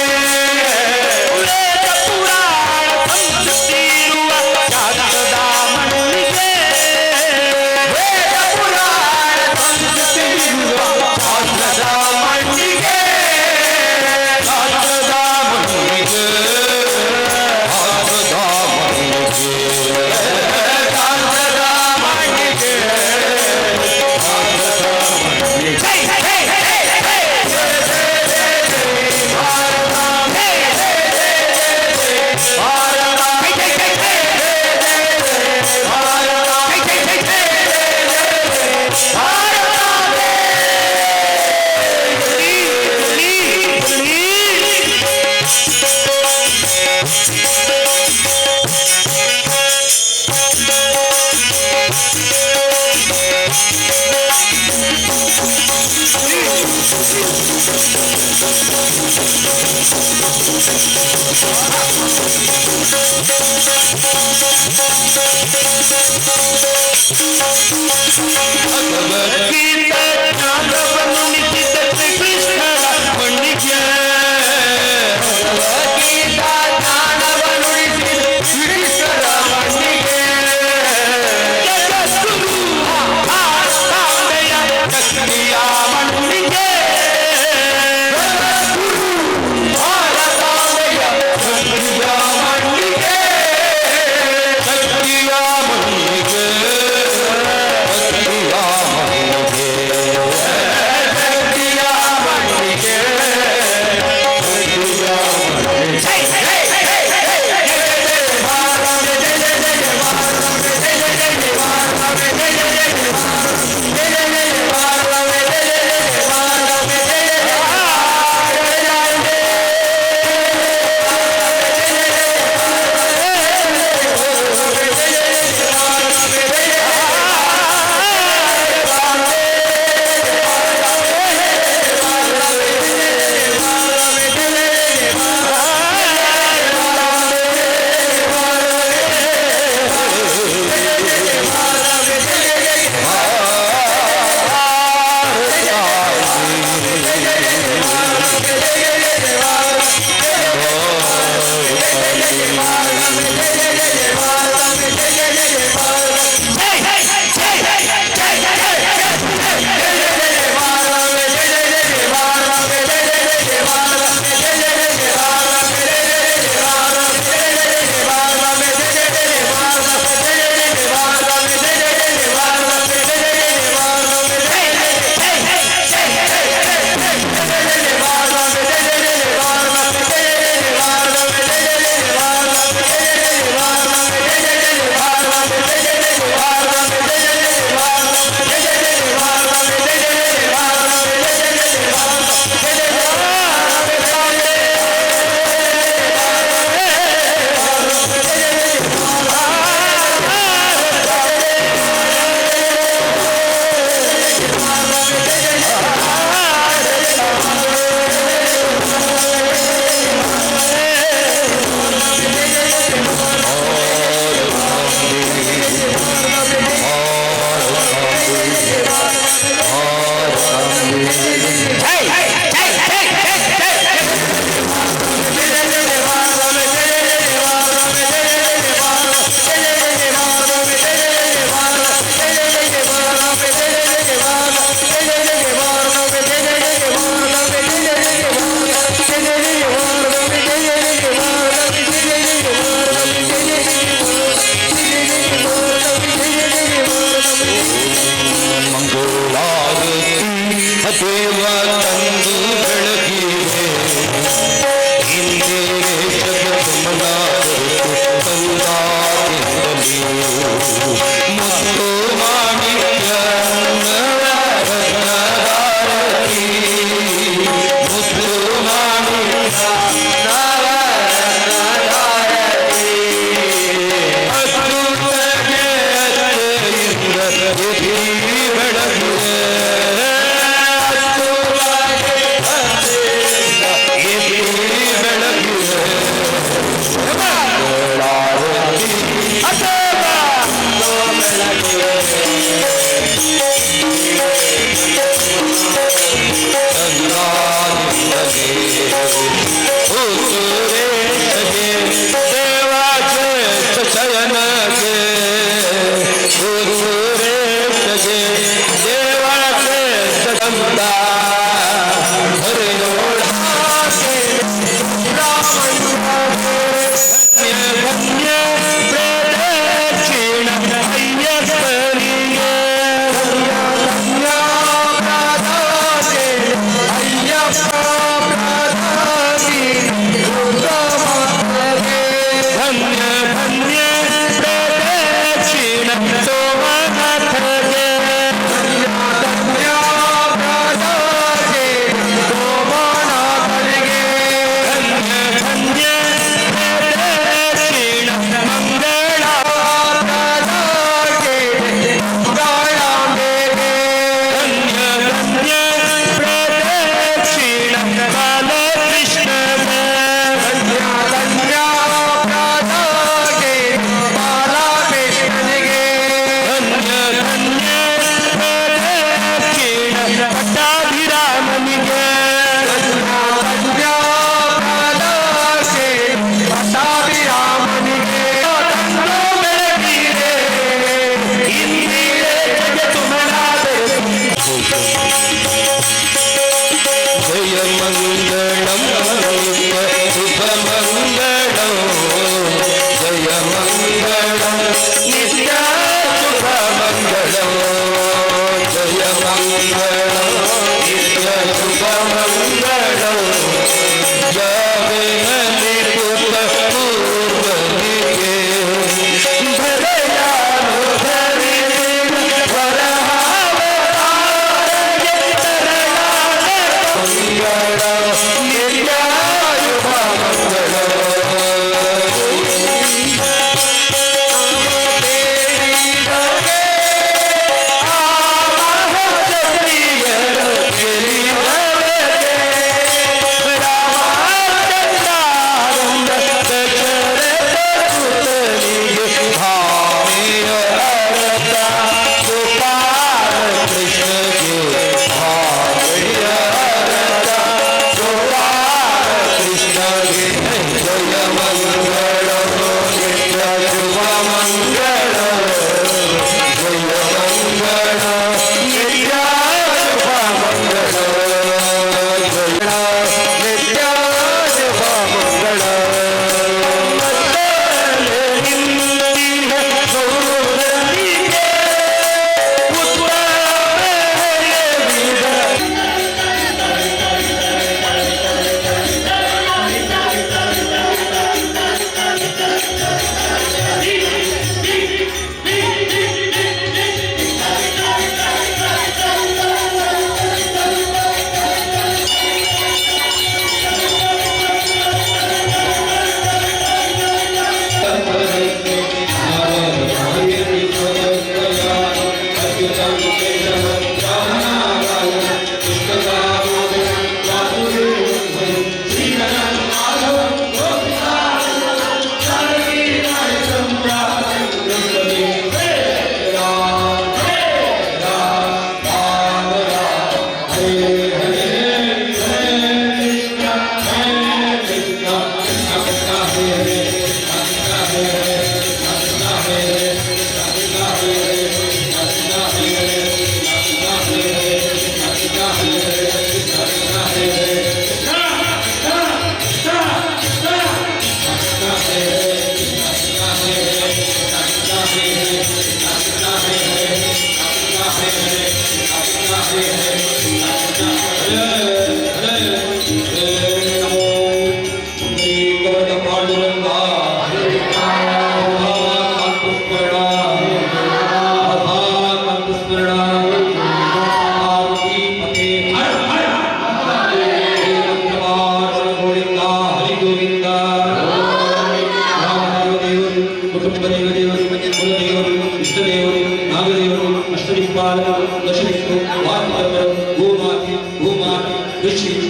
ಭಗವದ್ಗೀತಾ ಜ್ಞಾನವನ್ನು ನಿಂತಿದ್ದ ಶ್ರೀಕೃಷ್ಣರ ಮಣ್ಣಿಗೆ ಭಗವದ್ಗೀತಾ ಜ್ಞಾನವನ್ನು ನಿಂತಿದ್ದ ಶ್ರೀಕೃಷ್ಣರ ಮಣ್ಣಿಗೆ ಜಗದ್ಗುರು ಭಾರತಾಂಬೆಯ ಶಕ್ತಿಯ ಮಣ್ಣಿಗೆ ಜಗದ್ಗುರು ಭಾರತಾಂಬೆಯ ಶಕ್ತಿಯ ಮಣ್ಣಿಗೆ ಶಕ್ತಿಯ ಮಣ್ಣಿಗೆ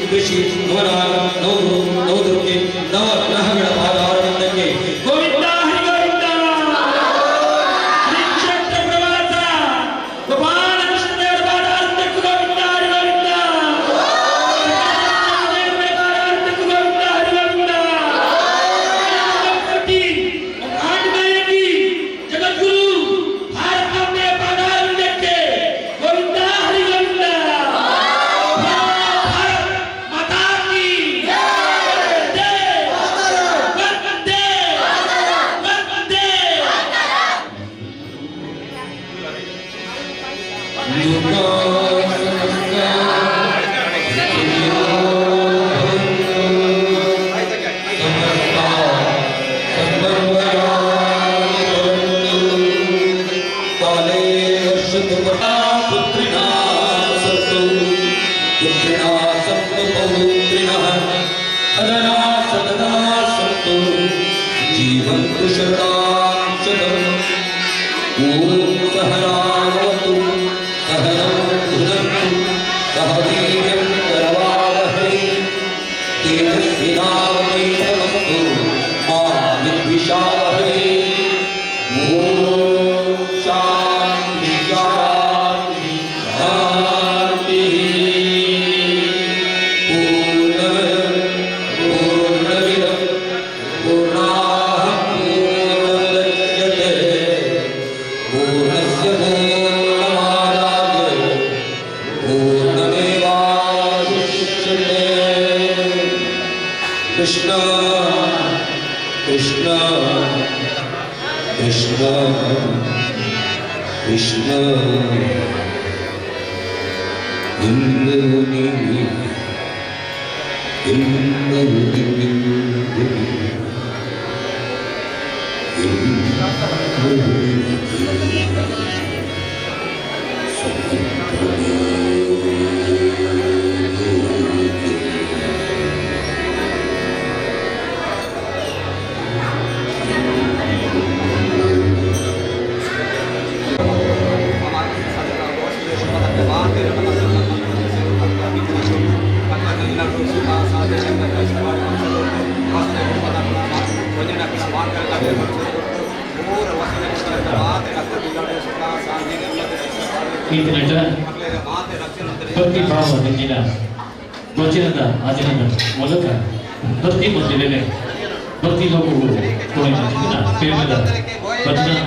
ಕೃಷಿ ನವರಾಗ ನವದುರ್ಗೆ ನವಗ್ರಹಗಳ ಆಧಾರದಿಂದಕ್ಕೆ ಗೋವಿಂದ ಹರಿಗೋವಿಂದ ಶ್ರೀಕ್ಷೇತ್ರ ಪ್ರವಾಸ ಗೋಪಾಲ ಕೃಷ್ಣದೇವರ ಬಾದಾರಕ್ಕೆ ಗೋವಿಂದ ಹರಿಗೋವಿಂದ ಬಾದಾರಕ್ಕೆ ಗೋವಿಂದ ಹರಿಗೋವಿಂದ ಆಂಡನಾಯಕಿ ಜಗದ್ಗುರು ಭಾರತಾಂಬೆಯ ಬಾದಾರಕ್ಕೆ ಗೋವಿಂದ ಹರಿಗೋವಿಂದ जीवन्तु शरदाचलम् ॐ सहनावतु सहनं भुनक्तु सह वीर्यं करवावहै तेजस्विनावधीतमस्तु मा विद्विषावहै ॐ शान्ति शान्ति शान्तिः पूर्णमिदं पूर्णाः पूर्णमुदच्यते पूर्णस्य पूर्णमादाय पूर्णमेवावशिष्यते कृष्ण कृष्ण कृष्ण कृष्ण ಈ ದಿನ ಭಕ್ತಿ ಭಾವ ಹಿಂದಿನ ವಚನದ ಆಚರಣದ ಮೂಲಕ ಭಕ್ತಿ ಮಂದಿರವೇ ಭಕ್ತಿ ಲೋಕವು ಕೂಡ ಪ್ರೇಮದ ವಚನ